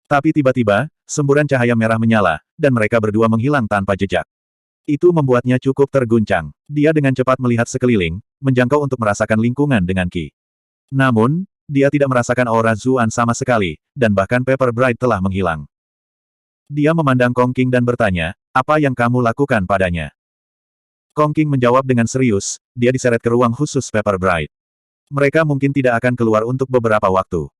Tapi tiba-tiba, semburan cahaya merah menyala, dan mereka berdua menghilang tanpa jejak. Itu membuatnya cukup terguncang. Dia dengan cepat melihat sekeliling, menjangkau untuk merasakan lingkungan dengan Qi. Namun, dia tidak merasakan aura Zuan sama sekali, dan bahkan Pepper Bright telah menghilang. Dia memandang Kong Qing dan bertanya, apa yang kamu lakukan padanya? Kong Qing menjawab dengan serius, dia diseret ke ruang khusus Pepper Bright. Mereka mungkin tidak akan keluar untuk beberapa waktu.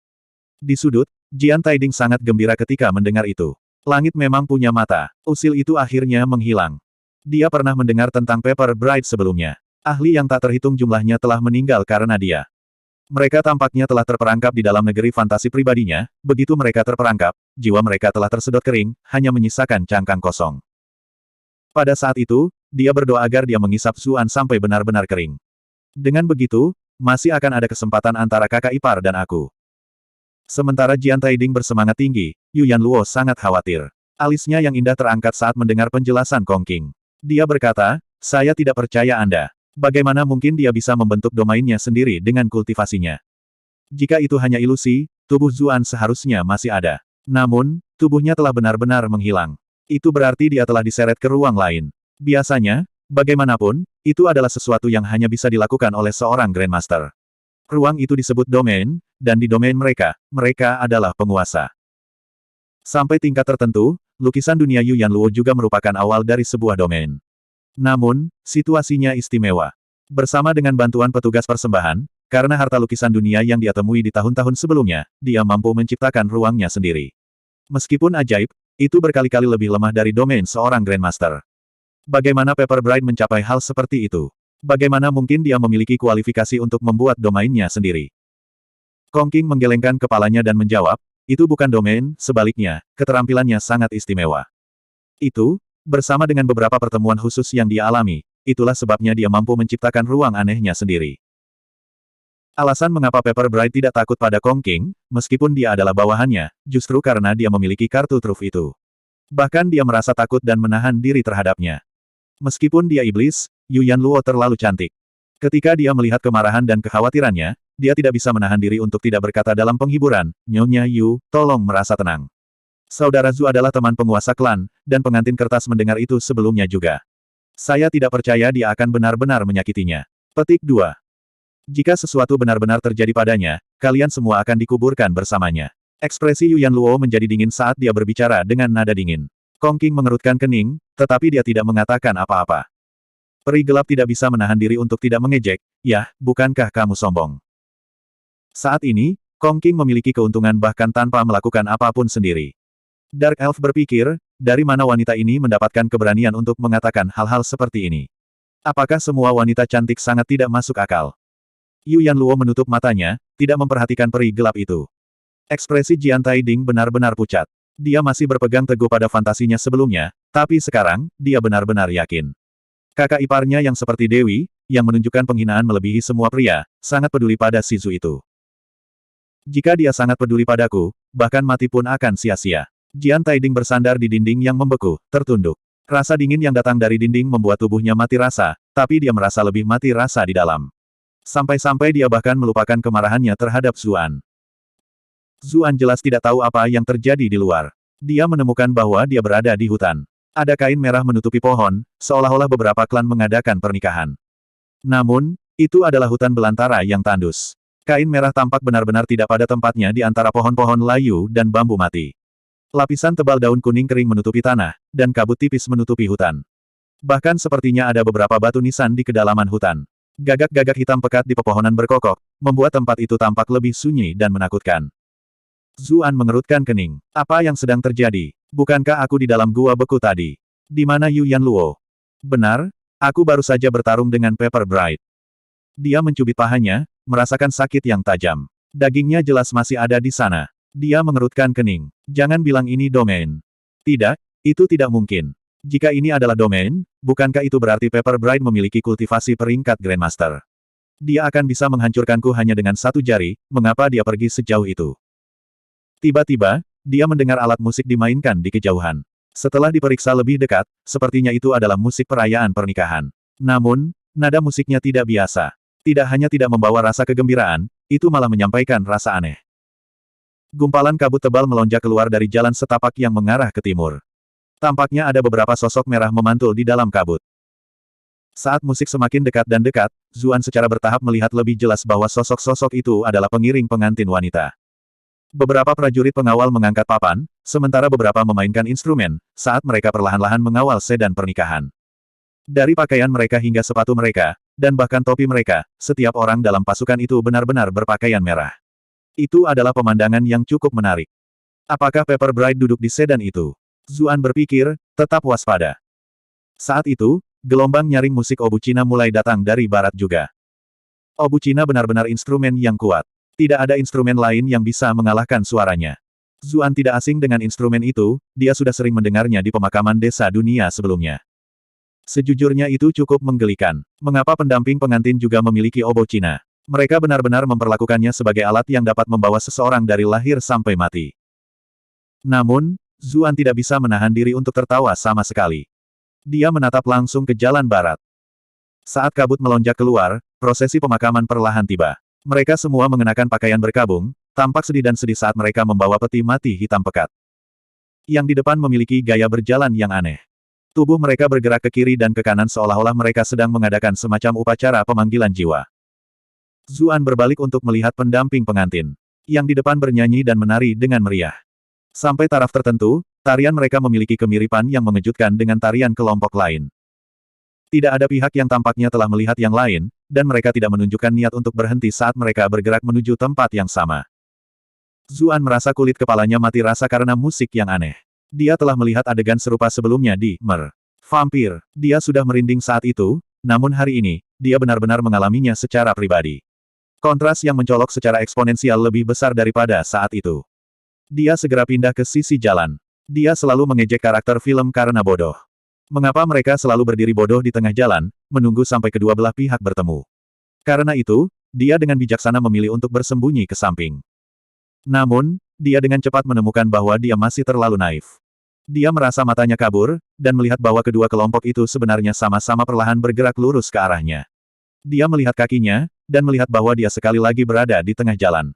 Di sudut, Jian Taiding sangat gembira ketika mendengar itu. Langit memang punya mata. Usil itu akhirnya menghilang. Dia pernah mendengar tentang Pepper Bright sebelumnya. Ahli yang tak terhitung jumlahnya telah meninggal karena dia. Mereka tampaknya telah terperangkap di dalam negeri fantasi pribadinya, begitu mereka terperangkap, jiwa mereka telah tersedot kering, hanya menyisakan cangkang kosong. Pada saat itu, dia berdoa agar dia mengisap Zuan sampai benar-benar kering. Dengan begitu, masih akan ada kesempatan antara kakak ipar dan aku. Sementara Jian Taiding bersemangat tinggi, Yu Yanluo sangat khawatir. Alisnya yang indah terangkat saat mendengar penjelasan Kong Qing. Dia berkata, saya tidak percaya Anda. Bagaimana mungkin dia bisa membentuk domainnya sendiri dengan kultivasinya? Jika itu hanya ilusi, tubuh Zuan seharusnya masih ada. Namun, tubuhnya telah benar-benar menghilang. Itu berarti dia telah diseret ke ruang lain. Biasanya, bagaimanapun, itu adalah sesuatu yang hanya bisa dilakukan oleh seorang Grandmaster. Ruang itu disebut domain, dan di domain mereka, mereka adalah penguasa. Sampai tingkat tertentu, lukisan dunia Yu Yanluo juga merupakan awal dari sebuah domain. Namun, situasinya istimewa. Bersama dengan bantuan petugas persembahan, karena harta lukisan dunia yang dia temui di tahun-tahun sebelumnya, dia mampu menciptakan ruangnya sendiri. Meskipun ajaib, itu berkali-kali lebih lemah dari domain seorang Grandmaster. Bagaimana Pepper Bright mencapai hal seperti itu? Bagaimana mungkin dia memiliki kualifikasi untuk membuat domainnya sendiri? Kong Qing menggelengkan kepalanya dan menjawab, itu bukan domain, sebaliknya, keterampilannya sangat istimewa. Itu, bersama dengan beberapa pertemuan khusus yang dia alami, itulah sebabnya dia mampu menciptakan ruang anehnya sendiri. Alasan mengapa Pepper Bright tidak takut pada Kong Qing, meskipun dia adalah bawahannya, justru karena dia memiliki kartu truf itu. Bahkan dia merasa takut dan menahan diri terhadapnya. Meskipun dia iblis, Yu Yanluo terlalu cantik. Ketika dia melihat kemarahan dan kekhawatirannya, dia tidak bisa menahan diri untuk tidak berkata dalam penghiburan, Nyonya Yu, tolong merasa tenang. Saudara Zhu adalah teman penguasa klan, dan pengantin kertas mendengar itu sebelumnya juga. Saya tidak percaya dia akan benar-benar menyakitinya. Petik 2. Jika sesuatu benar-benar terjadi padanya, kalian semua akan dikuburkan bersamanya. Ekspresi Yu Yanluo menjadi dingin saat dia berbicara dengan nada dingin. Kong Qing mengerutkan kening, tetapi dia tidak mengatakan apa-apa. Peri gelap tidak bisa menahan diri untuk tidak mengejek, yah, bukankah kamu sombong? Saat ini, Kong Qing memiliki keuntungan bahkan tanpa melakukan apapun sendiri. Dark Elf berpikir, dari mana wanita ini mendapatkan keberanian untuk mengatakan hal-hal seperti ini? Apakah semua wanita cantik sangat tidak masuk akal? Yu Yanluo menutup matanya, tidak memperhatikan peri gelap itu. Ekspresi Jian Taiding benar-benar pucat. Dia masih berpegang teguh pada fantasinya sebelumnya, tapi sekarang, dia benar-benar yakin. Kakak iparnya yang seperti Dewi, yang menunjukkan penghinaan melebihi semua pria, sangat peduli pada si Zhu itu. Jika dia sangat peduli padaku, bahkan mati pun akan sia-sia. Jian Taiding bersandar di dinding yang membeku, tertunduk. Rasa dingin yang datang dari dinding membuat tubuhnya mati rasa, tapi dia merasa lebih mati rasa di dalam. Sampai-sampai dia bahkan melupakan kemarahannya terhadap Zuan. Zuan jelas tidak tahu apa yang terjadi di luar. Dia menemukan bahwa dia berada di hutan. Ada kain merah menutupi pohon, seolah-olah beberapa klan mengadakan pernikahan. Namun, itu adalah hutan belantara yang tandus. Kain merah tampak benar-benar tidak pada tempatnya di antara pohon-pohon layu dan bambu mati. Lapisan tebal daun kuning kering menutupi tanah, dan kabut tipis menutupi hutan. Bahkan sepertinya ada beberapa batu nisan di kedalaman hutan. Gagak-gagak hitam pekat di pepohonan berkokok, membuat tempat itu tampak lebih sunyi dan menakutkan. Zuan mengerutkan kening. Apa yang sedang terjadi? Bukankah aku di dalam gua beku tadi? Di mana Yu Yanluo? Benar, aku baru saja bertarung dengan Pepper Bright. Dia mencubit pahanya, merasakan sakit yang tajam. Dagingnya jelas masih ada di sana. Dia mengerutkan kening. Jangan bilang ini domain. Tidak, itu tidak mungkin. Jika ini adalah domain, bukankah itu berarti Pepper Bright memiliki kultivasi peringkat Grandmaster? Dia akan bisa menghancurkanku hanya dengan satu jari, mengapa dia pergi sejauh itu? Tiba-tiba, dia mendengar alat musik dimainkan di kejauhan. Setelah diperiksa lebih dekat, sepertinya itu adalah musik perayaan pernikahan. Namun, nada musiknya tidak biasa. Tidak hanya tidak membawa rasa kegembiraan, itu malah menyampaikan rasa aneh. Gumpalan kabut tebal melonjak keluar dari jalan setapak yang mengarah ke timur. Tampaknya ada beberapa sosok merah memantul di dalam kabut. Saat musik semakin dekat dan dekat, Zuan secara bertahap melihat lebih jelas bahwa sosok-sosok itu adalah pengiring pengantin wanita. Beberapa prajurit pengawal mengangkat papan, sementara beberapa memainkan instrumen, saat mereka perlahan-lahan mengawal sedan pernikahan. Dari pakaian mereka hingga sepatu mereka, dan bahkan topi mereka, setiap orang dalam pasukan itu benar-benar berpakaian merah. Itu adalah pemandangan yang cukup menarik. Apakah Pepper Bride duduk di sedan itu? Zuan berpikir, tetap waspada. Saat itu, gelombang nyaring musik obu Cina mulai datang dari barat juga. Obu Cina benar-benar instrumen yang kuat. Tidak ada instrumen lain yang bisa mengalahkan suaranya. Zuan tidak asing dengan instrumen itu, dia sudah sering mendengarnya di pemakaman desa dunia sebelumnya. Sejujurnya itu cukup menggelikan. Mengapa pendamping pengantin juga memiliki obo Cina? Mereka benar-benar memperlakukannya sebagai alat yang dapat membawa seseorang dari lahir sampai mati. Namun, Zuan tidak bisa menahan diri untuk tertawa sama sekali. Dia menatap langsung ke jalan barat. Saat kabut melonjak keluar, prosesi pemakaman perlahan tiba. Mereka semua mengenakan pakaian berkabung, tampak sedih dan sedih saat mereka membawa peti mati hitam pekat. Yang di depan memiliki gaya berjalan yang aneh. Tubuh mereka bergerak ke kiri dan ke kanan seolah-olah mereka sedang mengadakan semacam upacara pemanggilan jiwa. Zuan berbalik untuk melihat pendamping pengantin. Yang di depan bernyanyi dan menari dengan meriah. Sampai taraf tertentu, tarian mereka memiliki kemiripan yang mengejutkan dengan tarian kelompok lain. Tidak ada pihak yang tampaknya telah melihat yang lain, dan mereka tidak menunjukkan niat untuk berhenti saat mereka bergerak menuju tempat yang sama. Zuan merasa kulit kepalanya mati rasa karena musik yang aneh. Dia telah melihat adegan serupa sebelumnya di Mer. Vampir. Dia sudah merinding saat itu, namun hari ini, dia benar-benar mengalaminya secara pribadi. Kontras yang mencolok secara eksponensial lebih besar daripada saat itu. Dia segera pindah ke sisi jalan. Dia selalu mengejek karakter film karena bodoh. Mengapa mereka selalu berdiri bodoh di tengah jalan, menunggu sampai kedua belah pihak bertemu? Karena itu, dia dengan bijaksana memilih untuk bersembunyi ke samping. Namun, dia dengan cepat menemukan bahwa dia masih terlalu naif. Dia merasa matanya kabur, dan melihat bahwa kedua kelompok itu sebenarnya sama-sama perlahan bergerak lurus ke arahnya. Dia melihat kakinya, dan melihat bahwa dia sekali lagi berada di tengah jalan.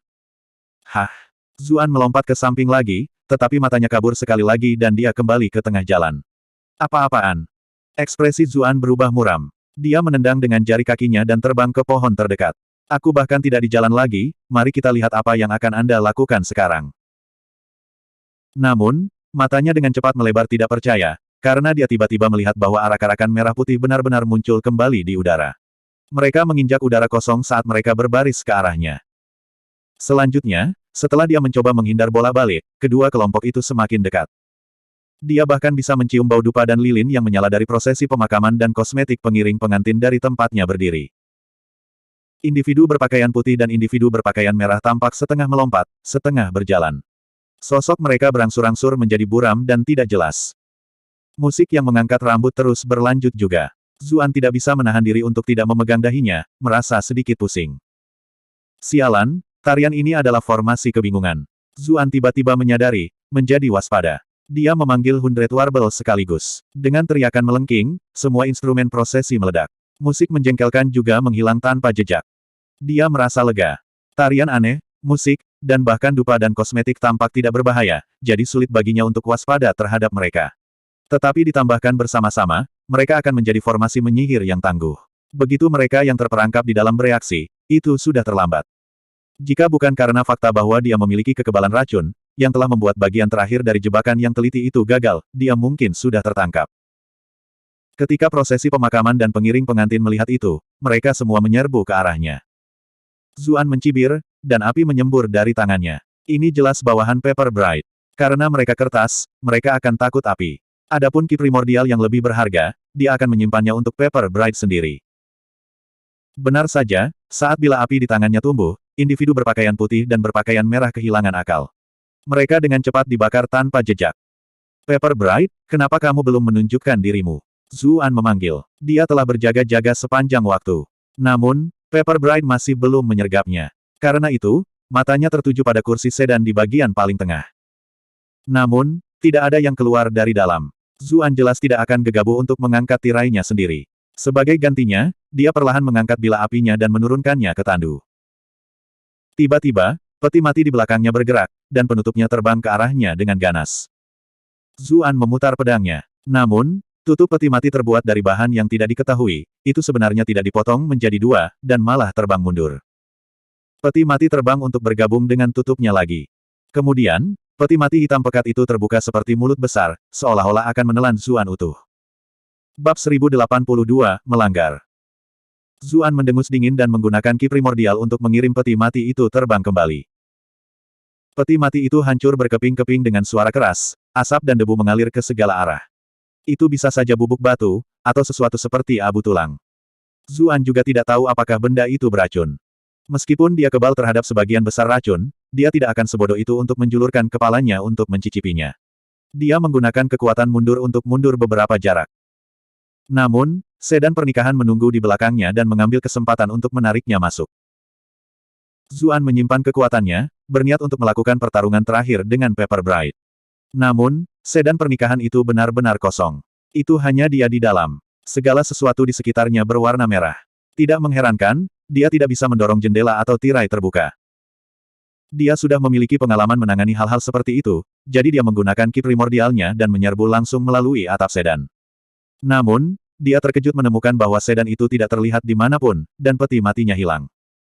Hah! Zuan melompat ke samping lagi, tetapi matanya kabur sekali lagi dan dia kembali ke tengah jalan. Apa-apaan? Ekspresi Zuan berubah muram. Dia menendang dengan jari kakinya dan terbang ke pohon terdekat. Aku bahkan tidak di jalan lagi, mari kita lihat apa yang akan Anda lakukan sekarang. Namun, matanya dengan cepat melebar tidak percaya, karena dia tiba-tiba melihat bahwa arak-arakan merah putih benar-benar muncul kembali di udara. Mereka menginjak udara kosong saat mereka berbaris ke arahnya. Selanjutnya, setelah dia mencoba menghindar bola balik, kedua kelompok itu semakin dekat. Dia bahkan bisa mencium bau dupa dan lilin yang menyala dari prosesi pemakaman dan kosmetik pengiring pengantin dari tempatnya berdiri. Individu berpakaian putih dan individu berpakaian merah tampak setengah melompat, setengah berjalan. Sosok mereka berangsur-angsur menjadi buram dan tidak jelas. Musik yang mengangkat rambut terus berlanjut juga. Zuan tidak bisa menahan diri untuk tidak memegang dahinya, merasa sedikit pusing. Sialan, tarian ini adalah formasi kebingungan. Zuan tiba-tiba menyadari, menjadi waspada. Dia memanggil 100 Warble sekaligus. Dengan teriakan melengking, semua instrumen prosesi meledak. Musik menjengkelkan juga menghilang tanpa jejak. Dia merasa lega. Tarian aneh, musik, dan bahkan dupa dan kosmetik tampak tidak berbahaya, jadi sulit baginya untuk waspada terhadap mereka. Tetapi ditambahkan bersama-sama, mereka akan menjadi formasi menyihir yang tangguh. Begitu mereka yang terperangkap di dalam bereaksi, itu sudah terlambat. Jika bukan karena fakta bahwa dia memiliki kekebalan racun, yang telah membuat bagian terakhir dari jebakan yang teliti itu gagal, dia mungkin sudah tertangkap. Ketika prosesi pemakaman dan pengiring pengantin melihat itu, mereka semua menyerbu ke arahnya. Zuan mencibir, dan api menyembur dari tangannya. Ini jelas bawahan Pepper Bride. Karena mereka kertas, mereka akan takut api. Adapun ki primordial yang lebih berharga, dia akan menyimpannya untuk Pepper Bride sendiri. Benar saja, saat bila api di tangannya tumbuh, individu berpakaian putih dan berpakaian merah kehilangan akal. Mereka dengan cepat dibakar tanpa jejak. Pepper Bride, kenapa kamu belum menunjukkan dirimu? Zuan memanggil. Dia telah berjaga-jaga sepanjang waktu. Namun, Pepper Bride masih belum menyergapnya. Karena itu, matanya tertuju pada kursi sedan di bagian paling tengah. Namun, tidak ada yang keluar dari dalam. Zuan jelas tidak akan gegabah untuk mengangkat tirainya sendiri. Sebagai gantinya, dia perlahan mengangkat bila apinya dan menurunkannya ke tandu. Tiba-tiba, peti mati di belakangnya bergerak, dan penutupnya terbang ke arahnya dengan ganas. Zuan memutar pedangnya. Namun, tutup peti mati terbuat dari bahan yang tidak diketahui, itu sebenarnya tidak dipotong menjadi dua, dan malah terbang mundur. Peti mati terbang untuk bergabung dengan tutupnya lagi. Kemudian, peti mati hitam pekat itu terbuka seperti mulut besar, seolah-olah akan menelan Zuan utuh. Bab 1082, Melanggar. Zuan mendengus dingin dan menggunakan ki primordial untuk mengirim peti mati itu terbang kembali. Peti mati itu hancur berkeping-keping dengan suara keras, asap dan debu mengalir ke segala arah. Itu bisa saja bubuk batu, atau sesuatu seperti abu tulang. Zuan juga tidak tahu apakah benda itu beracun. Meskipun dia kebal terhadap sebagian besar racun, dia tidak akan sebodoh itu untuk menjulurkan kepalanya untuk mencicipinya. Dia menggunakan kekuatan mundur untuk mundur beberapa jarak. Namun, sedan pernikahan menunggu di belakangnya dan mengambil kesempatan untuk menariknya masuk. Zuan menyimpan kekuatannya, berniat untuk melakukan pertarungan terakhir dengan Pepper Bride. Namun, sedan pernikahan itu benar-benar kosong. Itu hanya dia di dalam. Segala sesuatu di sekitarnya berwarna merah. Tidak mengherankan, dia tidak bisa mendorong jendela atau tirai terbuka. Dia sudah memiliki pengalaman menangani hal-hal seperti itu, jadi dia menggunakan ki primordialnya dan menyerbu langsung melalui atap sedan. Namun, dia terkejut menemukan bahwa sedan itu tidak terlihat dimanapun, dan peti matinya hilang.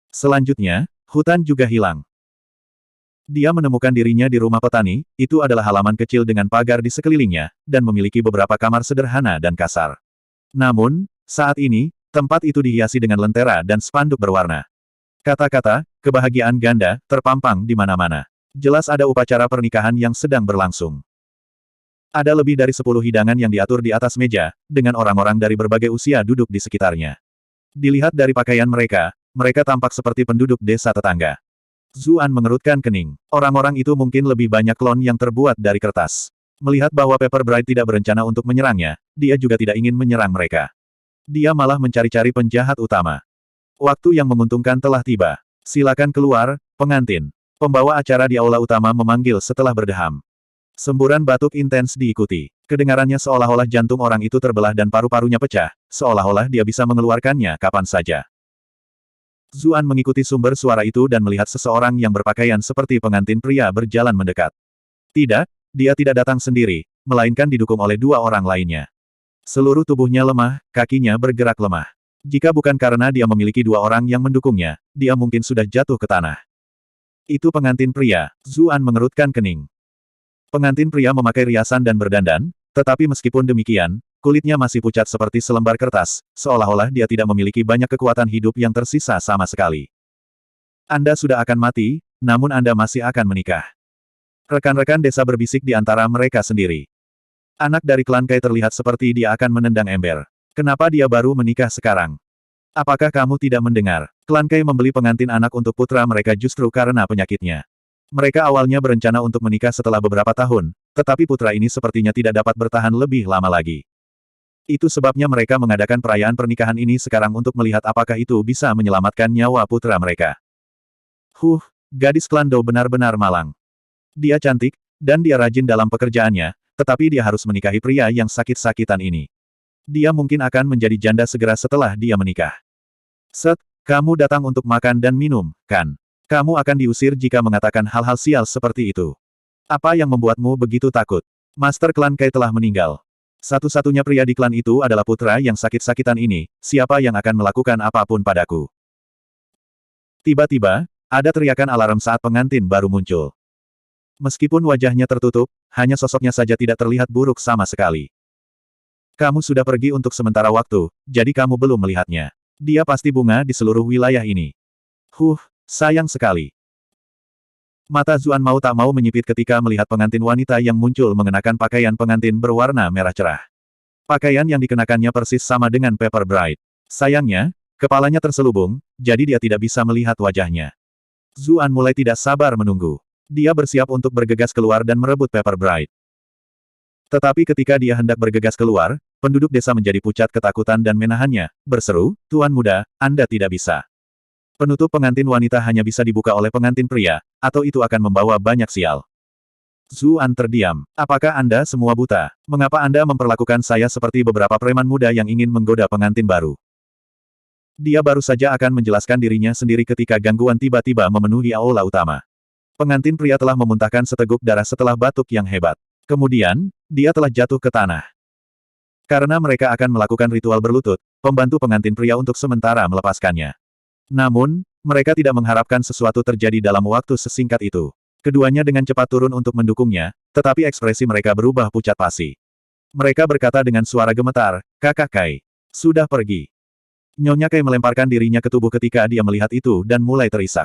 Selanjutnya, hutan juga hilang. Dia menemukan dirinya di rumah petani, itu adalah halaman kecil dengan pagar di sekelilingnya, dan memiliki beberapa kamar sederhana dan kasar. Namun, saat ini, tempat itu dihiasi dengan lentera dan spanduk berwarna. Kata-kata, kebahagiaan ganda, terpampang di mana-mana. Jelas ada upacara pernikahan yang sedang berlangsung. Ada lebih dari 10 hidangan yang diatur di atas meja, dengan orang-orang dari berbagai usia duduk di sekitarnya. Dilihat dari pakaian mereka, mereka tampak seperti penduduk desa tetangga. Zuan mengerutkan kening. Orang-orang itu mungkin lebih banyak klon yang terbuat dari kertas. Melihat bahwa Pepper Bride tidak berencana untuk menyerangnya, dia juga tidak ingin menyerang mereka. Dia malah mencari-cari penjahat utama. Waktu yang menguntungkan telah tiba. Silakan keluar, pengantin. Pembawa acara di aula utama memanggil setelah berdeham. Semburan batuk intens diikuti. Kedengarannya seolah-olah jantung orang itu terbelah dan paru-parunya pecah, seolah-olah dia bisa mengeluarkannya kapan saja. Zuan mengikuti sumber suara itu dan melihat seseorang yang berpakaian seperti pengantin pria berjalan mendekat. Tidak, dia tidak datang sendiri, melainkan didukung oleh dua orang lainnya. Seluruh tubuhnya lemah, kakinya bergerak lemah. Jika bukan karena dia memiliki dua orang yang mendukungnya, dia mungkin sudah jatuh ke tanah. Itu pengantin pria, Zuan mengerutkan kening. Pengantin pria memakai riasan dan berdandan, tetapi meskipun demikian, kulitnya masih pucat seperti selembar kertas, seolah-olah dia tidak memiliki banyak kekuatan hidup yang tersisa sama sekali. Anda sudah akan mati, namun Anda masih akan menikah. Rekan-rekan desa berbisik di antara mereka sendiri. Anak dari klan Kai terlihat seperti dia akan menendang ember. Kenapa dia baru menikah sekarang? Apakah kamu tidak mendengar? Klan Kai membeli pengantin anak untuk putra mereka justru karena penyakitnya. Mereka awalnya berencana untuk menikah setelah beberapa tahun, tetapi putra ini sepertinya tidak dapat bertahan lebih lama lagi. Itu sebabnya mereka mengadakan perayaan pernikahan ini sekarang untuk melihat apakah itu bisa menyelamatkan nyawa putra mereka. Gadis klan Dou benar-benar malang. Dia cantik, dan dia rajin dalam pekerjaannya, tetapi dia harus menikahi pria yang sakit-sakitan ini. Dia mungkin akan menjadi janda segera setelah dia menikah. Kamu datang untuk makan dan minum, kan? Kamu akan diusir jika mengatakan hal-hal sial seperti itu. Apa yang membuatmu begitu takut? Master klan Kai telah meninggal. Satu-satunya pria di klan itu adalah putra yang sakit-sakitan ini, siapa yang akan melakukan apapun padaku? Tiba-tiba, ada teriakan alarm saat pengantin baru muncul. Meskipun wajahnya tertutup, hanya sosoknya saja tidak terlihat buruk sama sekali. Kamu sudah pergi untuk sementara waktu, jadi kamu belum melihatnya. Dia pasti bunga di seluruh wilayah ini. Sayang sekali. Mata Zuan mau tak mau menyipit ketika melihat pengantin wanita yang muncul mengenakan pakaian pengantin berwarna merah cerah. Pakaian yang dikenakannya persis sama dengan Pepper Bride. Sayangnya, kepalanya terselubung, jadi dia tidak bisa melihat wajahnya. Zuan mulai tidak sabar menunggu. Dia bersiap untuk bergegas keluar dan merebut Pepper Bride. Tetapi ketika dia hendak bergegas keluar, penduduk desa menjadi pucat ketakutan dan menahannya, berseru, "Tuan muda, Anda tidak bisa. Penutup pengantin wanita hanya bisa dibuka oleh pengantin pria, atau itu akan membawa banyak sial." Zuan terdiam. Apakah Anda semua buta? Mengapa Anda memperlakukan saya seperti beberapa preman muda yang ingin menggoda pengantin baru? Dia baru saja akan menjelaskan dirinya sendiri ketika gangguan tiba-tiba memenuhi aula utama. Pengantin pria telah memuntahkan seteguk darah setelah batuk yang hebat. Kemudian, dia telah jatuh ke tanah. Karena mereka akan melakukan ritual berlutut, pembantu pengantin pria untuk sementara melepaskannya. Namun, mereka tidak mengharapkan sesuatu terjadi dalam waktu sesingkat itu. Keduanya dengan cepat turun untuk mendukungnya, tetapi ekspresi mereka berubah pucat pasi. Mereka berkata dengan suara gemetar, "Kakak Kai sudah pergi." Nyonya Kai melemparkan dirinya ke tubuh ketika dia melihat itu dan mulai terisak.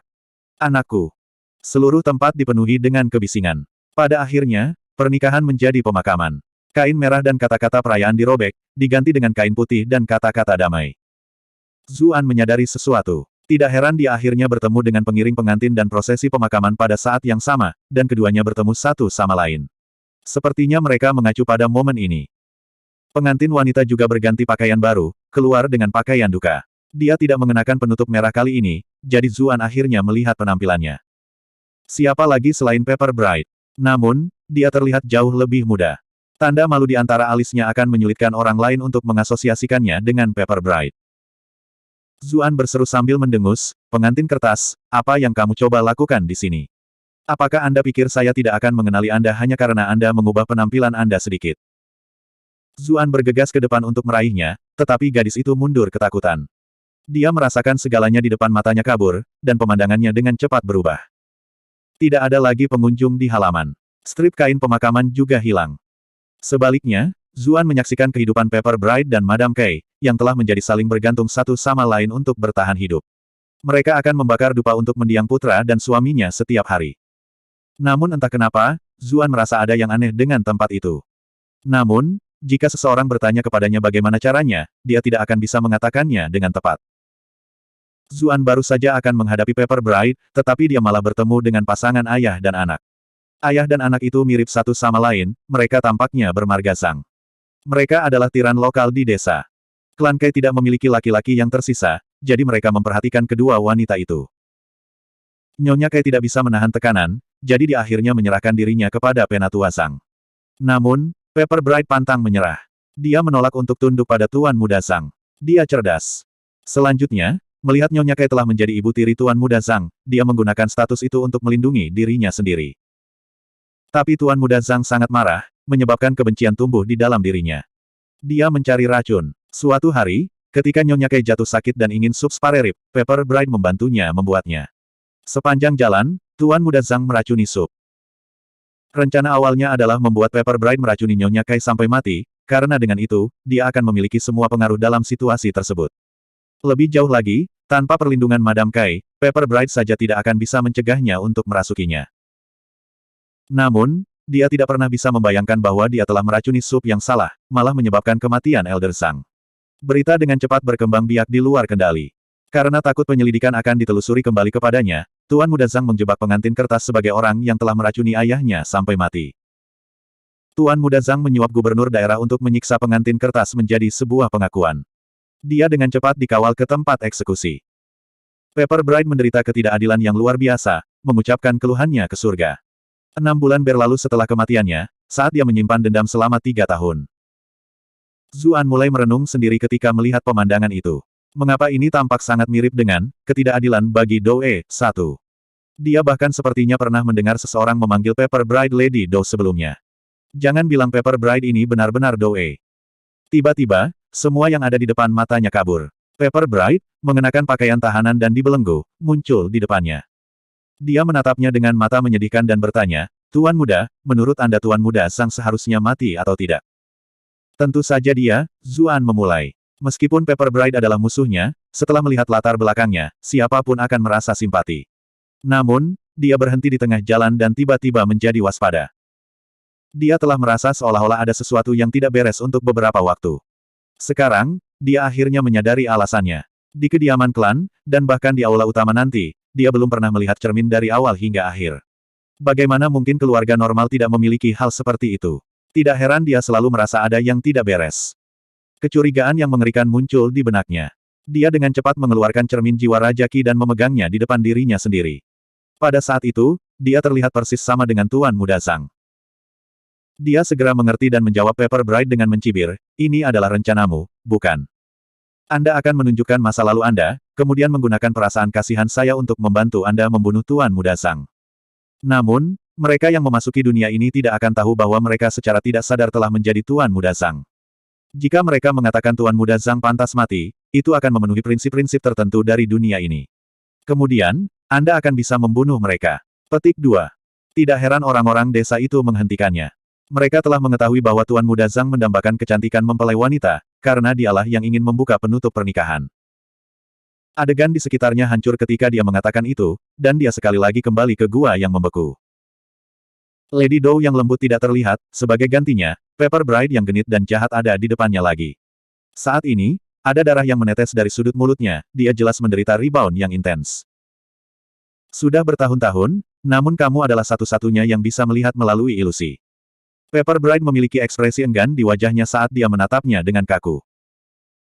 "Anakku." Seluruh tempat dipenuhi dengan kebisingan. Pada akhirnya, pernikahan menjadi pemakaman. Kain merah dan kata-kata perayaan dirobek, diganti dengan kain putih dan kata-kata damai. Zuan menyadari sesuatu. Tidak heran dia akhirnya bertemu dengan pengiring pengantin dan prosesi pemakaman pada saat yang sama, dan keduanya bertemu satu sama lain. Sepertinya mereka mengacu pada momen ini. Pengantin wanita juga berganti pakaian baru, keluar dengan pakaian duka. Dia tidak mengenakan penutup merah kali ini, jadi Zuan akhirnya melihat penampilannya. Siapa lagi selain Pepper Bright? Namun, dia terlihat jauh lebih muda. Tanda malu di antara alisnya akan menyulitkan orang lain untuk mengasosiasikannya dengan Pepper Bright. Zuan berseru sambil mendengus, "Pengantin kertas, apa yang kamu coba lakukan di sini? Apakah Anda pikir saya tidak akan mengenali Anda hanya karena Anda mengubah penampilan Anda sedikit?" Zuan bergegas ke depan untuk meraihnya, tetapi gadis itu mundur ketakutan. Dia merasakan segalanya di depan matanya kabur, dan pemandangannya dengan cepat berubah. Tidak ada lagi pengunjung di halaman. Strip kain pemakaman juga hilang. Sebaliknya, Zuan menyaksikan kehidupan Pepper Bright dan Madame Kay, yang telah menjadi saling bergantung satu sama lain untuk bertahan hidup. Mereka akan membakar dupa untuk mendiang putra dan suaminya setiap hari. Namun entah kenapa, Zuan merasa ada yang aneh dengan tempat itu. Namun, jika seseorang bertanya kepadanya bagaimana caranya, dia tidak akan bisa mengatakannya dengan tepat. Zuan baru saja akan menghadapi Pepper Bright, tetapi dia malah bertemu dengan pasangan ayah dan anak. Ayah dan anak itu mirip satu sama lain, mereka tampaknya bermargasang. Mereka adalah tiran lokal di desa. Klan Kay tidak memiliki laki-laki yang tersisa, jadi mereka memperhatikan kedua wanita itu. Nyonya Kay tidak bisa menahan tekanan, jadi dia akhirnya menyerahkan dirinya kepada Penatua Sang. Namun, Pepper Bright pantang menyerah. Dia menolak untuk tunduk pada Tuan Muda Sang. Dia cerdas. Selanjutnya, melihat Nyonya Kay telah menjadi ibu tiri Tuan Muda Sang, dia menggunakan status itu untuk melindungi dirinya sendiri. Tapi Tuan Muda Zhang sangat marah, menyebabkan kebencian tumbuh di dalam dirinya. Dia mencari racun. Suatu hari, ketika Nyonya Kay jatuh sakit dan ingin sup sparerib, Pepper Bright membantunya membuatnya. Sepanjang jalan, Tuan Muda Zhang meracuni sup. Rencana awalnya adalah membuat Pepper Bright meracuni Nyonya Kay sampai mati, karena dengan itu, dia akan memiliki semua pengaruh dalam situasi tersebut. Lebih jauh lagi, tanpa perlindungan Madame Kay, Pepper Bright saja tidak akan bisa mencegahnya untuk merasukinya. Namun, dia tidak pernah bisa membayangkan bahwa dia telah meracuni sup yang salah, malah menyebabkan kematian Elder Sang. Berita dengan cepat berkembang biak di luar kendali. Karena takut penyelidikan akan ditelusuri kembali kepadanya, Tuan Muda Zhang menjebak pengantin kertas sebagai orang yang telah meracuni ayahnya sampai mati. Tuan Muda Zhang menyuap gubernur daerah untuk menyiksa pengantin kertas menjadi sebuah pengakuan. Dia dengan cepat dikawal ke tempat eksekusi. Pepper Bright menderita ketidakadilan yang luar biasa, mengucapkan keluhannya ke surga. 6 bulan berlalu setelah kematiannya, saat dia menyimpan dendam selama 3 tahun. Zuan mulai merenung sendiri ketika melihat pemandangan itu. Mengapa ini tampak sangat mirip dengan ketidakadilan bagi Doe 1. Dia bahkan sepertinya pernah mendengar seseorang memanggil Pepper Bright Lady Do sebelumnya. Jangan bilang Pepper Bright ini benar-benar Doe. Tiba-tiba, semua yang ada di depan matanya kabur. Pepper Bright, mengenakan pakaian tahanan dan dibelenggu, muncul di depannya. Dia menatapnya dengan mata menyedihkan dan bertanya, "Tuan Muda, menurut Anda Tuan Muda Sang seharusnya mati atau tidak?" Tentu saja dia, Zuan memulai. Meskipun Pepper Bright adalah musuhnya, setelah melihat latar belakangnya, siapapun akan merasa simpati. Namun, dia berhenti di tengah jalan dan tiba-tiba menjadi waspada. Dia telah merasa seolah-olah ada sesuatu yang tidak beres untuk beberapa waktu. Sekarang, dia akhirnya menyadari alasannya. Di kediaman klan, dan bahkan di aula utama nanti, dia belum pernah melihat cermin dari awal hingga akhir. Bagaimana mungkin keluarga normal tidak memiliki hal seperti itu? Tidak heran dia selalu merasa ada yang tidak beres. Kecurigaan yang mengerikan muncul di benaknya. Dia dengan cepat mengeluarkan cermin jiwa Raja Qi dan memegangnya di depan dirinya sendiri. Pada saat itu, dia terlihat persis sama dengan Tuan Muda Zhang. Dia segera mengerti dan menjawab Pepper Bright dengan mencibir, "Ini adalah rencanamu, bukan? Anda akan menunjukkan masa lalu Anda, kemudian menggunakan perasaan kasihan saya untuk membantu Anda membunuh Tuan Muda Zhang." Namun, mereka yang memasuki dunia ini tidak akan tahu bahwa mereka secara tidak sadar telah menjadi Tuan Muda Zhang. Jika mereka mengatakan Tuan Muda Zhang pantas mati, itu akan memenuhi prinsip-prinsip tertentu dari dunia ini. Kemudian, Anda akan bisa membunuh mereka. Petik 2. Tidak heran orang-orang desa itu menghentikannya. Mereka telah mengetahui bahwa Tuan Muda Zhang mendambakan kecantikan mempelai wanita, karena dialah yang ingin membuka penutup pernikahan. Adegan di sekitarnya hancur ketika dia mengatakan itu, dan dia sekali lagi kembali ke gua yang membeku. Lady Dou yang lembut tidak terlihat, sebagai gantinya, Pepper Bride yang genit dan jahat ada di depannya lagi. Saat ini, ada darah yang menetes dari sudut mulutnya, dia jelas menderita rebound yang intens. Sudah bertahun-tahun, namun kamu adalah satu-satunya yang bisa melihat melalui ilusi. Pepper Bride memiliki ekspresi enggan di wajahnya saat dia menatapnya dengan kaku.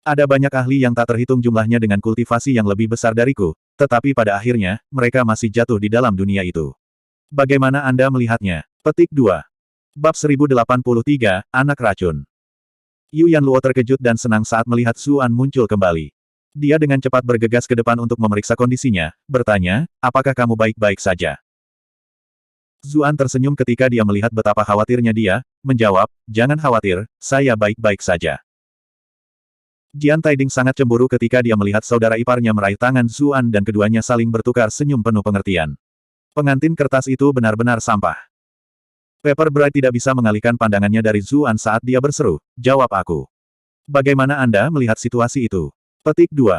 Ada banyak ahli yang tak terhitung jumlahnya dengan kultivasi yang lebih besar dariku, tetapi pada akhirnya, mereka masih jatuh di dalam dunia itu. Bagaimana Anda melihatnya? Petik 2. Bab 1083, Anak Racun. Yu Yanluo terkejut dan senang saat melihat Zuan muncul kembali. Dia dengan cepat bergegas ke depan untuk memeriksa kondisinya, bertanya, apakah kamu baik-baik saja? Zuan tersenyum ketika dia melihat betapa khawatirnya dia, menjawab, jangan khawatir, saya baik-baik saja. Jian Taiding sangat cemburu ketika dia melihat saudara iparnya meraih tangan Zuan dan keduanya saling bertukar senyum penuh pengertian. Pengantin kertas itu benar-benar sampah. Pepper Bride tidak bisa mengalihkan pandangannya dari Zuan saat dia berseru, jawab aku. Bagaimana Anda melihat situasi itu? Petik 2.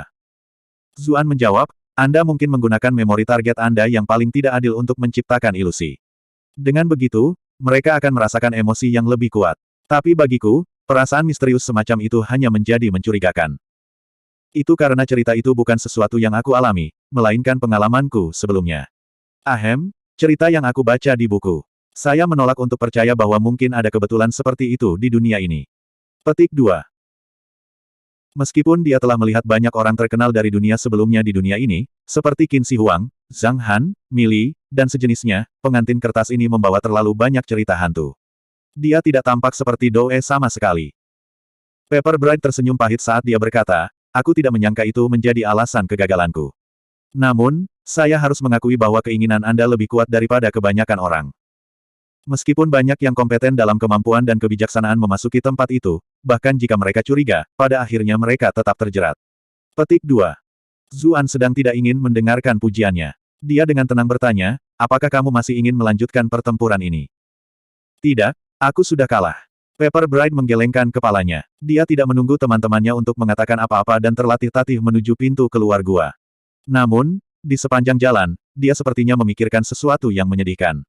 Zuan menjawab, Anda mungkin menggunakan memori target Anda yang paling tidak adil untuk menciptakan ilusi. Dengan begitu, mereka akan merasakan emosi yang lebih kuat. Tapi bagiku, perasaan misterius semacam itu hanya menjadi mencurigakan. Itu karena cerita itu bukan sesuatu yang aku alami, melainkan pengalamanku sebelumnya. Ahem, cerita yang aku baca di buku. Saya menolak untuk percaya bahwa mungkin ada kebetulan seperti itu di dunia ini. Petik 2. Meskipun dia telah melihat banyak orang terkenal dari dunia sebelumnya di dunia ini, seperti Qin Shi Huang, Zhang Han, Mili, dan sejenisnya, pengantin kertas ini membawa terlalu banyak cerita hantu. Dia tidak tampak seperti Doe sama sekali. Pepper Bride tersenyum pahit saat dia berkata, aku tidak menyangka itu menjadi alasan kegagalanku. Namun, saya harus mengakui bahwa keinginan Anda lebih kuat daripada kebanyakan orang. Meskipun banyak yang kompeten dalam kemampuan dan kebijaksanaan memasuki tempat itu, bahkan jika mereka curiga, pada akhirnya mereka tetap terjerat. Petik 2. Zuan sedang tidak ingin mendengarkan pujiannya. Dia dengan tenang bertanya, apakah kamu masih ingin melanjutkan pertempuran ini? Tidak, aku sudah kalah. Pepper Bride menggelengkan kepalanya. Dia tidak menunggu teman-temannya untuk mengatakan apa-apa dan terlatih-tatih menuju pintu keluar gua. Namun, di sepanjang jalan, dia sepertinya memikirkan sesuatu yang menyedihkan.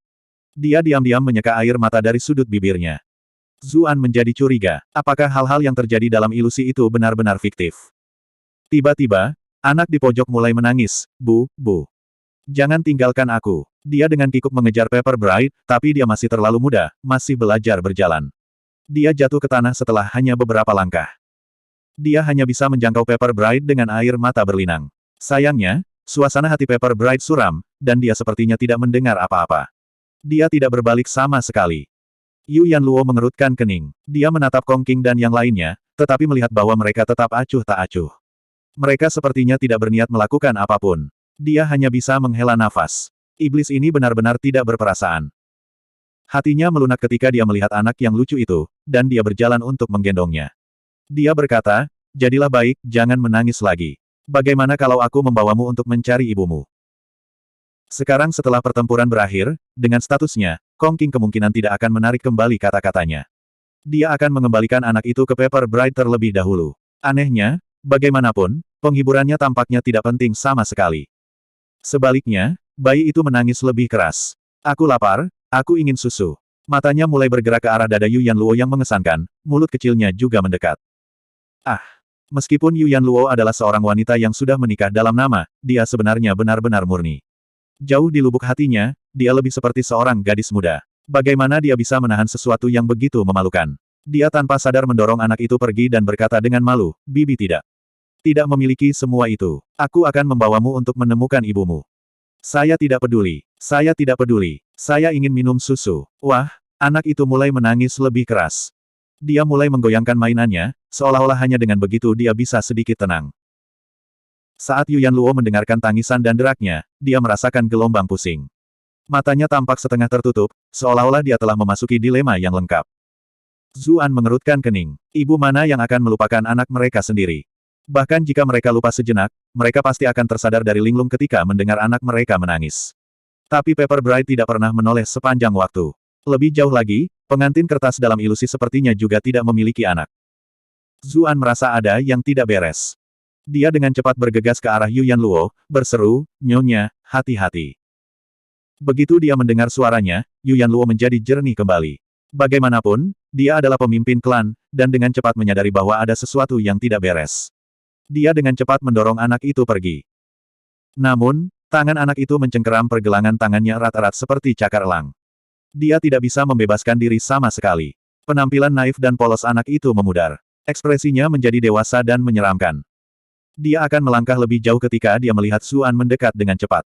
Dia diam-diam menyeka air mata dari sudut bibirnya. Zuan menjadi curiga, apakah hal-hal yang terjadi dalam ilusi itu benar-benar fiktif. Tiba-tiba, anak di pojok mulai menangis, Bu. Jangan tinggalkan aku. Dia dengan kikuk mengejar Pepper Bride, tapi dia masih terlalu muda, masih belajar berjalan. Dia jatuh ke tanah setelah hanya beberapa langkah. Dia hanya bisa menjangkau Pepper Bride dengan air mata berlinang. Sayangnya, suasana hati Pepper Bride suram, dan dia sepertinya tidak mendengar apa-apa. Dia tidak berbalik sama sekali. Yu Yanluo mengerutkan kening. Dia menatap Kong Qing dan yang lainnya, tetapi melihat bahwa mereka tetap acuh tak acuh. Mereka sepertinya tidak berniat melakukan apapun. Dia hanya bisa menghela nafas. Iblis ini benar-benar tidak berperasaan. Hatinya melunak ketika dia melihat anak yang lucu itu, dan dia berjalan untuk menggendongnya. Dia berkata, jadilah baik, jangan menangis lagi. Bagaimana kalau aku membawamu untuk mencari ibumu? Sekarang setelah pertempuran berakhir, dengan statusnya, Kong Qing kemungkinan tidak akan menarik kembali kata-katanya. Dia akan mengembalikan anak itu ke Pepper Bride terlebih dahulu. Anehnya, bagaimanapun, penghiburannya tampaknya tidak penting sama sekali. Sebaliknya, bayi itu menangis lebih keras. Aku lapar, aku ingin susu. Matanya mulai bergerak ke arah dada Yu Yanluo yang mengesankan, mulut kecilnya juga mendekat. Ah! Meskipun Yu Yanluo adalah seorang wanita yang sudah menikah dalam nama, dia sebenarnya benar-benar murni. Jauh di lubuk hatinya, dia lebih seperti seorang gadis muda. Bagaimana dia bisa menahan sesuatu yang begitu memalukan? Dia tanpa sadar mendorong anak itu pergi dan berkata dengan malu, Bibi tidak. Tidak memiliki semua itu. Aku akan membawamu untuk menemukan ibumu. Saya tidak peduli. Saya tidak peduli. Saya ingin minum susu. Wah, anak itu mulai menangis lebih keras. Dia mulai menggoyangkan mainannya, seolah-olah hanya dengan begitu dia bisa sedikit tenang. Saat Yu Yanluo mendengarkan tangisan dan deraknya, dia merasakan gelombang pusing. Matanya tampak setengah tertutup, seolah-olah dia telah memasuki dilema yang lengkap. Zuan mengerutkan kening. Ibu mana yang akan melupakan anak mereka sendiri? Bahkan jika mereka lupa sejenak, mereka pasti akan tersadar dari linglung ketika mendengar anak mereka menangis. Tapi Pepper Bright tidak pernah menoleh sepanjang waktu. Lebih jauh lagi, pengantin kertas dalam ilusi sepertinya juga tidak memiliki anak. Zuan merasa ada yang tidak beres. Dia dengan cepat bergegas ke arah Yuyan Luo, berseru, "Nyonya, hati-hati." Begitu dia mendengar suaranya, Yuyan Luo menjadi jernih kembali. Bagaimanapun, dia adalah pemimpin klan, dan dengan cepat menyadari bahwa ada sesuatu yang tidak beres. Dia dengan cepat mendorong anak itu pergi. Namun, tangan anak itu mencengkeram pergelangan tangannya erat-erat seperti cakar elang. Dia tidak bisa membebaskan diri sama sekali. Penampilan naif dan polos anak itu memudar. Ekspresinya menjadi dewasa dan menyeramkan. Dia akan melangkah lebih jauh ketika dia melihat Zuan mendekat dengan cepat.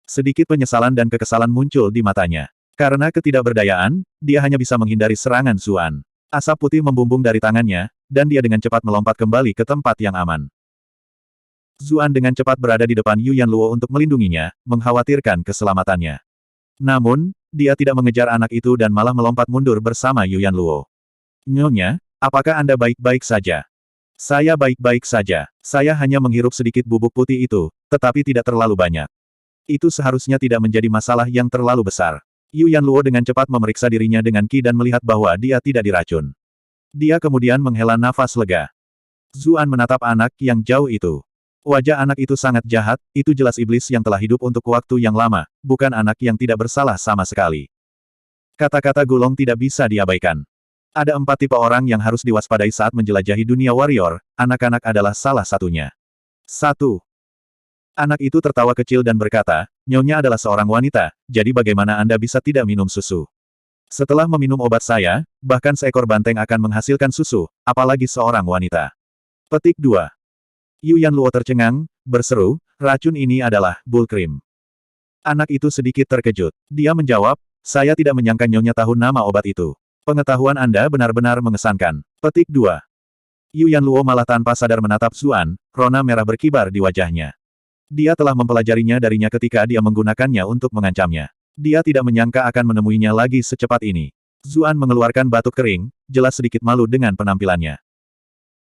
Sedikit penyesalan dan kekesalan muncul di matanya. Karena ketidakberdayaan, dia hanya bisa menghindari serangan Zuan. Asap putih membumbung dari tangannya, dan dia dengan cepat melompat kembali ke tempat yang aman. Zuan dengan cepat berada di depan Yuyan Luo untuk melindunginya, mengkhawatirkan keselamatannya. Namun, dia tidak mengejar anak itu dan malah melompat mundur bersama Yuyan Luo. "Nyonya, apakah Anda baik-baik saja?" "Saya baik-baik saja. Saya hanya menghirup sedikit bubuk putih itu, tetapi tidak terlalu banyak. Itu seharusnya tidak menjadi masalah yang terlalu besar." Yuyan Luo dengan cepat memeriksa dirinya dengan Qi dan melihat bahwa dia tidak diracun. Dia kemudian menghela nafas lega. Zuan menatap anak yang jauh itu. Wajah anak itu sangat jahat, itu jelas iblis yang telah hidup untuk waktu yang lama, bukan anak yang tidak bersalah sama sekali. Kata-kata Gulong tidak bisa diabaikan. Ada 4 tipe orang yang harus diwaspadai saat menjelajahi dunia warrior, anak-anak adalah salah satunya. 1. Anak itu tertawa kecil dan berkata, "Nyonya adalah seorang wanita, jadi bagaimana Anda bisa tidak minum susu? Setelah meminum obat saya, bahkan seekor banteng akan menghasilkan susu, apalagi seorang wanita." Petik 2. Yuyan Luo tercengang, berseru, "Racun ini adalah bull cream." Anak itu sedikit terkejut. Dia menjawab, "Saya tidak menyangka Nyonya tahu nama obat itu. Pengetahuan Anda benar-benar mengesankan." Petik 2. Yuyan Luo malah tanpa sadar menatap Zuan, rona merah berkibar di wajahnya. Dia telah mempelajarinya darinya ketika dia menggunakannya untuk mengancamnya. Dia tidak menyangka akan menemuinya lagi secepat ini. Zuan mengeluarkan batuk kering, jelas sedikit malu dengan penampilannya.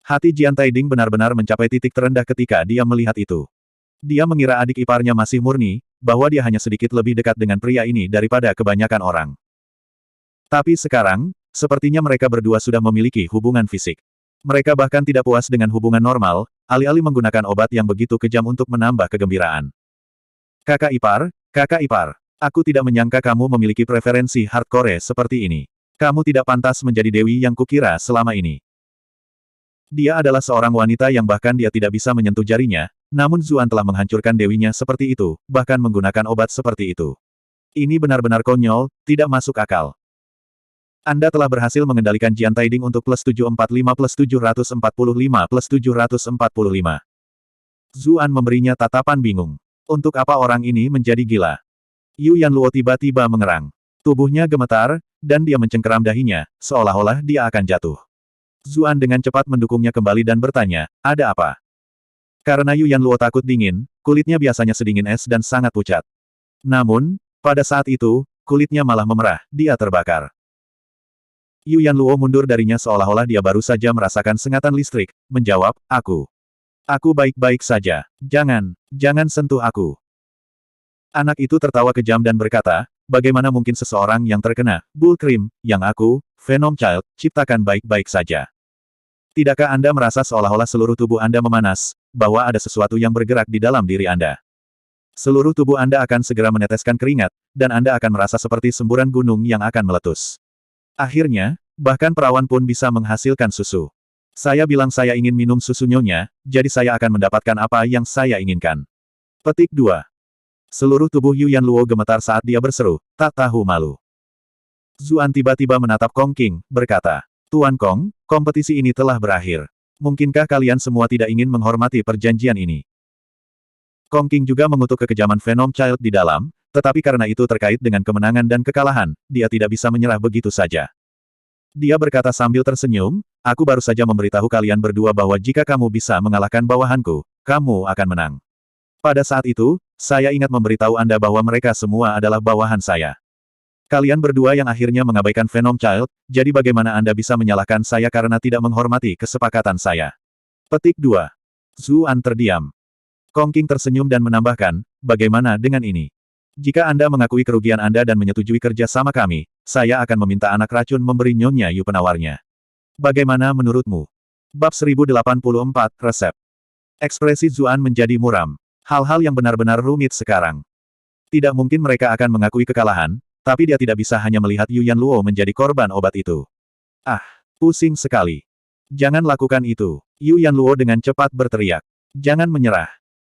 Hati Jian Taiding benar-benar mencapai titik terendah ketika dia melihat itu. Dia mengira adik iparnya masih murni, bahwa dia hanya sedikit lebih dekat dengan pria ini daripada kebanyakan orang. Tapi sekarang, sepertinya mereka berdua sudah memiliki hubungan fisik. Mereka bahkan tidak puas dengan hubungan normal, alih-alih menggunakan obat yang begitu kejam untuk menambah kegembiraan. Kakak ipar, aku tidak menyangka kamu memiliki preferensi hardcore seperti ini. Kamu tidak pantas menjadi dewi yang kukira selama ini. Dia adalah seorang wanita yang bahkan dia tidak bisa menyentuh jarinya, namun Zuan telah menghancurkan dewinya seperti itu, bahkan menggunakan obat seperti itu. Ini benar-benar konyol, tidak masuk akal. Anda telah berhasil mengendalikan Jian Taiding untuk +745+745+745. Zuan memberinya tatapan bingung. Untuk apa orang ini menjadi gila? Yuyan Luo tiba-tiba mengerang. Tubuhnya gemetar, dan dia mencengkeram dahinya, seolah-olah dia akan jatuh. Zuan dengan cepat mendukungnya kembali dan bertanya, "Ada apa?" Karena Yuyan Luo takut dingin, kulitnya biasanya sedingin es dan sangat pucat. Namun, pada saat itu, kulitnya malah memerah, dia terbakar. Yuyan Luo mundur darinya seolah-olah dia baru saja merasakan sengatan listrik, menjawab, Aku baik-baik saja. Jangan sentuh aku." Anak itu tertawa kejam dan berkata, "Bagaimana mungkin seseorang yang terkena bull cream, yang aku, Venom Child, ciptakan baik-baik saja? Tidakkah Anda merasa seolah-olah seluruh tubuh Anda memanas, bahwa ada sesuatu yang bergerak di dalam diri Anda? Seluruh tubuh Anda akan segera meneteskan keringat, dan Anda akan merasa seperti semburan gunung yang akan meletus. Akhirnya, bahkan perawan pun bisa menghasilkan susu. Saya bilang saya ingin minum susu Nyonya, jadi saya akan mendapatkan apa yang saya inginkan." Petik 2. Seluruh tubuh Yuyan Luo gemetar saat dia berseru, tak tahu malu. Zuan tiba-tiba menatap Kong Qing, berkata, "Tuan Kong, kompetisi ini telah berakhir. Mungkinkah kalian semua tidak ingin menghormati perjanjian ini?" Kong Qing juga mengutuk kekejaman Venom Child di dalam, tetapi karena itu terkait dengan kemenangan dan kekalahan, dia tidak bisa menyerah begitu saja. Dia berkata sambil tersenyum, "Aku baru saja memberitahu kalian berdua bahwa jika kamu bisa mengalahkan bawahanku, kamu akan menang." Pada saat itu, saya ingat memberitahu Anda bahwa mereka semua adalah bawahan saya. Kalian berdua yang akhirnya mengabaikan Phenom Child, jadi bagaimana Anda bisa menyalahkan saya karena tidak menghormati kesepakatan saya? Petik 2. Zuan terdiam. Kong Qing tersenyum dan menambahkan, bagaimana dengan ini? Jika Anda mengakui kerugian Anda dan menyetujui kerja sama kami, saya akan meminta anak racun memberi Nyonya Yu penawarnya. Bagaimana menurutmu? Bab 1084, Resep. Ekspresi Zuan menjadi muram. Hal-hal yang benar-benar rumit sekarang. Tidak mungkin mereka akan mengakui kekalahan, tapi dia tidak bisa hanya melihat Yu Yanluo menjadi korban obat itu. Ah, pusing sekali. Jangan lakukan itu. Yu Yanluo dengan cepat berteriak. Jangan menyerah.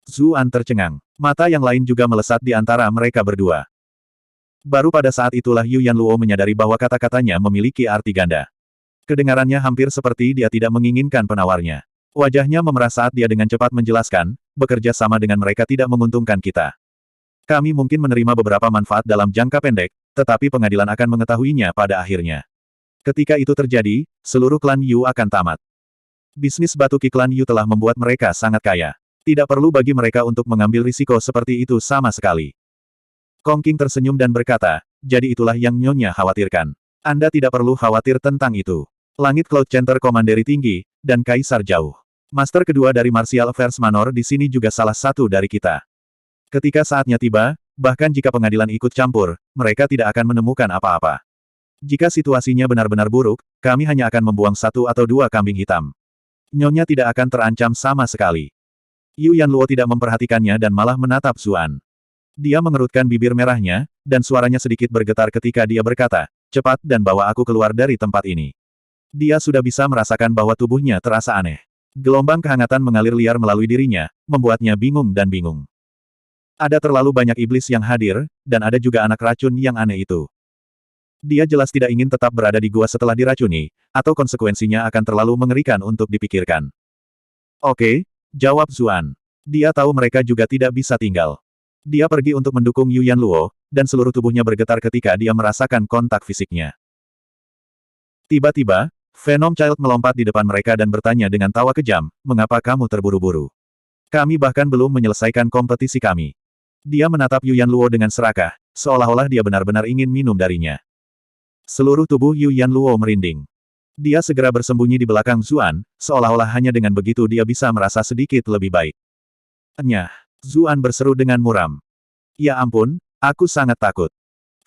Zuan tercengang. Mata yang lain juga melesat di antara mereka berdua. Baru pada saat itulah Yu Yanluo menyadari bahwa kata-katanya memiliki arti ganda. Kedengarannya hampir seperti dia tidak menginginkan penawarnya. Wajahnya memerah saat dia dengan cepat menjelaskan, bekerja sama dengan mereka tidak menguntungkan kita. Kami mungkin menerima beberapa manfaat dalam jangka pendek, tetapi pengadilan akan mengetahuinya pada akhirnya. Ketika itu terjadi, seluruh klan Yu akan tamat. Bisnis batu ki klan Yu telah membuat mereka sangat kaya. Tidak perlu bagi mereka untuk mengambil risiko seperti itu sama sekali. Kong Qing tersenyum dan berkata, jadi itulah yang Nyonya khawatirkan. Anda tidak perlu khawatir tentang itu. Langit Cloud Center Komanderi Tinggi, dan Kaisar Jauh. Master kedua dari Martial Affairs Manor di sini juga salah satu dari kita. Ketika saatnya tiba, bahkan jika pengadilan ikut campur, mereka tidak akan menemukan apa-apa. Jika situasinya benar-benar buruk, kami hanya akan membuang 1 atau 2 kambing hitam. Nyonya tidak akan terancam sama sekali. Yu Yanluo tidak memperhatikannya dan malah menatap Zuan. Dia mengerutkan bibir merahnya, dan suaranya sedikit bergetar ketika dia berkata, cepat dan bawa aku keluar dari tempat ini. Dia sudah bisa merasakan bahwa tubuhnya terasa aneh. Gelombang kehangatan mengalir liar melalui dirinya, membuatnya bingung dan bingung. Ada terlalu banyak iblis yang hadir, dan ada juga anak racun yang aneh itu. Dia jelas tidak ingin tetap berada di gua setelah diracuni, atau konsekuensinya akan terlalu mengerikan untuk dipikirkan. Oke, jawab Zuan. Dia tahu mereka juga tidak bisa tinggal. Dia pergi untuk mendukung Yu Yanluo, dan seluruh tubuhnya bergetar ketika dia merasakan kontak fisiknya. Tiba-tiba, Phenom Child melompat di depan mereka dan bertanya dengan tawa kejam, mengapa kamu terburu-buru? Kami bahkan belum menyelesaikan kompetisi kami. Dia menatap Yu Yanluo dengan serakah, seolah-olah dia benar-benar ingin minum darinya. Seluruh tubuh Yu Yanluo merinding. Dia segera bersembunyi di belakang Zuan, seolah-olah hanya dengan begitu dia bisa merasa sedikit lebih baik. Enyah, Zuan berseru dengan muram. Ya ampun, aku sangat takut.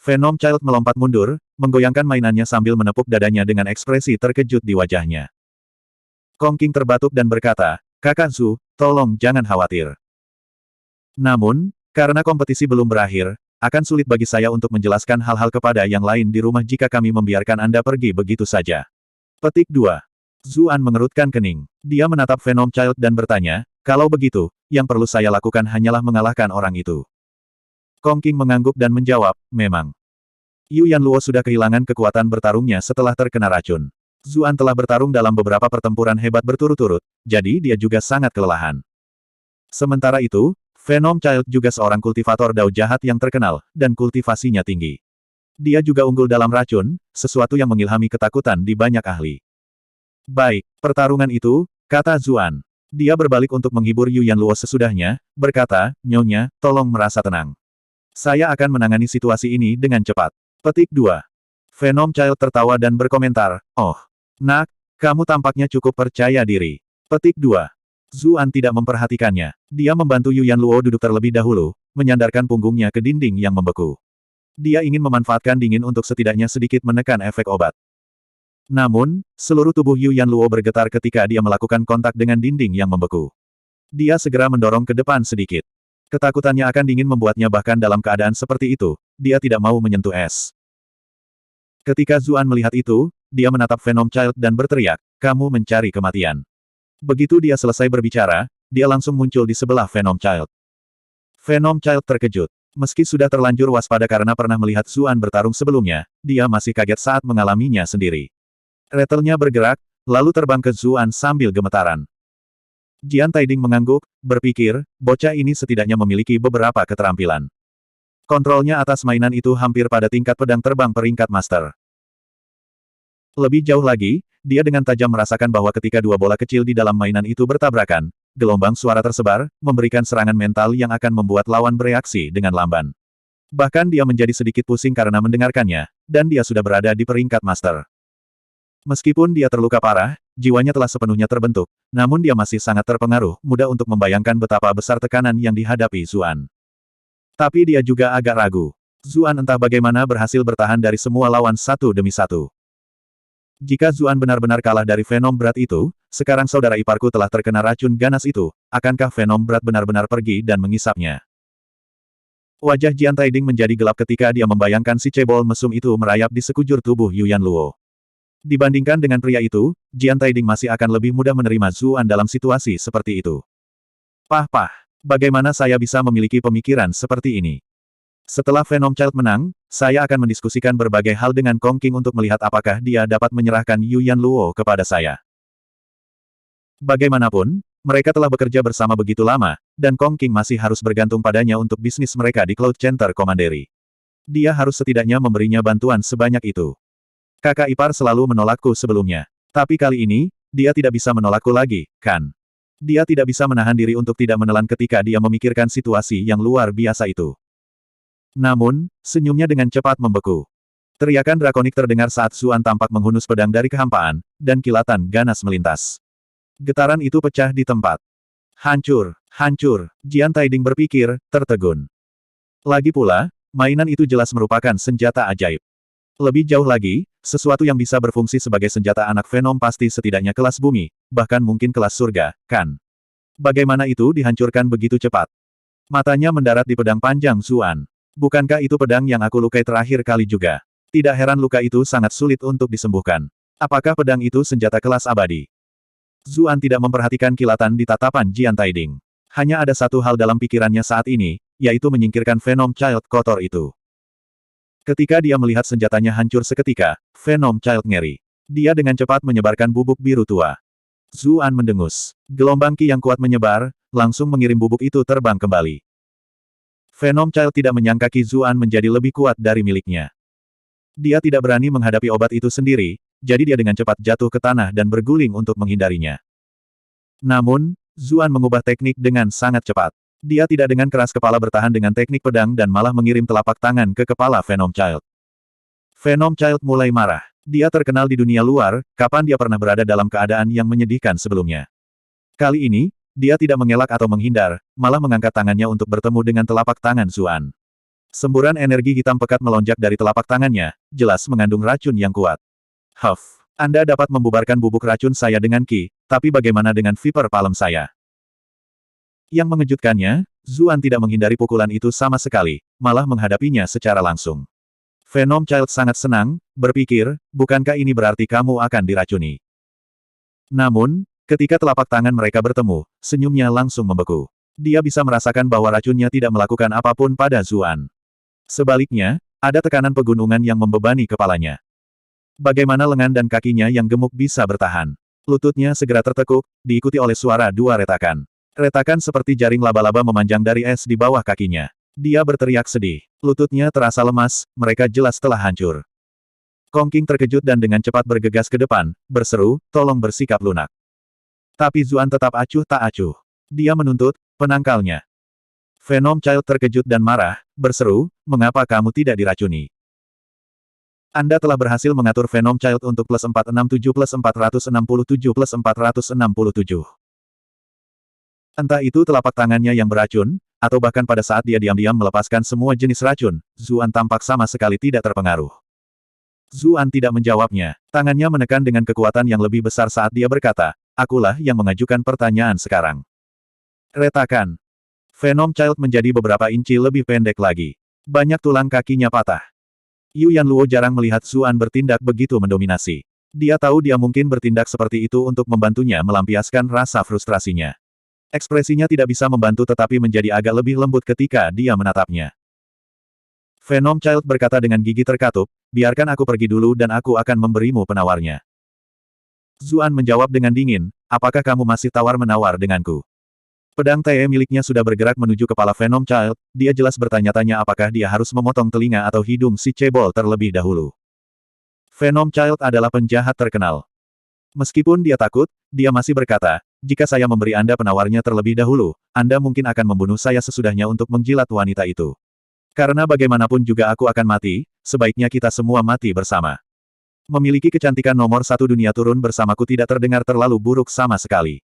Phenom Child melompat mundur, menggoyangkan mainannya sambil menepuk dadanya dengan ekspresi terkejut di wajahnya. Kong Qing terbatuk dan berkata, Kakak Zu, tolong jangan khawatir. Namun, karena kompetisi belum berakhir, akan sulit bagi saya untuk menjelaskan hal-hal kepada yang lain di rumah jika kami membiarkan Anda pergi begitu saja. Petik 2. Zuan mengerutkan kening. Dia menatap Phenom Child dan bertanya, kalau begitu, yang perlu saya lakukan hanyalah mengalahkan orang itu. Kong Qing mengangguk dan menjawab, memang. Yu Yanluo sudah kehilangan kekuatan bertarungnya setelah terkena racun. Zuan telah bertarung dalam beberapa pertempuran hebat berturut-turut, jadi dia juga sangat kelelahan. Sementara itu, Phenom Child juga seorang kultivator dao jahat yang terkenal, dan kultivasinya tinggi. Dia juga unggul dalam racun, sesuatu yang mengilhami ketakutan di banyak ahli. Baik, pertarungan itu, kata Zuan. Dia berbalik untuk menghibur Yu Yanluo sesudahnya, berkata, Nyonya, tolong merasa tenang. Saya akan menangani situasi ini dengan cepat. Petik 2. Phenom Child tertawa dan berkomentar, oh, nak, kamu tampaknya cukup percaya diri. Petik 2. Zuan tidak memperhatikannya. Dia membantu Yu Yanluo duduk terlebih dahulu, menyandarkan punggungnya ke dinding yang membeku. Dia ingin memanfaatkan dingin untuk setidaknya sedikit menekan efek obat. Namun, seluruh tubuh Yu Yanluo bergetar ketika dia melakukan kontak dengan dinding yang membeku. Dia segera mendorong ke depan sedikit. Ketakutannya akan dingin membuatnya bahkan dalam keadaan seperti itu, dia tidak mau menyentuh es. Ketika Zuan melihat itu, dia menatap Phenom Child dan berteriak, kamu mencari kematian. Begitu dia selesai berbicara, dia langsung muncul di sebelah Phenom Child. Phenom Child terkejut. Meski sudah terlanjur waspada karena pernah melihat Zuan bertarung sebelumnya, dia masih kaget saat mengalaminya sendiri. Retelnya bergerak, lalu terbang ke Zuan sambil gemetaran. Jian Taiding mengangguk, berpikir, bocah ini setidaknya memiliki beberapa keterampilan. Kontrolnya atas mainan itu hampir pada tingkat pedang terbang peringkat master. Lebih jauh lagi, dia dengan tajam merasakan bahwa ketika dua bola kecil di dalam mainan itu bertabrakan, gelombang suara tersebar, memberikan serangan mental yang akan membuat lawan bereaksi dengan lamban. Bahkan dia menjadi sedikit pusing karena mendengarkannya, dan dia sudah berada di peringkat master. Meskipun dia terluka parah, jiwanya telah sepenuhnya terbentuk, namun dia masih sangat terpengaruh, mudah untuk membayangkan betapa besar tekanan yang dihadapi Zuan. Tapi dia juga agak ragu. Zuan entah bagaimana berhasil bertahan dari semua lawan satu demi satu. Jika Zuan benar-benar kalah dari Venom berat itu, sekarang saudara iparku telah terkena racun ganas itu, akankah Venom berat benar-benar pergi dan mengisapnya? Wajah Jian Taiding menjadi gelap ketika dia membayangkan si cebol mesum itu merayap di sekujur tubuh Yuyan Luo. Dibandingkan dengan pria itu, Jian Taiding masih akan lebih mudah menerima Zuan dalam situasi seperti itu. Pah, bagaimana saya bisa memiliki pemikiran seperti ini? Setelah Venom Child menang, saya akan mendiskusikan berbagai hal dengan Kong King untuk melihat apakah dia dapat menyerahkan Yuyan Luo kepada saya. Bagaimanapun, mereka telah bekerja bersama begitu lama, dan Kong King masih harus bergantung padanya untuk bisnis mereka di Cloud Center Commandery. Dia harus setidaknya memberinya bantuan sebanyak itu. Kakak ipar selalu menolakku sebelumnya. Tapi kali ini, dia tidak bisa menolakku lagi, kan? Dia tidak bisa menahan diri untuk tidak menelan ketika dia memikirkan situasi yang luar biasa itu. Namun, senyumnya dengan cepat membeku. Teriakan drakonik terdengar saat Zuan tampak menghunus pedang dari kehampaan, dan kilatan ganas melintas. Getaran itu pecah di tempat. Hancur, hancur, Jian Taiding berpikir, tertegun. Lagi pula, mainan itu jelas merupakan senjata ajaib. Lebih jauh lagi, sesuatu yang bisa berfungsi sebagai senjata anak Venom pasti setidaknya kelas bumi, bahkan mungkin kelas surga, kan? Bagaimana itu dihancurkan begitu cepat? Matanya mendarat di pedang panjang Zuan. Bukankah itu pedang yang aku lukai terakhir kali juga? Tidak heran luka itu sangat sulit untuk disembuhkan. Apakah pedang itu senjata kelas abadi? Zuan tidak memperhatikan kilatan di tatapan Jian Taiding. Hanya ada satu hal dalam pikirannya saat ini, yaitu menyingkirkan Venom Child kotor itu. Ketika dia melihat senjatanya hancur seketika, Venom Child ngeri. Dia dengan cepat menyebarkan bubuk biru tua. Zuan mendengus. Gelombang ki yang kuat menyebar, langsung mengirim bubuk itu terbang kembali. Venom Child tidak menyangka Qi Zuan menjadi lebih kuat dari miliknya. Dia tidak berani menghadapi obat itu sendiri, jadi dia dengan cepat jatuh ke tanah dan berguling untuk menghindarinya. Namun, Zuan mengubah teknik dengan sangat cepat. Dia tidak dengan keras kepala bertahan dengan teknik pedang dan malah mengirim telapak tangan ke kepala Venom Child. Venom Child mulai marah. Dia terkenal di dunia luar, kapan dia pernah berada dalam keadaan yang menyedihkan sebelumnya. Kali ini, dia tidak mengelak atau menghindar, malah mengangkat tangannya untuk bertemu dengan telapak tangan Zuan. Semburan energi hitam pekat melonjak dari telapak tangannya, jelas mengandung racun yang kuat. Huff, Anda dapat membubarkan bubuk racun saya dengan Qi, tapi bagaimana dengan Viper Palm saya? Yang mengejutkannya, Zuan tidak menghindari pukulan itu sama sekali, malah menghadapinya secara langsung. Venom Child sangat senang, berpikir, bukankah ini berarti kamu akan diracuni? Namun, ketika telapak tangan mereka bertemu, senyumnya langsung membeku. Dia bisa merasakan bahwa racunnya tidak melakukan apapun pada Zuan. Sebaliknya, ada tekanan pegunungan yang membebani kepalanya. Bagaimana lengan dan kakinya yang gemuk bisa bertahan? Lututnya segera tertekuk, diikuti oleh suara dua retakan. Retakan seperti jaring laba-laba memanjang dari es di bawah kakinya. Dia berteriak sedih. Lututnya terasa lemas, mereka jelas telah hancur. Kong King terkejut dan dengan cepat bergegas ke depan, berseru, tolong bersikap lunak. Tapi Zuan tetap acuh tak acuh. Dia menuntut, penangkalnya. Venom Child terkejut dan marah, berseru, mengapa kamu tidak diracuni? Anda telah berhasil mengatur Venom Child untuk plus 467 plus 467 plus 467. Entah itu telapak tangannya yang beracun, atau bahkan pada saat dia diam-diam melepaskan semua jenis racun, Zuan tampak sama sekali tidak terpengaruh. Zuan tidak menjawabnya. Tangannya menekan dengan kekuatan yang lebih besar saat dia berkata, akulah yang mengajukan pertanyaan sekarang. Retakan. Venom Child menjadi beberapa inci lebih pendek lagi. Banyak tulang kakinya patah. Yuyan Luo jarang melihat Zuan bertindak begitu mendominasi. Dia tahu dia mungkin bertindak seperti itu untuk membantunya melampiaskan rasa frustrasinya. Ekspresinya tidak bisa membantu tetapi menjadi agak lebih lembut ketika dia menatapnya. Venom Child berkata dengan gigi terkatup, biarkan aku pergi dulu dan aku akan memberimu penawarnya. Zuan menjawab dengan dingin, apakah kamu masih tawar-menawar denganku? Pedang Tae miliknya sudah bergerak menuju kepala Venom Child, dia jelas bertanya-tanya apakah dia harus memotong telinga atau hidung si cebol terlebih dahulu. Venom Child adalah penjahat terkenal. Meskipun dia takut, dia masih berkata, jika saya memberi Anda penawarnya terlebih dahulu, Anda mungkin akan membunuh saya sesudahnya untuk menjilat wanita itu. Karena bagaimanapun juga aku akan mati, sebaiknya kita semua mati bersama. Memiliki kecantikan nomor satu dunia turun bersamaku tidak terdengar terlalu buruk sama sekali.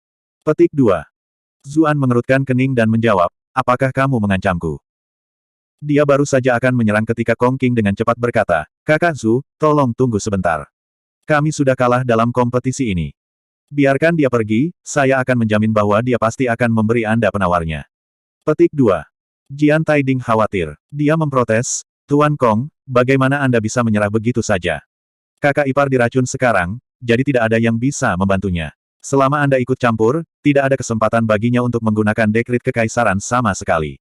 Petik 2. Zuan mengerutkan kening dan menjawab, apakah kamu mengancamku? Dia baru saja akan menyerang ketika Kong Qing dengan cepat berkata, Kakak Zhu, tolong tunggu sebentar. Kami sudah kalah dalam kompetisi ini. Biarkan dia pergi, saya akan menjamin bahwa dia pasti akan memberi Anda penawarnya. Petik 2. Jian Taiding khawatir. Dia memprotes, Tuan Kong, bagaimana Anda bisa menyerah begitu saja? Kakak ipar diracun sekarang, jadi tidak ada yang bisa membantunya. Selama Anda ikut campur, tidak ada kesempatan baginya untuk menggunakan dekrit kekaisaran sama sekali.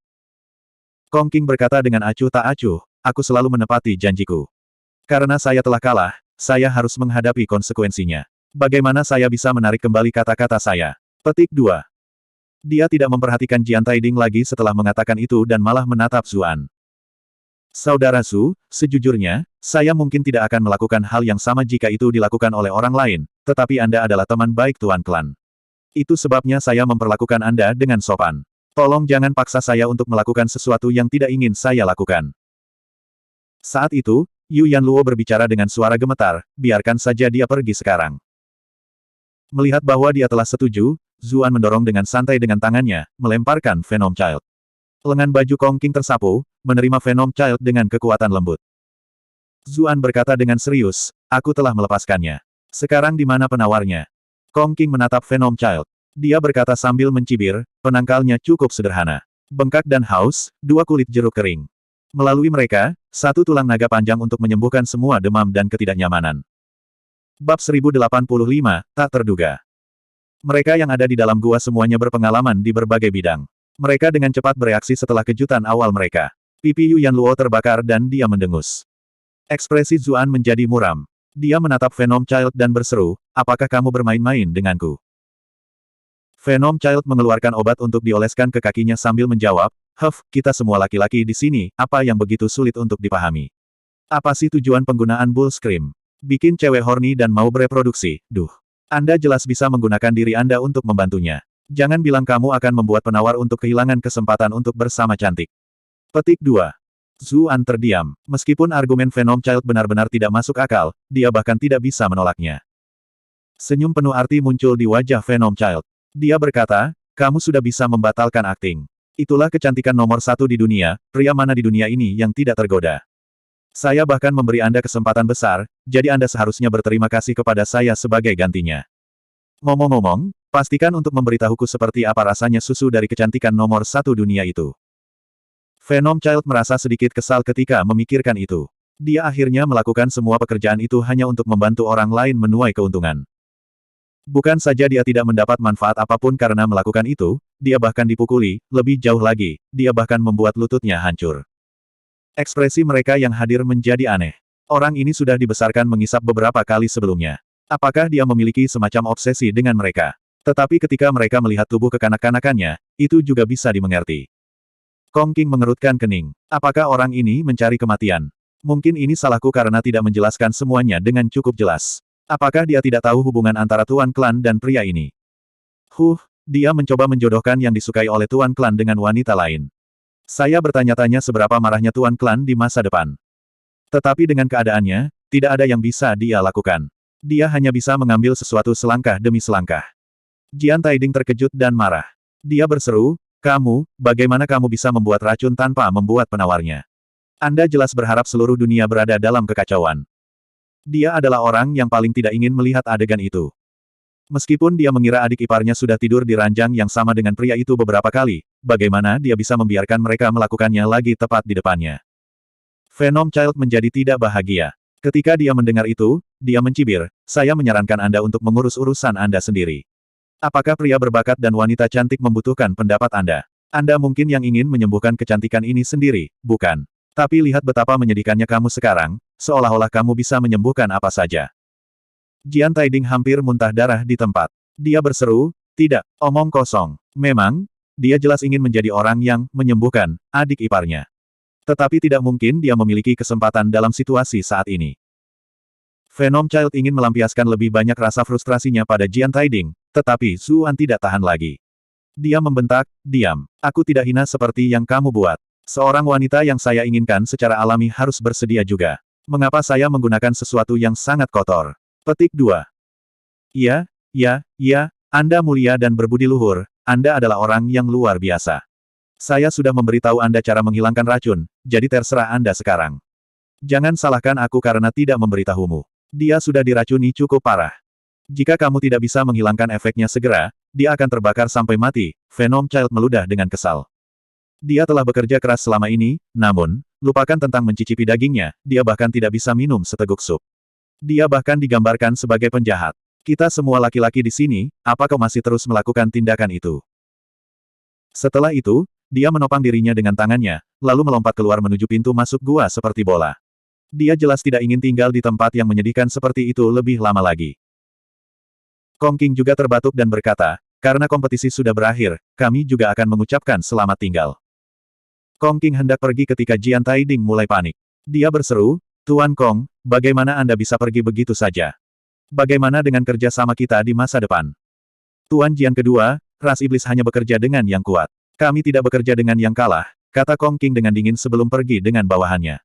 Kong Qing berkata dengan acuh tak acuh, aku selalu menepati janjiku. Karena saya telah kalah, saya harus menghadapi konsekuensinya. Bagaimana saya bisa menarik kembali kata-kata saya? Petik 2. Dia tidak memperhatikan Jian Taiding lagi setelah mengatakan itu dan malah menatap Zuan. Saudara Zhu, sejujurnya, saya mungkin tidak akan melakukan hal yang sama jika itu dilakukan oleh orang lain, tetapi Anda adalah teman baik Tuan Klan. Itu sebabnya saya memperlakukan Anda dengan sopan. Tolong jangan paksa saya untuk melakukan sesuatu yang tidak ingin saya lakukan. Saat itu, Yu Yanluo berbicara dengan suara gemetar, biarkan saja dia pergi sekarang. Melihat bahwa dia telah setuju, Zuan mendorong dengan santai dengan tangannya, melemparkan Venom Child. Lengan baju Kong Qing tersapu, menerima Venom Child dengan kekuatan lembut. Zuan berkata dengan serius, aku telah melepaskannya. Sekarang di mana penawarnya? Kong Qing menatap Venom Child. Dia berkata sambil mencibir, penangkalnya cukup sederhana. Bengkak dan haus, 2 kulit jeruk kering. Melalui mereka, 1 tulang naga panjang untuk menyembuhkan semua demam dan ketidaknyamanan. Bab 1085, tak terduga. Mereka yang ada di dalam gua semuanya berpengalaman di berbagai bidang. Mereka dengan cepat bereaksi setelah kejutan awal mereka. Pipi Yu Yanluo terbakar dan dia mendengus. Ekspresi Zuan menjadi muram. Dia menatap Venom Child dan berseru, apakah kamu bermain-main denganku? Venom Child mengeluarkan obat untuk dioleskan ke kakinya sambil menjawab, kita semua laki-laki di sini, apa yang begitu sulit untuk dipahami? Apa sih tujuan penggunaan Bull Scream? Bikin cewek horny dan mau bereproduksi, Anda jelas bisa menggunakan diri Anda untuk membantunya. Jangan bilang kamu akan membuat penawar untuk kehilangan kesempatan untuk bersama cantik. Petik 2. Zuan terdiam. Meskipun argumen Venom Child benar-benar tidak masuk akal, dia bahkan tidak bisa menolaknya. Senyum penuh arti muncul di wajah Venom Child. Dia berkata, kamu sudah bisa membatalkan akting. Itulah kecantikan nomor 1 di dunia, pria mana di dunia ini yang tidak tergoda. Saya bahkan memberi Anda kesempatan besar, jadi Anda seharusnya berterima kasih kepada saya sebagai gantinya. Ngomong-ngomong, pastikan untuk memberitahuku seperti apa rasanya susu dari kecantikan nomor 1 dunia itu. Venom Child merasa sedikit kesal ketika memikirkan itu. Dia akhirnya melakukan semua pekerjaan itu hanya untuk membantu orang lain menuai keuntungan. Bukan saja dia tidak mendapat manfaat apapun karena melakukan itu, dia bahkan dipukuli, lebih jauh lagi, dia bahkan membuat lututnya hancur. Ekspresi mereka yang hadir menjadi aneh. Orang ini sudah dibesarkan mengisap beberapa kali sebelumnya. Apakah dia memiliki semacam obsesi dengan mereka? Tetapi ketika mereka melihat tubuh kekanak-kanakannya, itu juga bisa dimengerti. Kong Qing mengerutkan kening. Apakah orang ini mencari kematian? Mungkin ini salahku karena tidak menjelaskan semuanya dengan cukup jelas. Apakah dia tidak tahu hubungan antara Tuan Klan dan pria ini? Dia mencoba menjodohkan yang disukai oleh Tuan Klan dengan wanita lain. Saya bertanya-tanya seberapa marahnya Tuan Klan di masa depan. Tetapi dengan keadaannya, tidak ada yang bisa dia lakukan. Dia hanya bisa mengambil sesuatu selangkah demi selangkah. Jian Taiding terkejut dan marah. Dia berseru, bagaimana kamu bisa membuat racun tanpa membuat penawarnya? Anda jelas berharap seluruh dunia berada dalam kekacauan. Dia adalah orang yang paling tidak ingin melihat adegan itu. Meskipun dia mengira adik iparnya sudah tidur di ranjang yang sama dengan pria itu beberapa kali, bagaimana dia bisa membiarkan mereka melakukannya lagi tepat di depannya? Venom Child menjadi tidak bahagia. Ketika dia mendengar itu, dia mencibir, saya menyarankan Anda untuk mengurus urusan Anda sendiri. Apakah pria berbakat dan wanita cantik membutuhkan pendapat Anda? Anda mungkin yang ingin menyembuhkan kecantikan ini sendiri, bukan? Tapi lihat betapa menyedihkannya kamu sekarang, seolah-olah kamu bisa menyembuhkan apa saja. Jian Taiding hampir muntah darah di tempat. Dia berseru, tidak, omong kosong. Memang, dia jelas ingin menjadi orang yang menyembuhkan adik iparnya. Tetapi tidak mungkin dia memiliki kesempatan dalam situasi saat ini. Venom Child ingin melampiaskan lebih banyak rasa frustrasinya pada Jian Taiding, tetapi Zuan tidak tahan lagi. Dia membentak, "Diam. Aku tidak hina seperti yang kamu buat. Seorang wanita yang saya inginkan secara alami harus bersedia juga. Mengapa saya menggunakan sesuatu yang sangat kotor?" Petik 2. "Iya, ya, Anda mulia dan berbudi luhur, Anda adalah orang yang luar biasa. Saya sudah memberitahu Anda cara menghilangkan racun, jadi terserah Anda sekarang. Jangan salahkan aku karena tidak memberitahumu. Dia sudah diracuni cukup parah. Jika kamu tidak bisa menghilangkan efeknya segera, dia akan terbakar sampai mati." Venom Child meludah dengan kesal. Dia telah bekerja keras selama ini, namun, lupakan tentang mencicipi dagingnya, dia bahkan tidak bisa minum seteguk sup. Dia bahkan digambarkan sebagai penjahat. Kita semua laki-laki di sini, apa kau masih terus melakukan tindakan itu? Setelah itu, dia menopang dirinya dengan tangannya, lalu melompat keluar menuju pintu masuk gua seperti bola. Dia jelas tidak ingin tinggal di tempat yang menyedihkan seperti itu lebih lama lagi. Kong Qing juga terbatuk dan berkata, "Karena kompetisi sudah berakhir, kami juga akan mengucapkan selamat tinggal." Kong Qing hendak pergi ketika Jian Taiding mulai panik. Dia berseru, "Tuan Kong, bagaimana Anda bisa pergi begitu saja? Bagaimana dengan kerja sama kita di masa depan?" "Tuan Jian kedua, ras iblis hanya bekerja dengan yang kuat. Kami tidak bekerja dengan yang kalah," kata Kong Qing dengan dingin sebelum pergi dengan bawahannya.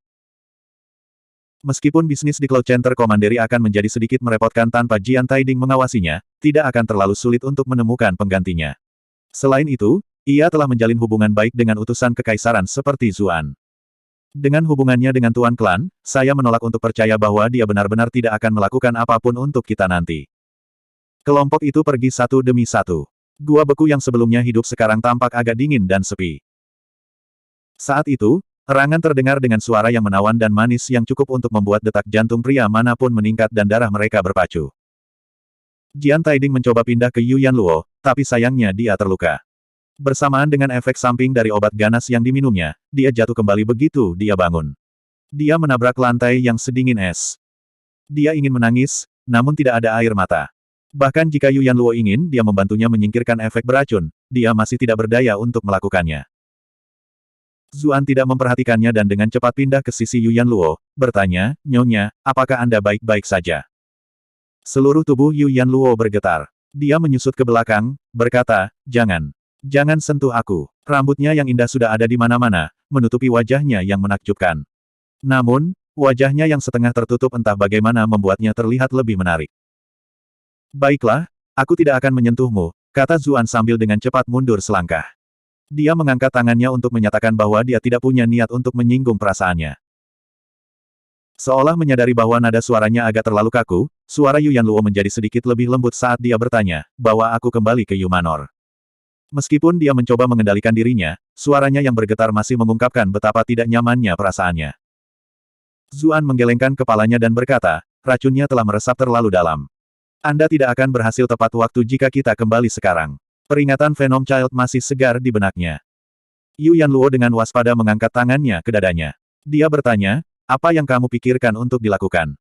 Meskipun bisnis di Cloud Center Commandery akan menjadi sedikit merepotkan tanpa Jian Taiding mengawasinya, tidak akan terlalu sulit untuk menemukan penggantinya. Selain itu, ia telah menjalin hubungan baik dengan utusan kekaisaran seperti Zuan. Dengan hubungannya dengan Tuan Klan, saya menolak untuk percaya bahwa dia benar-benar tidak akan melakukan apapun untuk kita nanti. Kelompok itu pergi satu demi satu. Gua beku yang sebelumnya hidup sekarang tampak agak dingin dan sepi. Saat itu, erangan terdengar dengan suara yang menawan dan manis yang cukup untuk membuat detak jantung pria manapun meningkat dan darah mereka berpacu. Jian Taiding mencoba pindah ke Yu Yanluo, tapi sayangnya dia terluka. Bersamaan dengan efek samping dari obat ganas yang diminumnya, dia jatuh kembali begitu dia bangun. Dia menabrak lantai yang sedingin es. Dia ingin menangis, namun tidak ada air mata. Bahkan jika Yu Yanluo ingin dia membantunya menyingkirkan efek beracun, dia masih tidak berdaya untuk melakukannya. Zuan tidak memperhatikannya dan dengan cepat pindah ke sisi Yu Yanluo, bertanya, "Nyonya, apakah Anda baik-baik saja?" Seluruh tubuh Yu Yanluo bergetar. Dia menyusut ke belakang, berkata, Jangan sentuh aku." Rambutnya yang indah sudah ada di mana-mana, menutupi wajahnya yang menakjubkan. Namun, wajahnya yang setengah tertutup entah bagaimana membuatnya terlihat lebih menarik. "Baiklah, aku tidak akan menyentuhmu," kata Zuan sambil dengan cepat mundur selangkah. Dia mengangkat tangannya untuk menyatakan bahwa dia tidak punya niat untuk menyinggung perasaannya. Seolah menyadari bahwa nada suaranya agak terlalu kaku, suara Yu Yanluo menjadi sedikit lebih lembut saat dia bertanya, "Bawa aku kembali ke Yu Manor." Meskipun dia mencoba mengendalikan dirinya, suaranya yang bergetar masih mengungkapkan betapa tidak nyamannya perasaannya. Zuan menggelengkan kepalanya dan berkata, "Racunnya telah meresap terlalu dalam. Anda tidak akan berhasil tepat waktu jika kita kembali sekarang." Peringatan Venom Child masih segar di benaknya. Yu Yanluo dengan waspada mengangkat tangannya ke dadanya. Dia bertanya, "Apa yang kamu pikirkan untuk dilakukan?"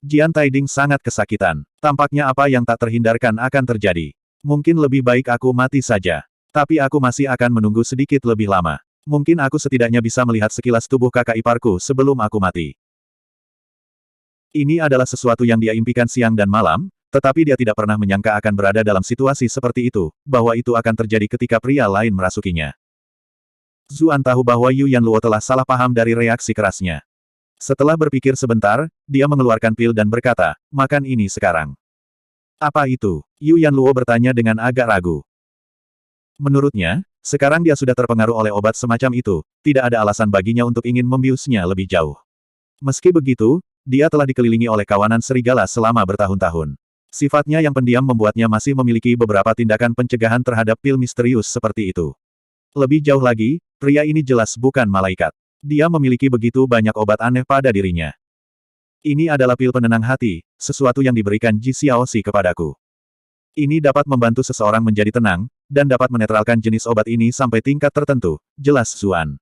Jian Taiding sangat kesakitan. Tampaknya apa yang tak terhindarkan akan terjadi. "Mungkin lebih baik aku mati saja. Tapi aku masih akan menunggu sedikit lebih lama. Mungkin aku setidaknya bisa melihat sekilas tubuh kakak iparku sebelum aku mati." Ini adalah sesuatu yang dia impikan siang dan malam, tetapi dia tidak pernah menyangka akan berada dalam situasi seperti itu, bahwa itu akan terjadi ketika pria lain merasukinya. Zuan tahu bahwa Yu Yanluo telah salah paham dari reaksi kerasnya. Setelah berpikir sebentar, dia mengeluarkan pil dan berkata, "Makan ini sekarang." "Apa itu?" Yu Yanluo bertanya dengan agak ragu. Menurutnya, sekarang dia sudah terpengaruh oleh obat semacam itu, tidak ada alasan baginya untuk ingin membiusnya lebih jauh. Meski begitu, dia telah dikelilingi oleh kawanan serigala selama bertahun-tahun. Sifatnya yang pendiam membuatnya masih memiliki beberapa tindakan pencegahan terhadap pil misterius seperti itu. Lebih jauh lagi, pria ini jelas bukan malaikat. Dia memiliki begitu banyak obat aneh pada dirinya. "Ini adalah pil penenang hati, sesuatu yang diberikan Ji Xiaoxi kepadaku. Ini dapat membantu seseorang menjadi tenang, dan dapat menetralkan jenis obat ini sampai tingkat tertentu," jelas Zuan.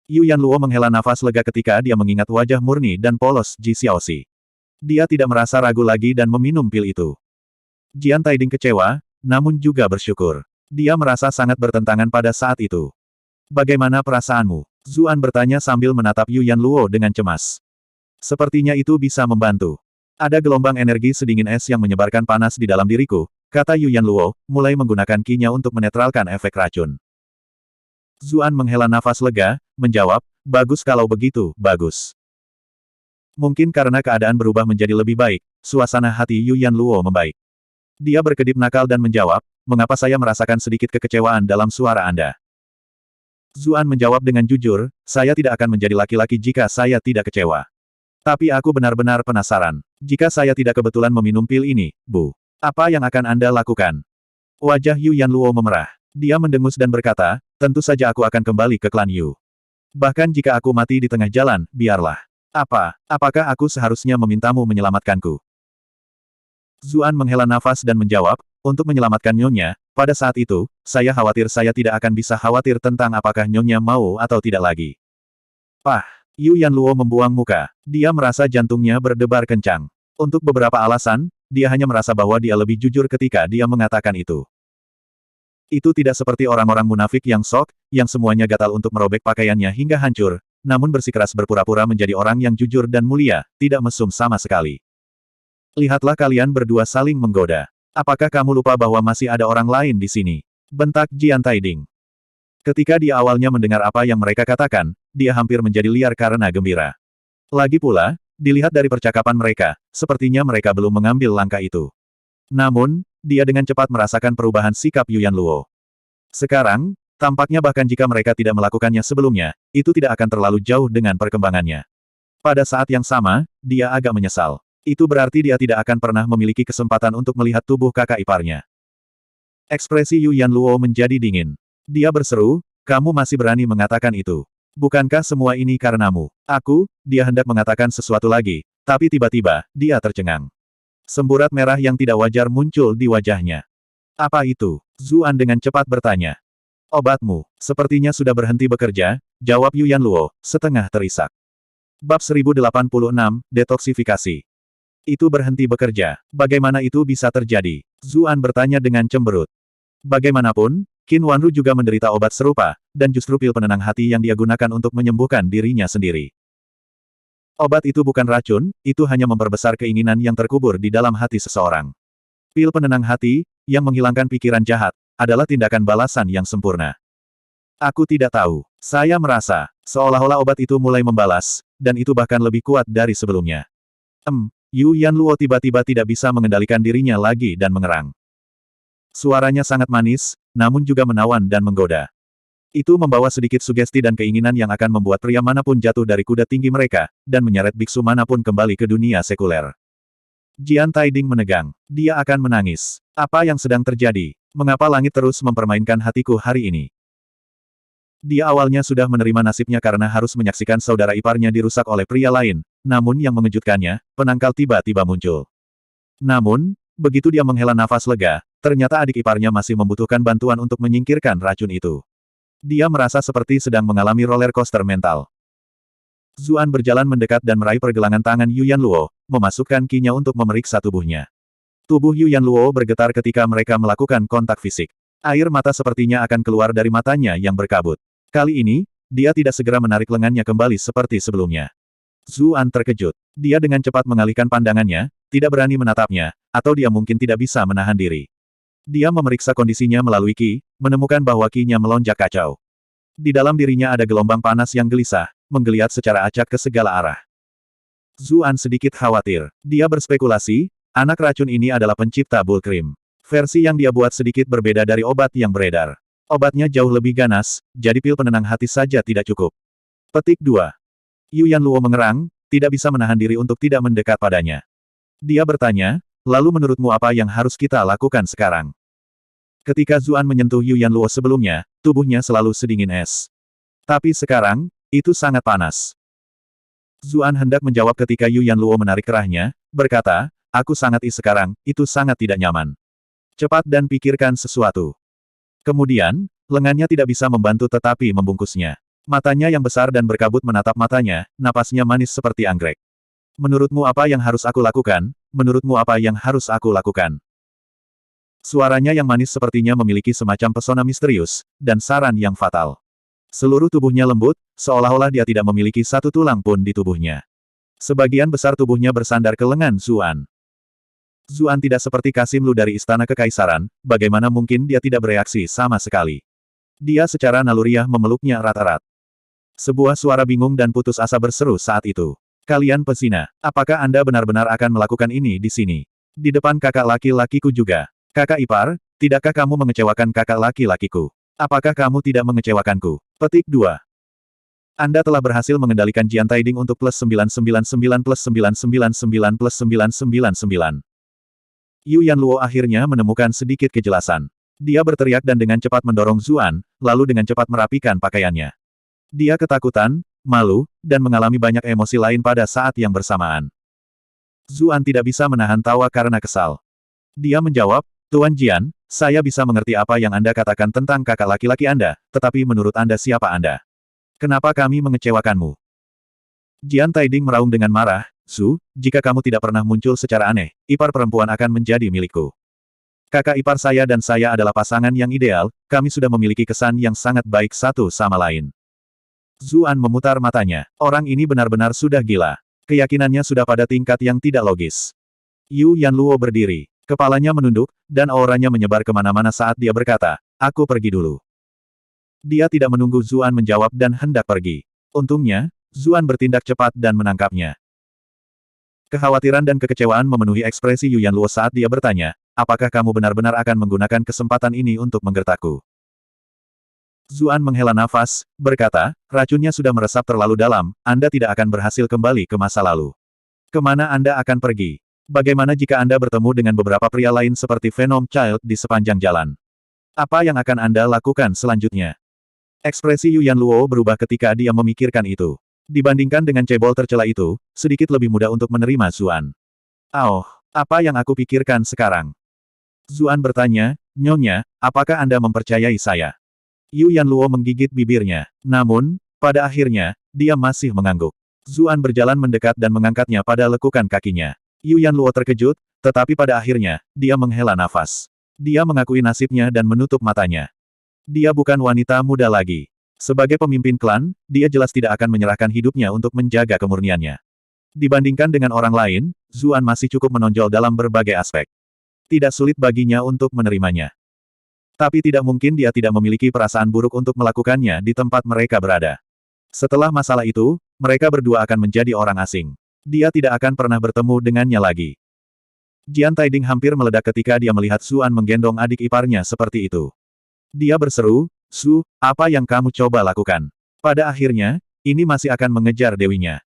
Yu Yanluo menghela nafas lega ketika dia mengingat wajah murni dan polos Ji Xiaoxi. Dia tidak merasa ragu lagi dan meminum pil itu. Jian Taiding kecewa, namun juga bersyukur. Dia merasa sangat bertentangan pada saat itu. "Bagaimana perasaanmu?" Zuan bertanya sambil menatap Yu Yanluo dengan cemas. "Sepertinya itu bisa membantu." Ada gelombang energi sedingin es yang menyebarkan panas di dalam diriku, kata Yu Yanluo, mulai menggunakan ki-nya untuk menetralkan efek racun. Zuan menghela nafas lega, menjawab, bagus kalau begitu, bagus. Mungkin karena keadaan berubah menjadi lebih baik, suasana hati Yu Yanluo membaik. Dia berkedip nakal dan menjawab, mengapa saya merasakan sedikit kekecewaan dalam suara Anda? Zuan menjawab dengan jujur, saya tidak akan menjadi laki-laki jika saya tidak kecewa. Tapi aku benar-benar penasaran. Jika saya tidak kebetulan meminum pil ini, Bu, apa yang akan Anda lakukan? Wajah Yu Yanluo memerah. Dia mendengus dan berkata, tentu saja aku akan kembali ke klan Yu. Bahkan jika aku mati di tengah jalan, biarlah. Apakah aku seharusnya memintamu menyelamatkanku? Zuan menghela nafas dan menjawab, untuk menyelamatkan Nyonya, pada saat itu, saya khawatir saya tidak akan bisa khawatir tentang apakah Nyonya mau atau tidak lagi. Pah! Yu Yanluo membuang muka. Dia merasa jantungnya berdebar kencang. Untuk beberapa alasan, dia hanya merasa bahwa dia lebih jujur ketika dia mengatakan itu. Itu tidak seperti orang-orang munafik yang sok, yang semuanya gatal untuk merobek pakaiannya hingga hancur, namun bersikeras berpura-pura menjadi orang yang jujur dan mulia, tidak mesum sama sekali. Lihatlah kalian berdua saling menggoda. Apakah kamu lupa bahwa masih ada orang lain di sini? Bentak Jian Taiding. Ketika dia awalnya mendengar apa yang mereka katakan, dia hampir menjadi liar karena gembira. Lagi pula, dilihat dari percakapan mereka, sepertinya mereka belum mengambil langkah itu. Namun, dia dengan cepat merasakan perubahan sikap Yu Yanluo. Sekarang, tampaknya bahkan jika mereka tidak melakukannya sebelumnya, itu tidak akan terlalu jauh dengan perkembangannya. Pada saat yang sama, dia agak menyesal. Itu berarti dia tidak akan pernah memiliki kesempatan untuk melihat tubuh kakak iparnya. Ekspresi Yu Yanluo menjadi dingin. Dia berseru, kamu masih berani mengatakan itu. Bukankah semua ini karenamu? Dia hendak mengatakan sesuatu lagi, tapi tiba-tiba, dia tercengang. Semburat merah yang tidak wajar muncul di wajahnya. Apa itu? Zuan dengan cepat bertanya. Obatmu, sepertinya sudah berhenti bekerja, jawab Yu Yanluo, setengah terisak. Bab 1086, Detoksifikasi. Itu berhenti bekerja. Bagaimana itu bisa terjadi? Zuan bertanya dengan cemberut. Bagaimanapun, Qin Wanru juga menderita obat serupa, dan justru pil penenang hati yang dia gunakan untuk menyembuhkan dirinya sendiri. Obat itu bukan racun, itu hanya memperbesar keinginan yang terkubur di dalam hati seseorang. Pil penenang hati, yang menghilangkan pikiran jahat, adalah tindakan balasan yang sempurna. Aku tidak tahu. Saya merasa, seolah-olah obat itu mulai membalas, dan itu bahkan lebih kuat dari sebelumnya. Yu Yanluo tiba-tiba tidak bisa mengendalikan dirinya lagi dan mengerang. Suaranya sangat manis, namun juga menawan dan menggoda. Itu membawa sedikit sugesti dan keinginan yang akan membuat pria manapun jatuh dari kuda tinggi mereka, dan menyeret biksu manapun kembali ke dunia sekuler. Jian Taiding menegang. Dia akan menangis. Apa yang sedang terjadi? Mengapa langit terus mempermainkan hatiku hari ini? Dia awalnya sudah menerima nasibnya karena harus menyaksikan saudara iparnya dirusak oleh pria lain, namun yang mengejutkannya, penangkal tiba-tiba muncul. Namun, begitu dia menghela nafas lega, ternyata adik iparnya masih membutuhkan bantuan untuk menyingkirkan racun itu. Dia merasa seperti sedang mengalami roller coaster mental. Zuan berjalan mendekat dan meraih pergelangan tangan Yu Yanluo, memasukkan ki-nya untuk memeriksa tubuhnya. Tubuh Yu Yanluo bergetar ketika mereka melakukan kontak fisik. Air mata sepertinya akan keluar dari matanya yang berkabut. Kali ini, dia tidak segera menarik lengannya kembali seperti sebelumnya. Zuan terkejut. Dia dengan cepat mengalihkan pandangannya, tidak berani menatapnya, atau dia mungkin tidak bisa menahan diri. Dia memeriksa kondisinya melalui ki, menemukan bahwa ki-nya melonjak kacau. Di dalam dirinya ada gelombang panas yang gelisah, menggeliat secara acak ke segala arah. Zuan sedikit khawatir. Dia berspekulasi, anak racun ini adalah pencipta Bullcream. Versi yang dia buat sedikit berbeda dari obat yang beredar. Obatnya jauh lebih ganas, jadi pil penenang hati saja tidak cukup. Petik 2. Yu Yanluo mengerang, tidak bisa menahan diri untuk tidak mendekat padanya. Dia bertanya, lalu menurutmu apa yang harus kita lakukan sekarang? Ketika Zuan menyentuh Yu Yanluo sebelumnya, tubuhnya selalu sedingin es. Tapi sekarang, itu sangat panas. Zuan hendak menjawab ketika Yu Yanluo menarik kerahnya, berkata, aku sangat sekarang, itu sangat tidak nyaman. Cepat dan pikirkan sesuatu. Kemudian, lengannya tidak bisa membantu tetapi membungkusnya. Matanya yang besar dan berkabut menatap matanya, napasnya manis seperti anggrek. Menurutmu apa yang harus aku lakukan? Menurutmu apa yang harus aku lakukan? Suaranya yang manis sepertinya memiliki semacam pesona misterius, dan saran yang fatal. Seluruh tubuhnya lembut, seolah-olah dia tidak memiliki satu tulang pun di tubuhnya. Sebagian besar tubuhnya bersandar ke lengan Zuan. Zuan tidak seperti Kasim Lu dari Istana Kekaisaran, bagaimana mungkin dia tidak bereaksi sama sekali. Dia secara naluriah memeluknya erat-erat. Sebuah suara bingung dan putus asa berseru saat itu. Kalian pezina, apakah Anda benar-benar akan melakukan ini di sini? Di depan kakak laki-lakiku juga. Kakak ipar, tidakkah kamu mengecewakan kakak laki-lakiku? Apakah kamu tidak mengecewakanku? Petik 2. Anda telah berhasil mengendalikan Jian Taiding untuk plus 999 plus 999 plus 999. Yu Yanluo akhirnya menemukan sedikit kejelasan. Dia berteriak dan dengan cepat mendorong Zuan, lalu dengan cepat merapikan pakaiannya. Dia ketakutan, malu, dan mengalami banyak emosi lain pada saat yang bersamaan. Zuan tidak bisa menahan tawa karena kesal. Dia menjawab, Tuan Jian, saya bisa mengerti apa yang Anda katakan tentang kakak laki-laki Anda, tetapi menurut Anda siapa Anda? Kenapa kami mengecewakanmu? Jian Taiding meraung dengan marah, Zu, jika kamu tidak pernah muncul secara aneh, ipar perempuan akan menjadi milikku. Kakak ipar saya dan saya adalah pasangan yang ideal, kami sudah memiliki kesan yang sangat baik satu sama lain. Zuan memutar matanya. Orang ini benar-benar sudah gila. Keyakinannya sudah pada tingkat yang tidak logis. Yu Yanluo berdiri. Kepalanya menunduk, dan auranya menyebar kemana-mana saat dia berkata, aku pergi dulu. Dia tidak menunggu Zuan menjawab dan hendak pergi. Untungnya, Zuan bertindak cepat dan menangkapnya. Kekhawatiran dan kekecewaan memenuhi ekspresi Yu Yanluo saat dia bertanya, apakah kamu benar-benar akan menggunakan kesempatan ini untuk menggertakku? Zuan menghela nafas, berkata, racunnya sudah meresap terlalu dalam, Anda tidak akan berhasil kembali ke masa lalu. Kemana Anda akan pergi? Bagaimana jika Anda bertemu dengan beberapa pria lain seperti Venom Child di sepanjang jalan? Apa yang akan Anda lakukan selanjutnya? Ekspresi Yu Yanluo berubah ketika dia memikirkan itu. Dibandingkan dengan cebol tercela itu, sedikit lebih mudah untuk menerima Zuan. Oh, apa yang aku pikirkan sekarang? Zuan bertanya, Nyonya, apakah Anda mempercayai saya? Yu Yanluo menggigit bibirnya. Namun, pada akhirnya, dia masih mengangguk. Zuan berjalan mendekat dan mengangkatnya pada lekukan kakinya. Yu Yanluo terkejut, tetapi pada akhirnya, dia menghela nafas. Dia mengakui nasibnya dan menutup matanya. Dia bukan wanita muda lagi. Sebagai pemimpin klan, dia jelas tidak akan menyerahkan hidupnya untuk menjaga kemurniannya. Dibandingkan dengan orang lain, Zuan masih cukup menonjol dalam berbagai aspek. Tidak sulit baginya untuk menerimanya. Tapi tidak mungkin dia tidak memiliki perasaan buruk untuk melakukannya di tempat mereka berada. Setelah masalah itu, mereka berdua akan menjadi orang asing. Dia tidak akan pernah bertemu dengannya lagi. Jian Taiding hampir meledak ketika dia melihat Zuan menggendong adik iparnya seperti itu. Dia berseru, Su, apa yang kamu coba lakukan? Pada akhirnya, ini masih akan mengejar dewinya.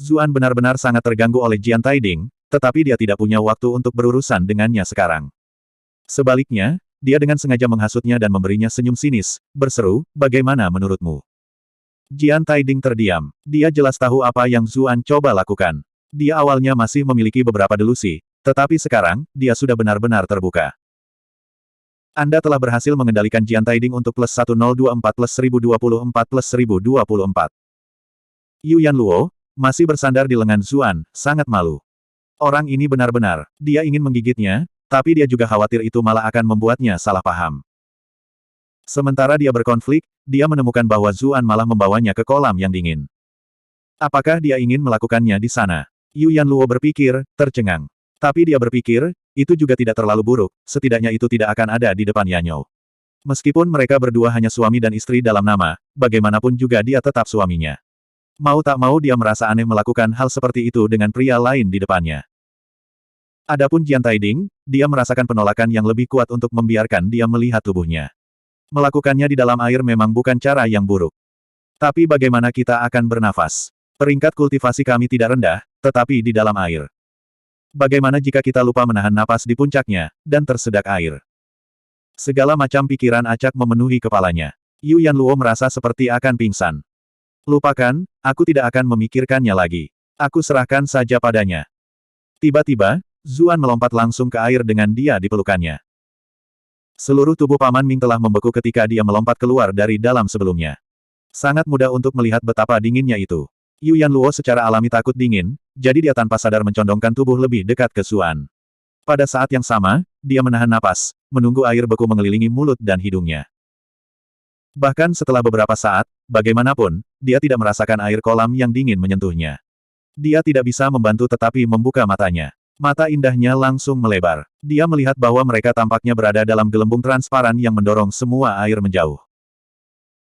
Zuan benar-benar sangat terganggu oleh Jian Taiding, tetapi dia tidak punya waktu untuk berurusan dengannya sekarang. Sebaliknya, dia dengan sengaja menghasutnya dan memberinya senyum sinis, berseru, bagaimana menurutmu? Jian Taiding terdiam. Dia jelas tahu apa yang Zuan coba lakukan. Dia awalnya masih memiliki beberapa delusi, tetapi sekarang, dia sudah benar-benar terbuka. Anda telah berhasil mengendalikan Jian Taiding untuk plus 1024 plus 1024 plus 1024. Yu Yanluo, masih bersandar di lengan Zuan, sangat malu. Orang ini benar-benar, dia ingin menggigitnya, tapi dia juga khawatir itu malah akan membuatnya salah paham. Sementara dia berkonflik, dia menemukan bahwa Zuan malah membawanya ke kolam yang dingin. Apakah dia ingin melakukannya di sana? Yu Yanluo berpikir, tercengang. Tapi dia berpikir, itu juga tidak terlalu buruk, setidaknya itu tidak akan ada di depan Yanyou. Meskipun mereka berdua hanya suami dan istri dalam nama, bagaimanapun juga dia tetap suaminya. Mau tak mau dia merasa aneh melakukan hal seperti itu dengan pria lain di depannya. Adapun Jian Taiding, dia merasakan penolakan yang lebih kuat untuk membiarkan dia melihat tubuhnya. Melakukannya di dalam air memang bukan cara yang buruk. Tapi bagaimana kita akan bernafas? Peringkat kultivasi kami tidak rendah, tetapi di dalam air. Bagaimana jika kita lupa menahan napas di puncaknya, dan tersedak air? Segala macam pikiran acak memenuhi kepalanya. Yu Yanluo merasa seperti akan pingsan. Lupakan, aku tidak akan memikirkannya lagi. Aku serahkan saja padanya. Tiba-tiba, Zuan melompat langsung ke air dengan dia di pelukannya. Seluruh tubuh Paman Ming telah membeku ketika dia melompat keluar dari dalam sebelumnya. Sangat mudah untuk melihat betapa dinginnya itu. Yu Yanluo secara alami takut dingin, jadi dia tanpa sadar mencondongkan tubuh lebih dekat ke Zuan. Pada saat yang sama, dia menahan napas, menunggu air beku mengelilingi mulut dan hidungnya. Bahkan setelah beberapa saat, bagaimanapun, dia tidak merasakan air kolam yang dingin menyentuhnya. Dia tidak bisa membantu tetapi membuka matanya. Mata indahnya langsung melebar. Dia melihat bahwa mereka tampaknya berada dalam gelembung transparan yang mendorong semua air menjauh.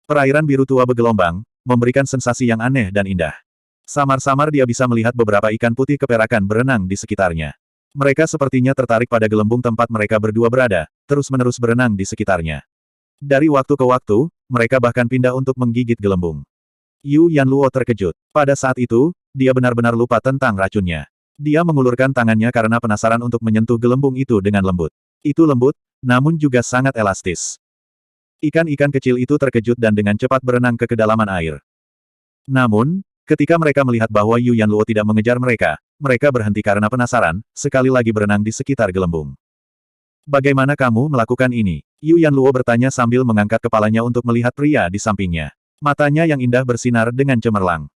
Perairan biru tua bergelombang, memberikan sensasi yang aneh dan indah. Samar-samar dia bisa melihat beberapa ikan putih keperakan berenang di sekitarnya. Mereka sepertinya tertarik pada gelembung tempat mereka berdua berada, terus-menerus berenang di sekitarnya. Dari waktu ke waktu, mereka bahkan pindah untuk menggigit gelembung. Yu Yanluo terkejut. Pada saat itu, dia benar-benar lupa tentang racunnya. Dia mengulurkan tangannya karena penasaran untuk menyentuh gelembung itu dengan lembut. Itu lembut, namun juga sangat elastis. Ikan-ikan kecil itu terkejut dan dengan cepat berenang ke kedalaman air. Namun, ketika mereka melihat bahwa Yu Yanluo tidak mengejar mereka, mereka berhenti karena penasaran, sekali lagi berenang di sekitar gelembung. Bagaimana kamu melakukan ini? Yu Yanluo bertanya sambil mengangkat kepalanya untuk melihat pria di sampingnya. Matanya yang indah bersinar dengan cemerlang.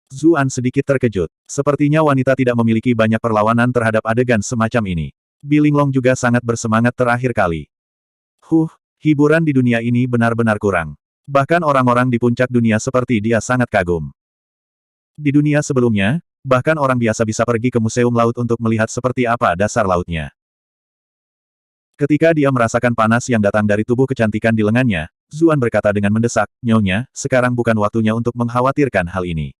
Zuan sedikit terkejut. Sepertinya wanita tidak memiliki banyak perlawanan terhadap adegan semacam ini. Bilinglong juga sangat bersemangat terakhir kali. Hiburan di dunia ini benar-benar kurang. Bahkan orang-orang di puncak dunia seperti dia sangat kagum. Di dunia sebelumnya, bahkan orang biasa bisa pergi ke museum laut untuk melihat seperti apa dasar lautnya. Ketika dia merasakan panas yang datang dari tubuh kecantikan di lengannya, Zuan berkata dengan mendesak, "Nyonya, sekarang bukan waktunya untuk mengkhawatirkan hal ini."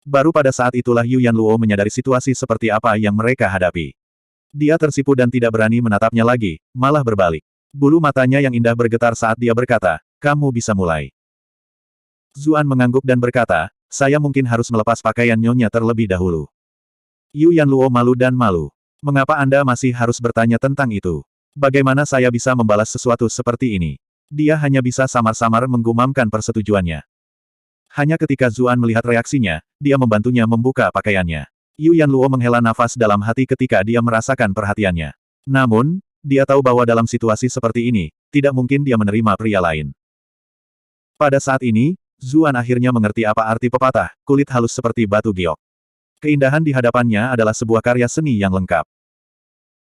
Baru pada saat itulah Yu Yanluo menyadari situasi seperti apa yang mereka hadapi. Dia tersipu dan tidak berani menatapnya lagi, malah berbalik. Bulu matanya yang indah bergetar saat dia berkata, "Kamu bisa mulai." Zuan mengangguk dan berkata, "Saya mungkin harus melepas pakaian Nyonya terlebih dahulu." Yu Yanluo malu dan malu. Mengapa Anda masih harus bertanya tentang itu? Bagaimana saya bisa membalas sesuatu seperti ini? Dia hanya bisa samar-samar menggumamkan persetujuannya. Hanya ketika Zuan melihat reaksinya, dia membantunya membuka pakaiannya. Yu Yanluo menghela nafas dalam hati ketika dia merasakan perhatiannya. Namun, dia tahu bahwa dalam situasi seperti ini, tidak mungkin dia menerima pria lain. Pada saat ini, Zuan akhirnya mengerti apa arti pepatah, kulit halus seperti batu giok. Keindahan di hadapannya adalah sebuah karya seni yang lengkap.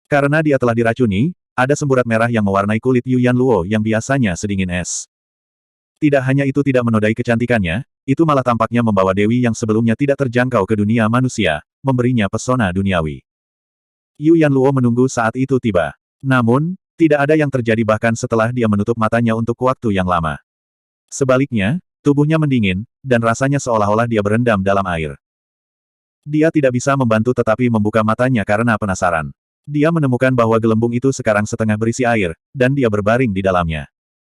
Karena dia telah diracuni, ada semburat merah yang mewarnai kulit Yu Yanluo yang biasanya sedingin es. Tidak hanya itu tidak menodai kecantikannya, itu malah tampaknya membawa dewi yang sebelumnya tidak terjangkau ke dunia manusia, memberinya pesona duniawi. Yu Yanluo menunggu saat itu tiba. Namun, tidak ada yang terjadi bahkan setelah dia menutup matanya untuk waktu yang lama. Sebaliknya, tubuhnya mendingin, dan rasanya seolah-olah dia berendam dalam air. Dia tidak bisa membantu tetapi membuka matanya karena penasaran. Dia menemukan bahwa gelembung itu sekarang setengah berisi air, dan dia berbaring di dalamnya.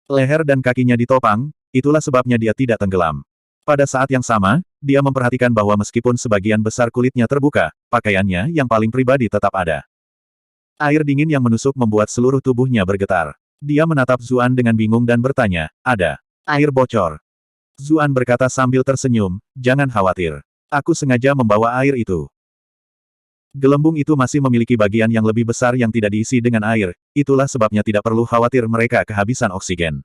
Leher dan kakinya ditopang, itulah sebabnya dia tidak tenggelam. Pada saat yang sama, dia memperhatikan bahwa meskipun sebagian besar kulitnya terbuka, pakaiannya yang paling pribadi tetap ada. Air dingin yang menusuk membuat seluruh tubuhnya bergetar. Dia menatap Zuan dengan bingung dan bertanya, "Ada air bocor?" Zuan berkata sambil tersenyum, "Jangan khawatir. Aku sengaja membawa air itu." Gelembung itu masih memiliki bagian yang lebih besar yang tidak diisi dengan air, itulah sebabnya tidak perlu khawatir mereka kehabisan oksigen.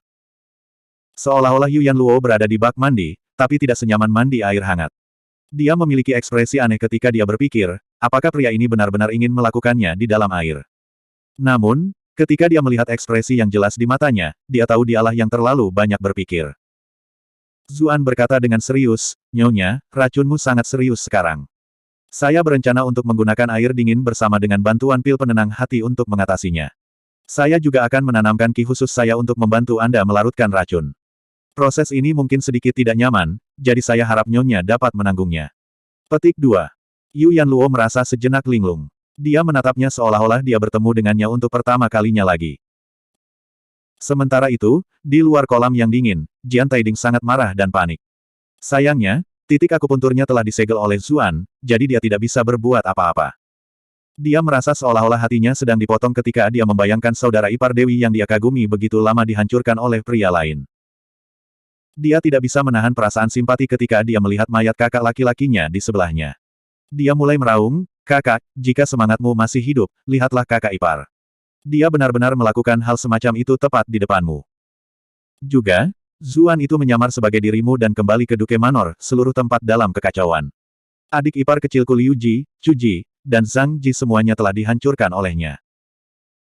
Seolah-olah Yu Yanluo berada di bak mandi, tapi tidak senyaman mandi air hangat. Dia memiliki ekspresi aneh ketika dia berpikir, apakah pria ini benar-benar ingin melakukannya di dalam air. Namun, ketika dia melihat ekspresi yang jelas di matanya, dia tahu dialah yang terlalu banyak berpikir. Zuan berkata dengan serius, "Nyonya, racunmu sangat serius sekarang. Saya berencana untuk menggunakan air dingin bersama dengan bantuan pil penenang hati untuk mengatasinya. Saya juga akan menanamkan ki khusus saya untuk membantu Anda melarutkan racun. Proses ini mungkin sedikit tidak nyaman, jadi saya harap Nyonya dapat menanggungnya." Petik 2. Yu Yanluo merasa sejenak linglung. Dia menatapnya seolah-olah dia bertemu dengannya untuk pertama kalinya lagi. Sementara itu, di luar kolam yang dingin, Jian Taiding sangat marah dan panik. Sayangnya, titik akupunturnya telah disegel oleh Zuan, jadi dia tidak bisa berbuat apa-apa. Dia merasa seolah-olah hatinya sedang dipotong ketika dia membayangkan saudara ipar Dewi yang dia kagumi begitu lama dihancurkan oleh pria lain. Dia tidak bisa menahan perasaan simpati ketika dia melihat mayat kakak laki-lakinya di sebelahnya. Dia mulai meraung, "Kakak, jika semangatmu masih hidup, lihatlah kakak ipar. Dia benar-benar melakukan hal semacam itu tepat di depanmu." Juga, Zuan itu menyamar sebagai dirimu dan kembali ke Duke Manor, seluruh tempat dalam kekacauan. Adik ipar kecilku Liu Ji, Chu Ji, dan Zhang Ji semuanya telah dihancurkan olehnya.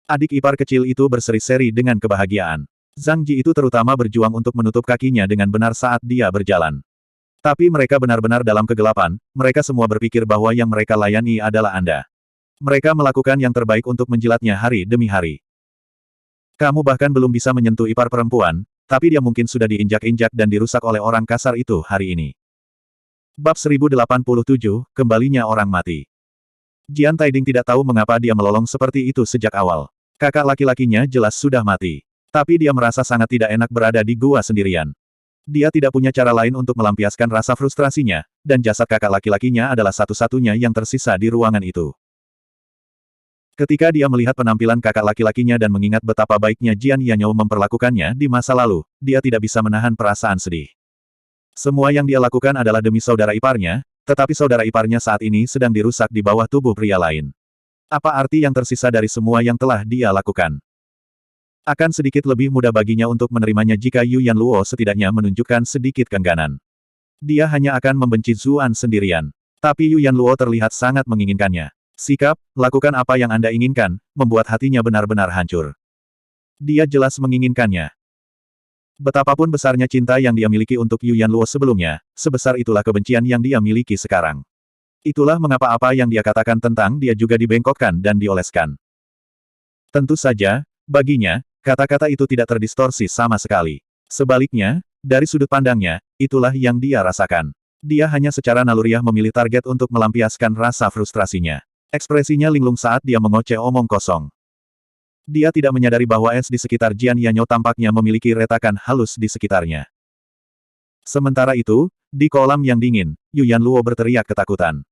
Adik ipar kecil itu berseri-seri dengan kebahagiaan. Zhang Ji itu terutama berjuang untuk menutup kakinya dengan benar saat dia berjalan. Tapi mereka benar-benar dalam kegelapan, mereka semua berpikir bahwa yang mereka layani adalah Anda. Mereka melakukan yang terbaik untuk menjilatnya hari demi hari. Kamu bahkan belum bisa menyentuh ipar perempuan, tapi dia mungkin sudah diinjak-injak dan dirusak oleh orang kasar itu hari ini. Bab 1087, Kembalinya Orang Mati. Jian Taiding tidak tahu mengapa dia melolong seperti itu sejak awal. Kakak laki-lakinya jelas sudah mati. Tapi dia merasa sangat tidak enak berada di gua sendirian. Dia tidak punya cara lain untuk melampiaskan rasa frustrasinya, dan jasad kakak laki-lakinya adalah satu-satunya yang tersisa di ruangan itu. Ketika dia melihat penampilan kakak laki-lakinya dan mengingat betapa baiknya Jian Yanyo memperlakukannya di masa lalu, dia tidak bisa menahan perasaan sedih. Semua yang dia lakukan adalah demi saudara iparnya, tetapi saudara iparnya saat ini sedang dirusak di bawah tubuh pria lain. Apa arti yang tersisa dari semua yang telah dia lakukan? Akan sedikit lebih mudah baginya untuk menerimanya jika Yu Yanluo setidaknya menunjukkan sedikit keengganan. Dia hanya akan membenci Zuan sendirian. Tapi Yu Yanluo terlihat sangat menginginkannya. Sikap, lakukan apa yang Anda inginkan, membuat hatinya benar-benar hancur. Dia jelas menginginkannya. Betapapun besarnya cinta yang dia miliki untuk Yu Yanluo sebelumnya, sebesar itulah kebencian yang dia miliki sekarang. Itulah mengapa apa yang dia katakan tentang dia juga dibengkokkan dan dioleskan. Tentu saja, baginya, kata-kata itu tidak terdistorsi sama sekali. Sebaliknya, dari sudut pandangnya, itulah yang dia rasakan. Dia hanya secara naluriah memilih target untuk melampiaskan rasa frustrasinya. Ekspresinya linglung saat dia mengoceh omong kosong. Dia tidak menyadari bahwa es di sekitar Jian Yanyo tampaknya memiliki retakan halus di sekitarnya. Sementara itu, di kolam yang dingin, Yu Yanluo berteriak ketakutan.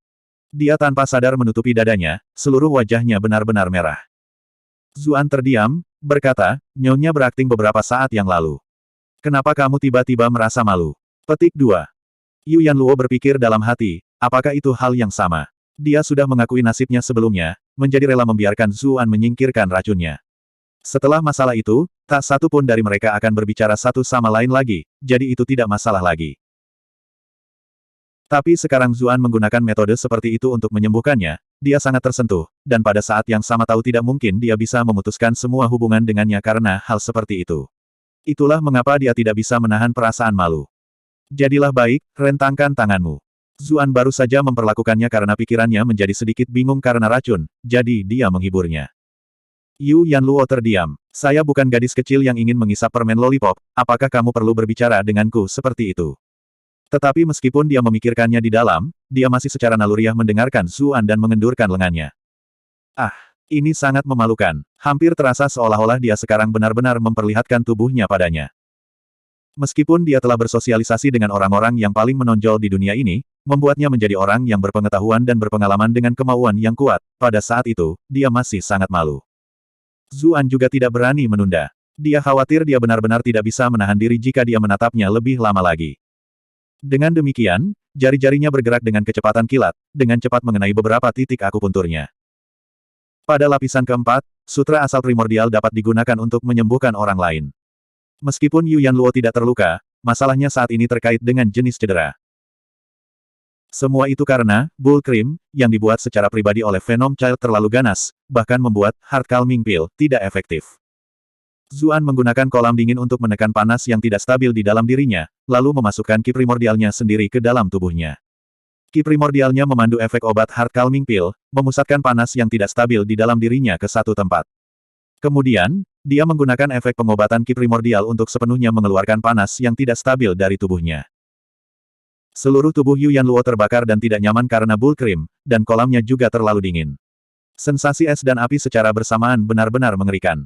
Dia tanpa sadar menutupi dadanya, seluruh wajahnya benar-benar merah. Zuan terdiam, berkata, Nyonya berakting beberapa saat yang lalu. Kenapa kamu tiba-tiba merasa malu? Petik 2. Yu Yanluo berpikir dalam hati, apakah itu hal yang sama? Dia sudah mengakui nasibnya sebelumnya, menjadi rela membiarkan Zuan menyingkirkan racunnya. Setelah masalah itu, tak satu pun dari mereka akan berbicara satu sama lain lagi, jadi itu tidak masalah lagi. Tapi sekarang Zuan menggunakan metode seperti itu untuk menyembuhkannya, dia sangat tersentuh, dan pada saat yang sama tahu tidak mungkin dia bisa memutuskan semua hubungan dengannya karena hal seperti itu. Itulah mengapa dia tidak bisa menahan perasaan malu. Jadilah baik, rentangkan tanganmu. Zuan baru saja memperlakukannya karena pikirannya menjadi sedikit bingung karena racun, jadi dia menghiburnya. Yu Yanluo terdiam. Saya bukan gadis kecil yang ingin mengisap permen lollipop, apakah kamu perlu berbicara denganku seperti itu? Tetapi meskipun dia memikirkannya di dalam, dia masih secara naluriah mendengarkan Zuan dan mengendurkan lengannya. Ah, ini sangat memalukan. Hampir terasa seolah-olah dia sekarang benar-benar memperlihatkan tubuhnya padanya. Meskipun dia telah bersosialisasi dengan orang-orang yang paling menonjol di dunia ini, membuatnya menjadi orang yang berpengetahuan dan berpengalaman dengan kemauan yang kuat, pada saat itu, dia masih sangat malu. Zuan juga tidak berani menunda. Dia khawatir dia benar-benar tidak bisa menahan diri jika dia menatapnya lebih lama lagi. Dengan demikian, jari-jarinya bergerak dengan kecepatan kilat, dengan cepat mengenai beberapa titik akupunturnya. Pada lapisan keempat, sutra asal primordial dapat digunakan untuk menyembuhkan orang lain. Meskipun Yu Yanluo tidak terluka, masalahnya saat ini terkait dengan jenis cedera. Semua itu karena, Bull Cream, yang dibuat secara pribadi oleh Venom Child terlalu ganas, bahkan membuat Heart Calming Pill tidak efektif. Zuan menggunakan kolam dingin untuk menekan panas yang tidak stabil di dalam dirinya, lalu memasukkan ki primordialnya sendiri ke dalam tubuhnya. Ki primordialnya memandu efek obat Heart Calming Pill, memusatkan panas yang tidak stabil di dalam dirinya ke satu tempat. Kemudian, dia menggunakan efek pengobatan ki primordial untuk sepenuhnya mengeluarkan panas yang tidak stabil dari tubuhnya. Seluruh tubuh Yu Yanluo terbakar dan tidak nyaman karena Bull Cream, dan kolamnya juga terlalu dingin. Sensasi es dan api secara bersamaan benar-benar mengerikan.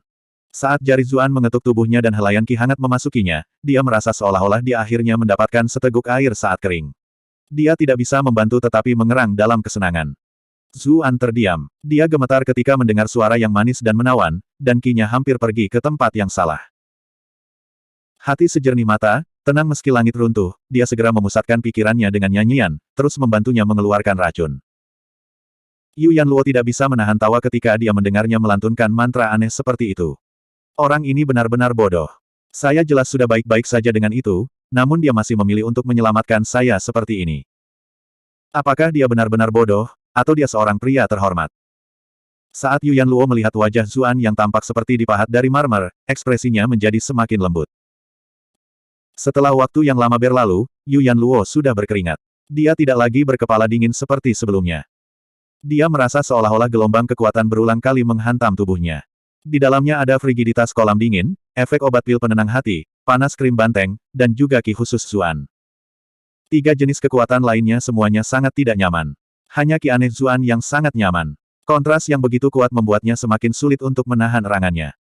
Saat jari Zuan mengetuk tubuhnya dan helayan ki hangat memasukinya, dia merasa seolah-olah dia akhirnya mendapatkan seteguk air saat kering. Dia tidak bisa membantu tetapi mengerang dalam kesenangan. Zuan terdiam. Dia gemetar ketika mendengar suara yang manis dan menawan, dan ki-nya hampir pergi ke tempat yang salah. Hati sejernih mata, tenang meski langit runtuh, dia segera memusatkan pikirannya dengan nyanyian, terus membantunya mengeluarkan racun. Yu Yanluo tidak bisa menahan tawa ketika dia mendengarnya melantunkan mantra aneh seperti itu. Orang ini benar-benar bodoh. Saya jelas sudah baik-baik saja dengan itu, namun dia masih memilih untuk menyelamatkan saya seperti ini. Apakah dia benar-benar bodoh, atau dia seorang pria terhormat? Saat Yu Yanluo melihat wajah Zuan yang tampak seperti dipahat dari marmer, ekspresinya menjadi semakin lembut. Setelah waktu yang lama berlalu, Yu Yanluo sudah berkeringat. Dia tidak lagi berkepala dingin seperti sebelumnya. Dia merasa seolah-olah gelombang kekuatan berulang kali menghantam tubuhnya. Di dalamnya ada frigiditas kolam dingin, efek obat pil penenang hati, panas krim banteng, dan juga ki khusus Zuan. 3 jenis kekuatan lainnya semuanya sangat tidak nyaman. Hanya ki aneh Zuan yang sangat nyaman. Kontras yang begitu kuat membuatnya semakin sulit untuk menahan erangannya.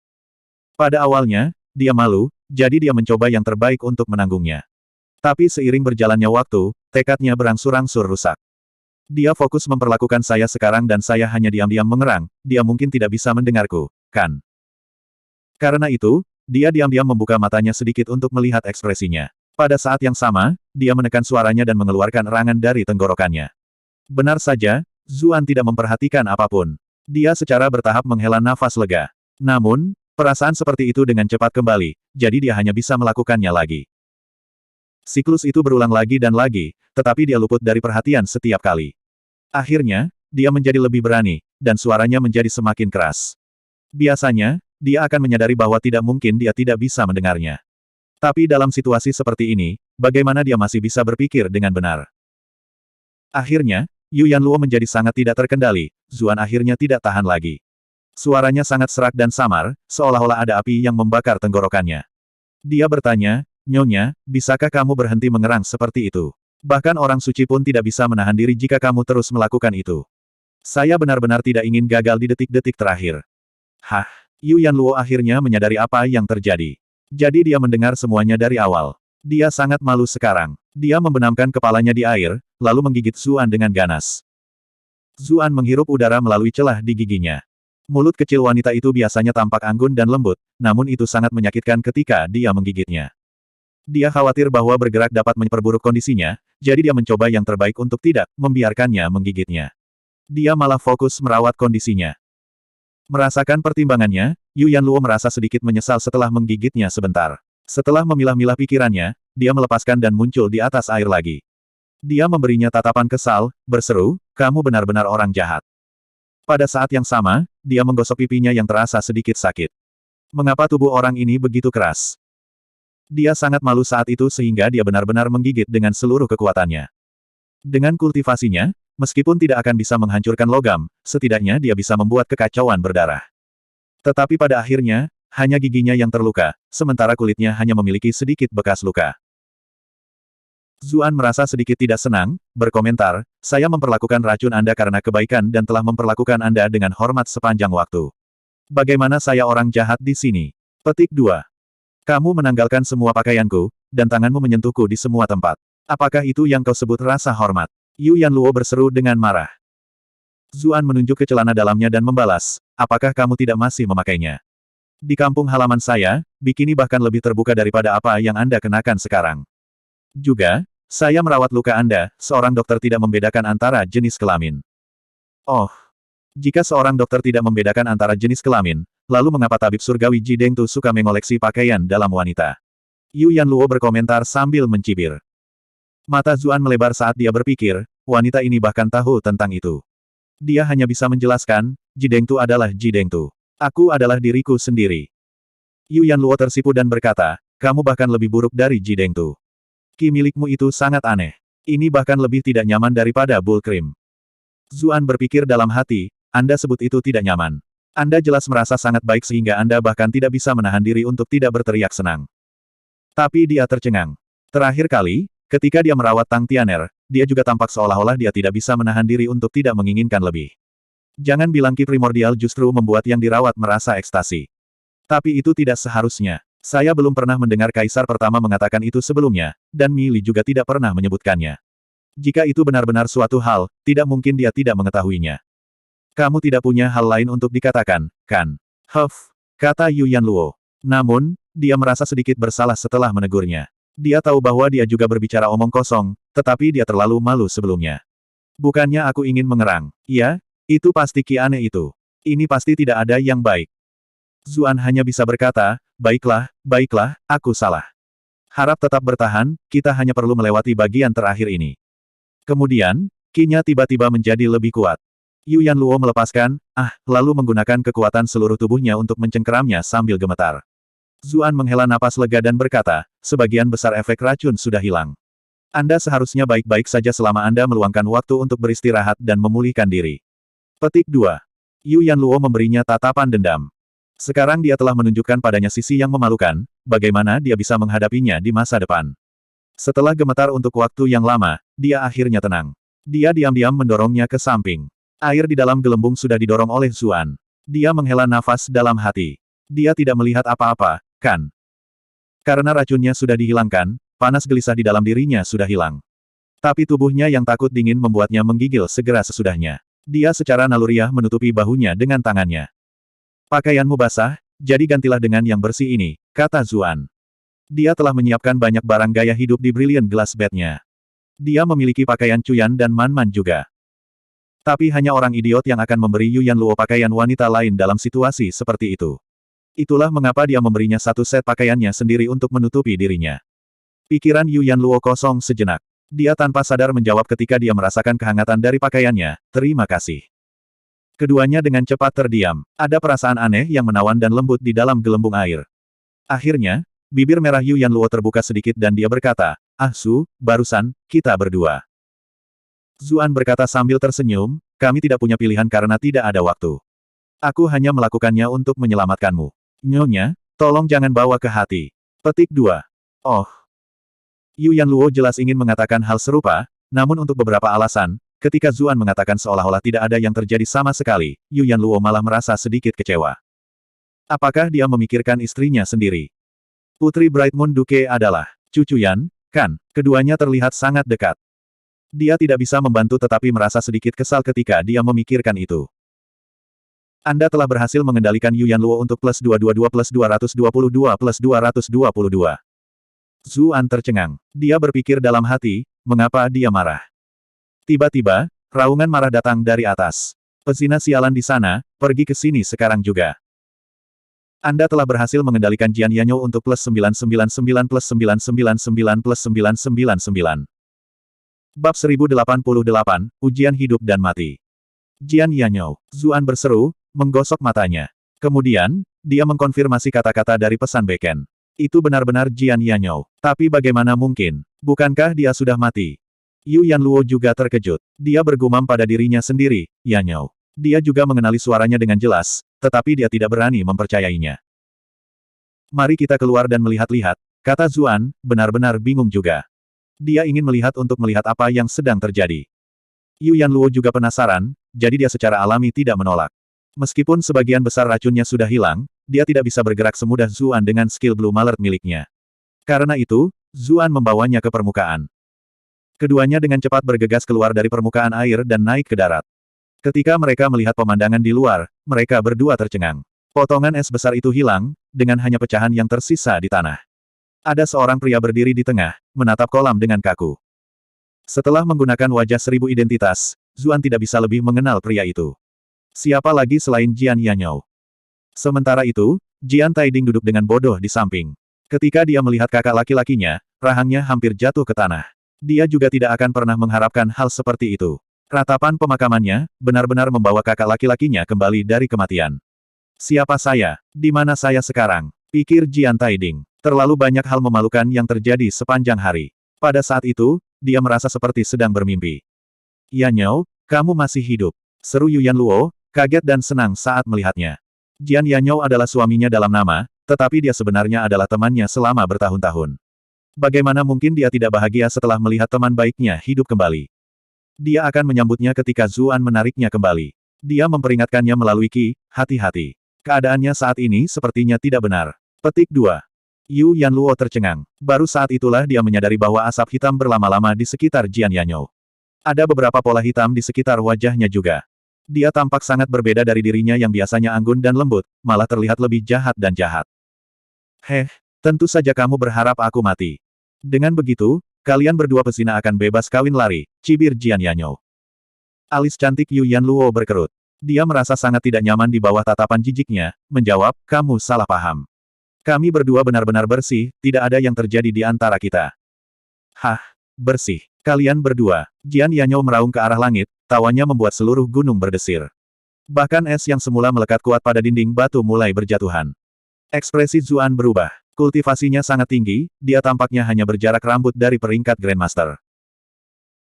Pada awalnya, dia malu, jadi dia mencoba yang terbaik untuk menanggungnya. Tapi seiring berjalannya waktu, tekadnya berangsur-angsur rusak. Dia fokus memperlakukan saya sekarang dan saya hanya diam-diam mengerang, dia mungkin tidak bisa mendengarku, kan? Karena itu, dia diam-diam membuka matanya sedikit untuk melihat ekspresinya. Pada saat yang sama, dia menekan suaranya dan mengeluarkan erangan dari tenggorokannya. Benar saja, Zuan tidak memperhatikan apapun. Dia secara bertahap menghela nafas lega. Namun, perasaan seperti itu dengan cepat kembali, jadi dia hanya bisa melakukannya lagi. Siklus itu berulang lagi dan lagi, tetapi dia luput dari perhatian setiap kali. Akhirnya, dia menjadi lebih berani, dan suaranya menjadi semakin keras. Biasanya, dia akan menyadari bahwa tidak mungkin dia tidak bisa mendengarnya. Tapi dalam situasi seperti ini, bagaimana dia masih bisa berpikir dengan benar? Akhirnya, Yu Yanluo menjadi sangat tidak terkendali, Zuan akhirnya tidak tahan lagi. Suaranya sangat serak dan samar, seolah-olah ada api yang membakar tenggorokannya. Dia bertanya, "Nyonya, bisakah kamu berhenti mengerang seperti itu? Bahkan orang suci pun tidak bisa menahan diri jika kamu terus melakukan itu. Saya benar-benar tidak ingin gagal di detik-detik terakhir." Hah? Yu Yanluo akhirnya menyadari apa yang terjadi. Jadi dia mendengar semuanya dari awal. Dia sangat malu sekarang. Dia membenamkan kepalanya di air, lalu menggigit Zuan dengan ganas. Zuan menghirup udara melalui celah di giginya. Mulut kecil wanita itu biasanya tampak anggun dan lembut, namun itu sangat menyakitkan ketika dia menggigitnya. Dia khawatir bahwa bergerak dapat memperburuk kondisinya, jadi dia mencoba yang terbaik untuk tidak membiarkannya menggigitnya. Dia malah fokus merawat kondisinya. Merasakan pertimbangannya, Yu Yanluo merasa sedikit menyesal setelah menggigitnya sebentar. Setelah memilah-milah pikirannya, dia melepaskan dan muncul di atas air lagi. Dia memberinya tatapan kesal, berseru, "Kamu benar-benar orang jahat." Pada saat yang sama, dia menggosok pipinya yang terasa sedikit sakit. Mengapa tubuh orang ini begitu keras? Dia sangat malu saat itu sehingga dia benar-benar menggigit dengan seluruh kekuatannya. Dengan kultivasinya, meskipun tidak akan bisa menghancurkan logam, setidaknya dia bisa membuat kekacauan berdarah. Tetapi pada akhirnya, hanya giginya yang terluka, sementara kulitnya hanya memiliki sedikit bekas luka. Zuan merasa sedikit tidak senang, berkomentar, "Saya memperlakukan racun Anda karena kebaikan dan telah memperlakukan Anda dengan hormat sepanjang waktu. Bagaimana saya orang jahat di sini?" Petik 2. Kamu menanggalkan semua pakaianku, dan tanganmu menyentuhku di semua tempat. Apakah itu yang kau sebut rasa hormat? Yu Yanluo berseru dengan marah. Zuan menunjuk ke celana dalamnya dan membalas, "Apakah kamu tidak masih memakainya? Di kampung halaman saya, bikini bahkan lebih terbuka daripada apa yang Anda kenakan sekarang. Juga, saya merawat luka Anda, seorang dokter tidak membedakan antara jenis kelamin." Oh, jika seorang dokter tidak membedakan antara jenis kelamin, lalu mengapa tabib surgawi Ji Dengtu suka mengoleksi pakaian dalam wanita? Yu Yanluo berkomentar sambil mencibir. Mata Zuan melebar saat dia berpikir, wanita ini bahkan tahu tentang itu. Dia hanya bisa menjelaskan, Ji Dengtu adalah Ji Dengtu. Aku adalah diriku sendiri. Yu Yanluo tersipu dan berkata, "Kamu bahkan lebih buruk dari Ji Dengtu. Ki milikmu itu sangat aneh. Ini bahkan lebih tidak nyaman daripada bull cream." Zuan berpikir dalam hati, Anda sebut itu tidak nyaman. Anda jelas merasa sangat baik sehingga Anda bahkan tidak bisa menahan diri untuk tidak berteriak senang. Tapi dia tercengang. Terakhir kali, ketika dia merawat Tang Tianer, dia juga tampak seolah-olah dia tidak bisa menahan diri untuk tidak menginginkan lebih. Jangan bilang ki primordial justru membuat yang dirawat merasa ekstasi. Tapi itu tidak seharusnya. Saya belum pernah mendengar kaisar pertama mengatakan itu sebelumnya, dan Mi Li juga tidak pernah menyebutkannya. Jika itu benar-benar suatu hal, tidak mungkin dia tidak mengetahuinya. Kamu tidak punya hal lain untuk dikatakan, kan? Huff, kata Yu Yanluo. Namun, dia merasa sedikit bersalah setelah menegurnya. Dia tahu bahwa dia juga berbicara omong kosong, tetapi dia terlalu malu sebelumnya. Bukannya aku ingin mengerang. Iya, itu pasti ki aneh itu. Ini pasti tidak ada yang baik. Zuan hanya bisa berkata, baiklah, aku salah. Harap tetap bertahan, kita hanya perlu melewati bagian terakhir ini. Kemudian, ki-nya tiba-tiba menjadi lebih kuat. Yu Yanluo melepaskan, lalu menggunakan kekuatan seluruh tubuhnya untuk mencengkeramnya sambil gemetar. Zuan menghela napas lega dan berkata, sebagian besar efek racun sudah hilang. Anda seharusnya baik-baik saja selama Anda meluangkan waktu untuk beristirahat dan memulihkan diri. Petik 2. Yu Yanluo memberinya tatapan dendam. Sekarang dia telah menunjukkan padanya sisi yang memalukan, bagaimana dia bisa menghadapinya di masa depan. Setelah gemetar untuk waktu yang lama, dia akhirnya tenang. Dia diam-diam mendorongnya ke samping. Air di dalam gelembung sudah didorong oleh Zuan. Dia menghela nafas dalam hati. Dia tidak melihat apa-apa, kan? Karena racunnya sudah dihilangkan, panas gelisah di dalam dirinya sudah hilang. Tapi tubuhnya yang takut dingin membuatnya menggigil segera sesudahnya. Dia secara naluriah menutupi bahunya dengan tangannya. Pakaianmu basah, jadi gantilah dengan yang bersih ini, kata Zuan. Dia telah menyiapkan banyak barang gaya hidup di Brilliant Glass Bed-nya. Dia memiliki pakaian Cuyan dan Man-Man juga. Tapi hanya orang idiot yang akan memberi Yu Yanluo pakaian wanita lain dalam situasi seperti itu. Itulah mengapa dia memberinya satu set pakaiannya sendiri untuk menutupi dirinya. Pikiran Yu Yanluo kosong sejenak. Dia tanpa sadar menjawab ketika dia merasakan kehangatan dari pakaiannya, terima kasih. Keduanya dengan cepat terdiam. Ada perasaan aneh yang menawan dan lembut di dalam gelembung air. Akhirnya, bibir merah Yu Yanluo terbuka sedikit dan dia berkata, "Ah Su, barusan, kita berdua." Zuan berkata sambil tersenyum, "Kami tidak punya pilihan karena tidak ada waktu. Aku hanya melakukannya untuk menyelamatkanmu. Nyonya, tolong jangan bawa ke hati." Petik 2. Oh. Yu Yanluo jelas ingin mengatakan hal serupa, namun untuk beberapa alasan, ketika Zuan mengatakan seolah-olah tidak ada yang terjadi sama sekali, Yu Yanluo malah merasa sedikit kecewa. Apakah dia memikirkan istrinya sendiri? Putri Bright Moon Duke adalah cucu Yan, kan? Keduanya terlihat sangat dekat. Dia tidak bisa membantu tetapi merasa sedikit kesal ketika dia memikirkan itu. Anda telah berhasil mengendalikan Yu Yanluo untuk plus 222 plus 222 plus 222. Zuan tercengang. Dia berpikir dalam hati, mengapa dia marah? Tiba-tiba, raungan marah datang dari atas. Pezina sialan di sana, pergi ke sini sekarang juga. Anda telah berhasil mengendalikan Jian Yanyo untuk plus 999 plus 999 plus 999. Bab 1088, Ujian Hidup dan Mati. Jian Yanyo. Zuan berseru, menggosok matanya. Kemudian, dia mengkonfirmasi kata-kata dari pesan beken. Itu benar-benar Jian Yanyo. Tapi bagaimana mungkin? Bukankah dia sudah mati? Yu Yanluo juga terkejut. Dia bergumam pada dirinya sendiri, Yanyo. Dia juga mengenali suaranya dengan jelas, tetapi dia tidak berani mempercayainya. Mari kita keluar dan melihat-lihat, kata Zuan, benar-benar bingung juga. Dia ingin melihat untuk melihat apa yang sedang terjadi. Yu Yanluo juga penasaran, jadi dia secara alami tidak menolak. Meskipun sebagian besar racunnya sudah hilang, dia tidak bisa bergerak semudah Zuan dengan skill Blue Malert miliknya. Karena itu, Zuan membawanya ke permukaan. Keduanya dengan cepat bergegas keluar dari permukaan air dan naik ke darat. Ketika mereka melihat pemandangan di luar, mereka berdua tercengang. Potongan es besar itu hilang, dengan hanya pecahan yang tersisa di tanah. Ada seorang pria berdiri di tengah, menatap kolam dengan kaku. Setelah menggunakan wajah 1000 identitas, Zuan tidak bisa lebih mengenal pria itu. Siapa lagi selain Jian Yanyo? Sementara itu, Jian Taiding duduk dengan bodoh di samping. Ketika dia melihat kakak laki-lakinya, rahangnya hampir jatuh ke tanah. Dia juga tidak akan pernah mengharapkan hal seperti itu. Ratapan pemakamannya, benar-benar membawa kakak laki-lakinya kembali dari kematian. Siapa saya? Di mana saya sekarang? Pikir Jian Taiding. Terlalu banyak hal memalukan yang terjadi sepanjang hari. Pada saat itu, dia merasa seperti sedang bermimpi. Yanyo, kamu masih hidup. Seru Yu Yanluo, kaget dan senang saat melihatnya. Jian Yanyo adalah suaminya dalam nama, tetapi dia sebenarnya adalah temannya selama bertahun-tahun. Bagaimana mungkin dia tidak bahagia setelah melihat teman baiknya hidup kembali? Dia akan menyambutnya ketika Zuan menariknya kembali. Dia memperingatkannya melalui Qi, hati-hati. Keadaannya saat ini sepertinya tidak benar. Petik 2. Yu Yanluo tercengang. Baru saat itulah dia menyadari bahwa asap hitam berlama-lama di sekitar Jian Yanyo. Ada beberapa pola hitam di sekitar wajahnya juga. Dia tampak sangat berbeda dari dirinya yang biasanya anggun dan lembut, malah terlihat lebih jahat dan jahat. Heh, tentu saja kamu berharap aku mati. Dengan begitu, kalian berdua pezina akan bebas kawin lari, cibir Jian Yanyo. Alis cantik Yu Yanluo berkerut. Dia merasa sangat tidak nyaman di bawah tatapan jijiknya, menjawab, kamu salah paham. Kami berdua benar-benar bersih, tidak ada yang terjadi di antara kita. Hah, bersih. Kalian berdua. Jian Yanyo meraung ke arah langit, tawanya membuat seluruh gunung berdesir. Bahkan es yang semula melekat kuat pada dinding batu mulai berjatuhan. Ekspresi Zuan berubah. Kultivasinya sangat tinggi, dia tampaknya hanya berjarak rambut dari peringkat Grandmaster.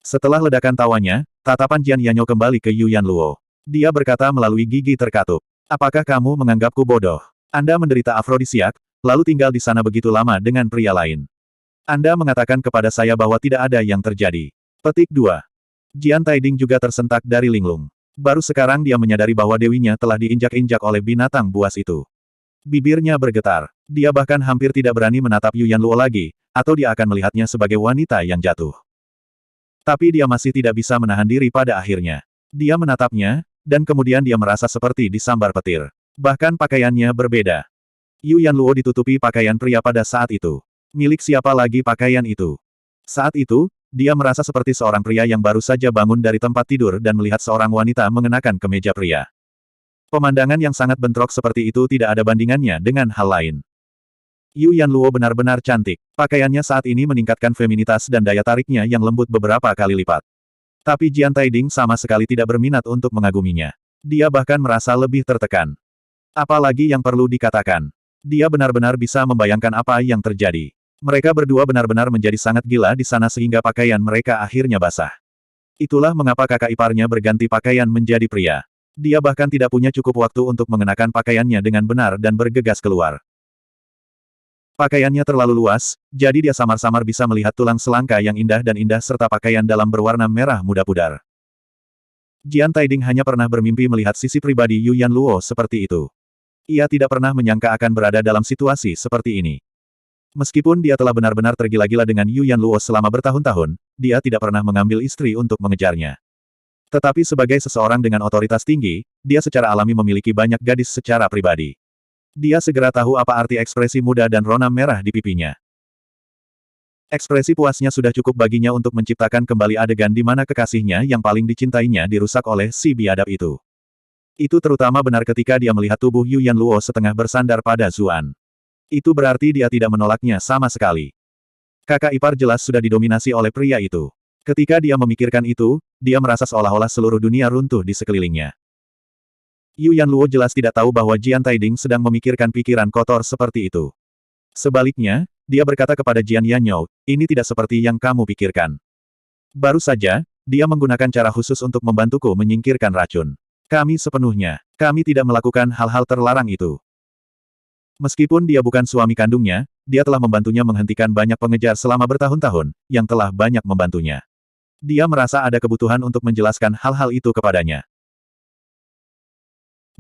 Setelah ledakan tawanya, tatapan Jian Yanyo kembali ke Yu Yanluo. Dia berkata melalui gigi terkatup. Apakah kamu menganggapku bodoh? Anda menderita afrodisiak, lalu tinggal di sana begitu lama dengan pria lain. Anda mengatakan kepada saya bahwa tidak ada yang terjadi. Petik 2. Jian Taiding juga tersentak dari linglung. Baru sekarang dia menyadari bahwa dewinya telah diinjak-injak oleh binatang buas itu. Bibirnya bergetar. Dia bahkan hampir tidak berani menatap Yu Yanluo lagi, atau dia akan melihatnya sebagai wanita yang jatuh. Tapi dia masih tidak bisa menahan diri pada akhirnya. Dia menatapnya, dan kemudian dia merasa seperti disambar petir. Bahkan pakaiannya berbeda. Yu Yanluo ditutupi pakaian pria pada saat itu. Milik siapa lagi pakaian itu? Saat itu, dia merasa seperti seorang pria yang baru saja bangun dari tempat tidur dan melihat seorang wanita mengenakan kemeja pria. Pemandangan yang sangat bentrok seperti itu tidak ada bandingannya dengan hal lain. Yu Yanluo benar-benar cantik. Pakaiannya saat ini meningkatkan feminitas dan daya tariknya yang lembut beberapa kali lipat. Tapi Jian Taiding sama sekali tidak berminat untuk mengaguminya. Dia bahkan merasa lebih tertekan. Apalagi yang perlu dikatakan. Dia benar-benar bisa membayangkan apa yang terjadi. Mereka berdua benar-benar menjadi sangat gila di sana sehingga pakaian mereka akhirnya basah. Itulah mengapa kakak iparnya berganti pakaian menjadi pria. Dia bahkan tidak punya cukup waktu untuk mengenakan pakaiannya dengan benar dan bergegas keluar. Pakaiannya terlalu luas, jadi dia samar-samar bisa melihat tulang selangka yang indah dan indah serta pakaian dalam berwarna merah muda pudar. Jian Taiding hanya pernah bermimpi melihat sisi pribadi Yu Yanluo seperti itu. Ia tidak pernah menyangka akan berada dalam situasi seperti ini. Meskipun dia telah benar-benar tergila-gila dengan Yu Yanluo selama bertahun-tahun, dia tidak pernah mengambil istri untuk mengejarnya. Tetapi sebagai seseorang dengan otoritas tinggi, dia secara alami memiliki banyak gadis secara pribadi. Dia segera tahu apa arti ekspresi muda dan rona merah di pipinya. Ekspresi puasnya sudah cukup baginya untuk menciptakan kembali adegan di mana kekasihnya yang paling dicintainya dirusak oleh si biadab itu. Itu terutama benar ketika dia melihat tubuh Yu Yanluo setengah bersandar pada Zuan. Itu berarti dia tidak menolaknya sama sekali. Kakak ipar jelas sudah didominasi oleh pria itu. Ketika dia memikirkan itu, dia merasa seolah-olah seluruh dunia runtuh di sekelilingnya. Yu Yanluo jelas tidak tahu bahwa Jian Taiding sedang memikirkan pikiran kotor seperti itu. Sebaliknya, dia berkata kepada Jian Yanyo, ini tidak seperti yang kamu pikirkan. Baru saja, dia menggunakan cara khusus untuk membantuku menyingkirkan racun. Kami tidak melakukan hal-hal terlarang itu. Meskipun dia bukan suami kandungnya, dia telah membantunya menghentikan banyak pengejar selama bertahun-tahun, yang telah banyak membantunya. Dia merasa ada kebutuhan untuk menjelaskan hal-hal itu kepadanya.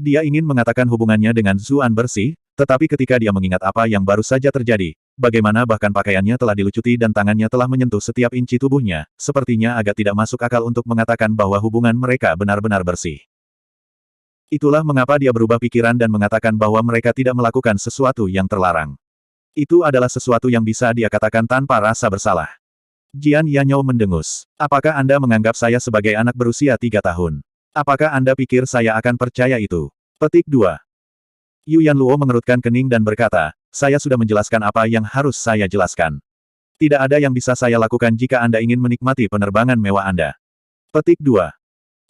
Dia ingin mengatakan hubungannya dengan Zuan bersih, tetapi ketika dia mengingat apa yang baru saja terjadi, bagaimana bahkan pakaiannya telah dilucuti dan tangannya telah menyentuh setiap inci tubuhnya, sepertinya agak tidak masuk akal untuk mengatakan bahwa hubungan mereka benar-benar bersih. Itulah mengapa dia berubah pikiran dan mengatakan bahwa mereka tidak melakukan sesuatu yang terlarang. Itu adalah sesuatu yang bisa dia katakan tanpa rasa bersalah. Jian Yanyo mendengus. Apakah Anda menganggap saya sebagai anak berusia 3 tahun? Apakah Anda pikir saya akan percaya itu? Petik 2. Yu Yanluo mengerutkan kening dan berkata, saya sudah menjelaskan apa yang harus saya jelaskan. Tidak ada yang bisa saya lakukan jika Anda ingin menikmati penerbangan mewah Anda. Petik 2.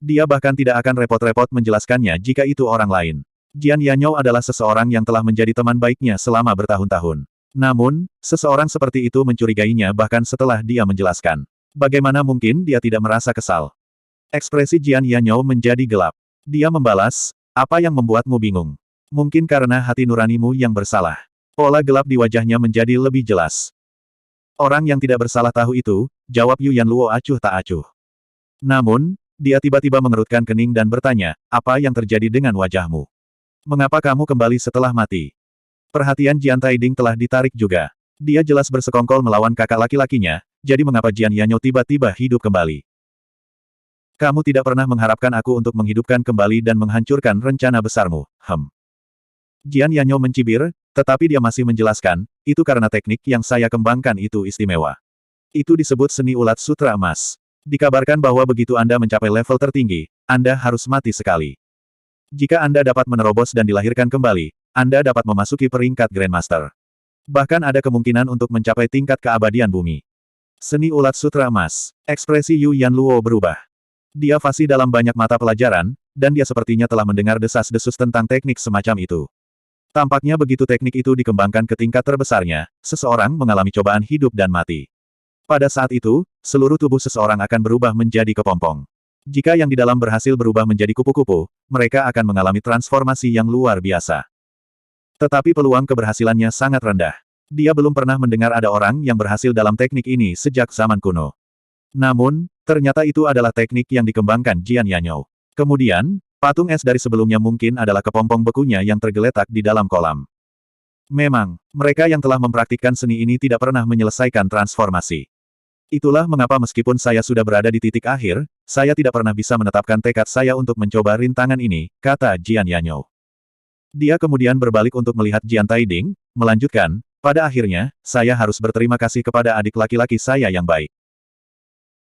Dia bahkan tidak akan repot-repot menjelaskannya jika itu orang lain. Jian Yanyo adalah seseorang yang telah menjadi teman baiknya selama bertahun-tahun. Namun, seseorang seperti itu mencurigainya bahkan setelah dia menjelaskan. Bagaimana mungkin dia tidak merasa kesal? Ekspresi Jian Yanyo menjadi gelap. Dia membalas, apa yang membuatmu bingung? Mungkin karena hati nuranimu yang bersalah. Pola gelap di wajahnya menjadi lebih jelas. Orang yang tidak bersalah tahu itu, jawab Yu Yanluo acuh tak acuh. Namun, dia tiba-tiba mengerutkan kening dan bertanya, apa yang terjadi dengan wajahmu? Mengapa kamu kembali setelah mati? Perhatian Jian Taiding telah ditarik juga. Dia jelas bersekongkol melawan kakak laki-lakinya, jadi mengapa Jian Yanyo tiba-tiba hidup kembali? Kamu tidak pernah mengharapkan aku untuk menghidupkan kembali dan menghancurkan rencana besarmu, Jian Yanyo mencibir, tetapi dia masih menjelaskan, itu karena teknik yang saya kembangkan itu istimewa. Itu disebut seni ulat sutra emas. Dikabarkan bahwa begitu Anda mencapai level tertinggi, Anda harus mati sekali. Jika Anda dapat menerobos dan dilahirkan kembali, Anda dapat memasuki peringkat Grandmaster. Bahkan ada kemungkinan untuk mencapai tingkat keabadian bumi. Seni ulat sutra emas. Ekspresi Yu Yanluo berubah. Dia fasih dalam banyak mata pelajaran, dan dia sepertinya telah mendengar desas-desus tentang teknik semacam itu. Tampaknya begitu teknik itu dikembangkan ke tingkat terbesarnya, seseorang mengalami cobaan hidup dan mati. Pada saat itu, seluruh tubuh seseorang akan berubah menjadi kepompong. Jika yang di dalam berhasil berubah menjadi kupu-kupu, mereka akan mengalami transformasi yang luar biasa. Tetapi peluang keberhasilannya sangat rendah. Dia belum pernah mendengar ada orang yang berhasil dalam teknik ini sejak zaman kuno. Namun, ternyata itu adalah teknik yang dikembangkan Jian Yanyou. Kemudian, patung es dari sebelumnya mungkin adalah kepompong bekunya yang tergeletak di dalam kolam. Memang, mereka yang telah mempraktikkan seni ini tidak pernah menyelesaikan transformasi. Itulah mengapa meskipun saya sudah berada di titik akhir, saya tidak pernah bisa menetapkan tekad saya untuk mencoba rintangan ini, kata Jian Yanyou. Dia kemudian berbalik untuk melihat Jian Taiding, melanjutkan, pada akhirnya, saya harus berterima kasih kepada adik laki-laki saya yang baik.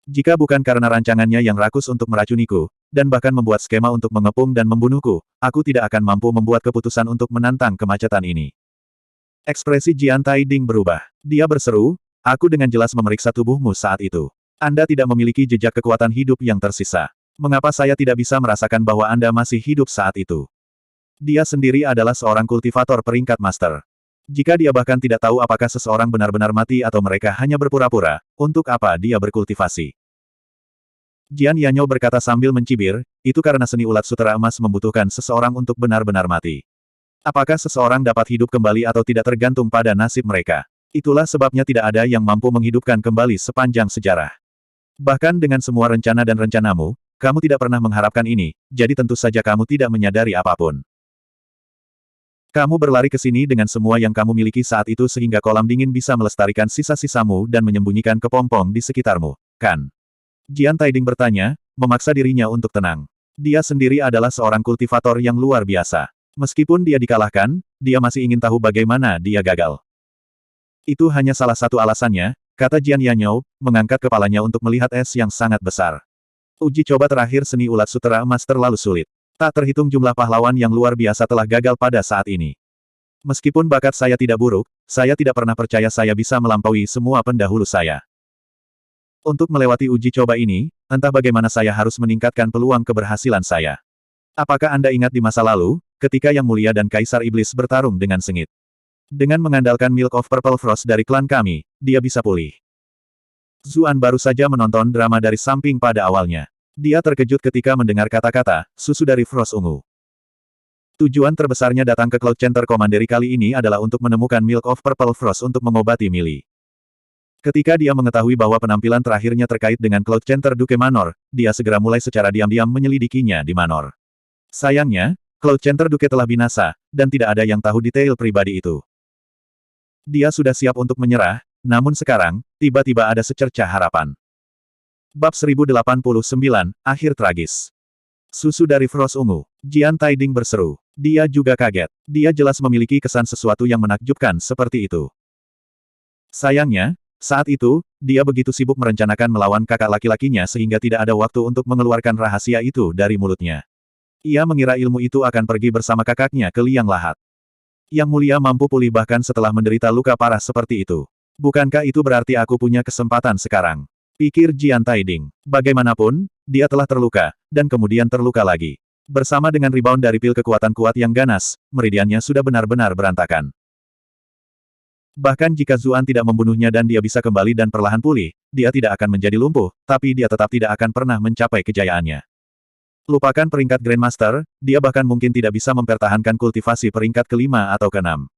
Jika bukan karena rancangannya yang rakus untuk meracuniku, dan bahkan membuat skema untuk mengepung dan membunuhku, aku tidak akan mampu membuat keputusan untuk menantang kemacetan ini. Ekspresi Jian Taiding berubah. Dia berseru, aku dengan jelas memeriksa tubuhmu saat itu. Anda tidak memiliki jejak kekuatan hidup yang tersisa. Mengapa saya tidak bisa merasakan bahwa Anda masih hidup saat itu? Dia sendiri adalah seorang kultivator peringkat master. Jika dia bahkan tidak tahu apakah seseorang benar-benar mati atau mereka hanya berpura-pura, untuk apa dia berkultivasi? Jian Yanyou berkata sambil mencibir, itu karena seni ulat sutera emas membutuhkan seseorang untuk benar-benar mati. Apakah seseorang dapat hidup kembali atau tidak tergantung pada nasib mereka. Itulah sebabnya tidak ada yang mampu menghidupkan kembali sepanjang sejarah. Bahkan dengan semua rencana dan rencanamu, kamu tidak pernah mengharapkan ini, jadi tentu saja kamu tidak menyadari apapun. Kamu berlari ke sini dengan semua yang kamu miliki saat itu sehingga kolam dingin bisa melestarikan sisa-sisamu dan menyembunyikan kepompong di sekitarmu, kan? Jian Taiding bertanya, memaksa dirinya untuk tenang. Dia sendiri adalah seorang kultivator yang luar biasa. Meskipun dia dikalahkan, dia masih ingin tahu bagaimana dia gagal. Itu hanya salah satu alasannya, kata Jian Yanyou, mengangkat kepalanya untuk melihat es yang sangat besar. Uji coba terakhir seni ulat sutera emas terlalu sulit. Tak terhitung jumlah pahlawan yang luar biasa telah gagal pada saat ini. Meskipun bakat saya tidak buruk, saya tidak pernah percaya saya bisa melampaui semua pendahulu saya. Untuk melewati uji coba ini, entah bagaimana saya harus meningkatkan peluang keberhasilan saya. Apakah Anda ingat di masa lalu, ketika Yang Mulia dan Kaisar Iblis bertarung dengan sengit? Dengan mengandalkan Milk of Purple Frost dari klan kami, dia bisa pulih. Zuan baru saja menonton drama dari samping pada awalnya. Dia terkejut ketika mendengar kata-kata, susu dari Frost Ungu. Tujuan terbesarnya datang ke Cloud Center Commandery kali ini adalah untuk menemukan Milk of Purple Frost untuk mengobati Millie. Ketika dia mengetahui bahwa penampilan terakhirnya terkait dengan Cloud Center Duke Manor, dia segera mulai secara diam-diam menyelidikinya di Manor. Sayangnya, Cloud Center Duke telah binasa, dan tidak ada yang tahu detail pribadi itu. Dia sudah siap untuk menyerah, namun sekarang, tiba-tiba ada secercah harapan. Bab 1089, Akhir Tragis. Susu dari Frost Ungu. Jian Taiding berseru. Dia juga kaget. Dia jelas memiliki kesan sesuatu yang menakjubkan seperti itu. Sayangnya, saat itu, dia begitu sibuk merencanakan melawan kakak laki-lakinya sehingga tidak ada waktu untuk mengeluarkan rahasia itu dari mulutnya. Ia mengira ilmu itu akan pergi bersama kakaknya ke liang lahat. Yang Mulia mampu pulih bahkan setelah menderita luka parah seperti itu. Bukankah itu berarti aku punya kesempatan sekarang? Pikir Jian Taiding. Bagaimanapun, dia telah terluka, dan kemudian terluka lagi. Bersama dengan rebound dari pil kekuatan kuat yang ganas, meridiannya sudah benar-benar berantakan. Bahkan jika Zuan tidak membunuhnya dan dia bisa kembali dan perlahan pulih, dia tidak akan menjadi lumpuh, tapi dia tetap tidak akan pernah mencapai kejayaannya. Lupakan peringkat Grandmaster, dia bahkan mungkin tidak bisa mempertahankan kultivasi peringkat kelima atau keenam.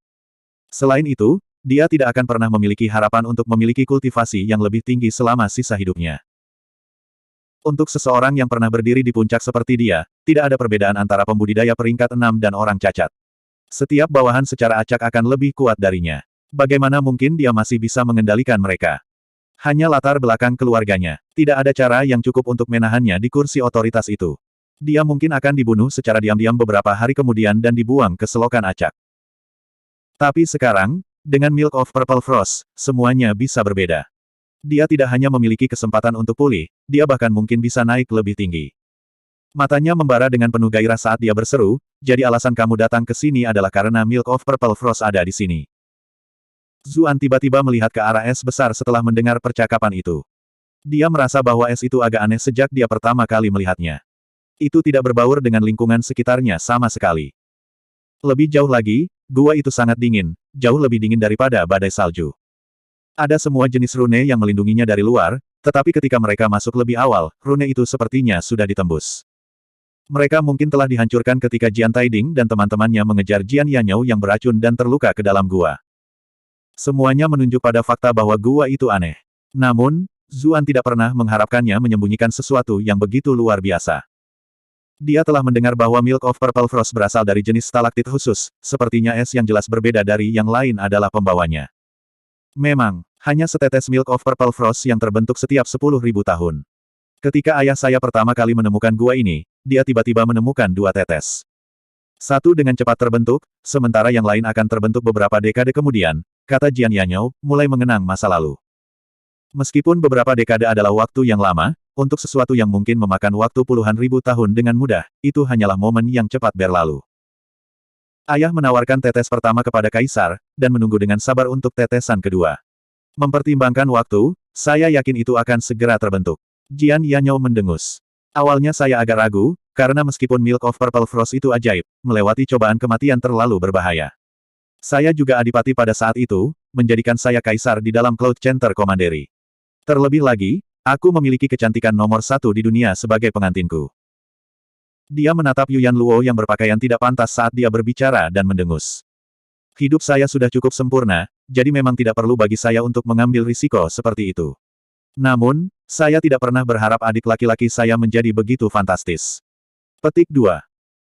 Selain itu, dia tidak akan pernah memiliki harapan untuk memiliki kultivasi yang lebih tinggi selama sisa hidupnya. Untuk seseorang yang pernah berdiri di puncak seperti dia, tidak ada perbedaan antara pembudidaya peringkat 6 dan orang cacat. Setiap bawahan secara acak akan lebih kuat darinya. Bagaimana mungkin dia masih bisa mengendalikan mereka? Hanya latar belakang keluarganya. Tidak ada cara yang cukup untuk menahannya di kursi otoritas itu. Dia mungkin akan dibunuh secara diam-diam beberapa hari kemudian dan dibuang ke selokan acak. Tapi sekarang, dengan Milk of Purple Frost, semuanya bisa berbeda. Dia tidak hanya memiliki kesempatan untuk pulih, dia bahkan mungkin bisa naik lebih tinggi. Matanya membara dengan penuh gairah saat dia berseru, jadi alasan kamu datang ke sini adalah karena Milk of Purple Frost ada di sini. Zuan tiba-tiba melihat ke arah es besar setelah mendengar percakapan itu. Dia merasa bahwa es itu agak aneh sejak dia pertama kali melihatnya. Itu tidak berbaur dengan lingkungan sekitarnya sama sekali. Lebih jauh lagi, gua itu sangat dingin, jauh lebih dingin daripada badai salju. Ada semua jenis rune yang melindunginya dari luar, tetapi ketika mereka masuk lebih awal, rune itu sepertinya sudah ditembus. Mereka mungkin telah dihancurkan ketika Jian Taiding dan teman-temannya mengejar Jian Yanyou yang beracun dan terluka ke dalam gua. Semuanya menunjuk pada fakta bahwa gua itu aneh. Namun, Zuan tidak pernah mengharapkannya menyembunyikan sesuatu yang begitu luar biasa. Dia telah mendengar bahwa Milk of Purple Frost berasal dari jenis stalaktit khusus, sepertinya es yang jelas berbeda dari yang lain adalah pembawanya. Memang, hanya setetes Milk of Purple Frost yang terbentuk setiap 10.000 tahun. Ketika ayah saya pertama kali menemukan gua ini, dia tiba-tiba menemukan 2 tetes. Satu dengan cepat terbentuk, sementara yang lain akan terbentuk beberapa dekade kemudian, kata Jian Yanyou, mulai mengenang masa lalu. Meskipun beberapa dekade adalah waktu yang lama, untuk sesuatu yang mungkin memakan waktu puluhan ribu tahun dengan mudah, itu hanyalah momen yang cepat berlalu. Ayah menawarkan tetes pertama kepada Kaisar, dan menunggu dengan sabar untuk tetesan kedua. Mempertimbangkan waktu, saya yakin itu akan segera terbentuk. Jian Yanyou mendengus. Awalnya saya agak ragu, karena meskipun Milk of Purple Frost itu ajaib, melewati cobaan kematian terlalu berbahaya. Saya juga adipati pada saat itu, menjadikan saya kaisar di dalam Cloud Center Commandery. Terlebih lagi, aku memiliki kecantikan nomor 1 di dunia sebagai pengantinku. Dia menatap Yuan Luo yang berpakaian tidak pantas saat dia berbicara dan mendengus. Hidup saya sudah cukup sempurna, jadi memang tidak perlu bagi saya untuk mengambil risiko seperti itu. Namun, saya tidak pernah berharap adik laki-laki saya menjadi begitu fantastis. Petik 2.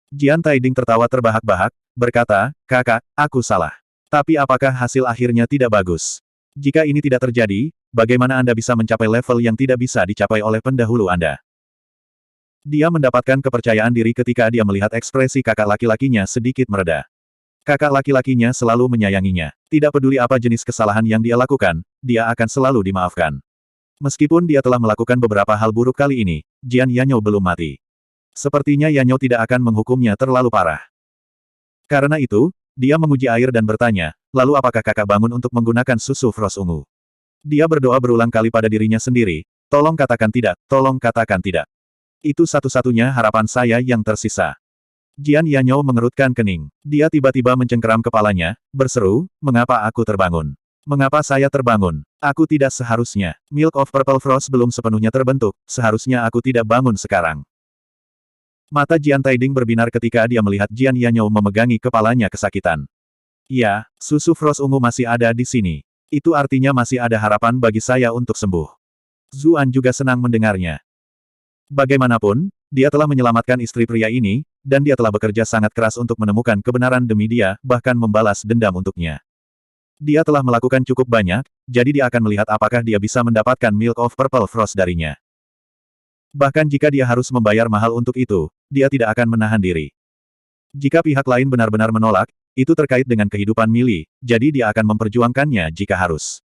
Jian Taiding tertawa terbahak-bahak, berkata, "Kakak, aku salah. Tapi apakah hasil akhirnya tidak bagus? Jika ini tidak terjadi, bagaimana Anda bisa mencapai level yang tidak bisa dicapai oleh pendahulu Anda?" Dia mendapatkan kepercayaan diri ketika dia melihat ekspresi kakak laki-lakinya sedikit mereda. Kakak laki-lakinya selalu menyayanginya. Tidak peduli apa jenis kesalahan yang dia lakukan, dia akan selalu dimaafkan. Meskipun dia telah melakukan beberapa hal buruk kali ini, Jian Yanyou belum mati. Sepertinya Yanyou tidak akan menghukumnya terlalu parah. Karena itu, dia menguji air dan bertanya, "Lalu apakah kakak bangun untuk menggunakan susu frost ungu?" Dia berdoa berulang kali pada dirinya sendiri, "Tolong katakan tidak, tolong katakan tidak." Itu satu-satunya harapan saya yang tersisa. Jian Yanyou mengerutkan kening. Dia tiba-tiba mencengkeram kepalanya, berseru, "Mengapa aku terbangun? Mengapa saya terbangun? Aku tidak seharusnya. Milk of Purple Frost belum sepenuhnya terbentuk, seharusnya aku tidak bangun sekarang." Mata Jian Taiding berbinar ketika dia melihat Jian Yanyou memegangi kepalanya kesakitan. "Ya, susu frost ungu masih ada di sini. Itu artinya masih ada harapan bagi saya untuk sembuh." Zuan juga senang mendengarnya. Bagaimanapun, dia telah menyelamatkan istri pria ini, dan dia telah bekerja sangat keras untuk menemukan kebenaran demi dia, bahkan membalas dendam untuknya. Dia telah melakukan cukup banyak, jadi dia akan melihat apakah dia bisa mendapatkan Milk of Purple Frost darinya. Bahkan jika dia harus membayar mahal untuk itu, dia tidak akan menahan diri. Jika pihak lain benar-benar menolak, itu terkait dengan kehidupan Millie, jadi dia akan memperjuangkannya jika harus.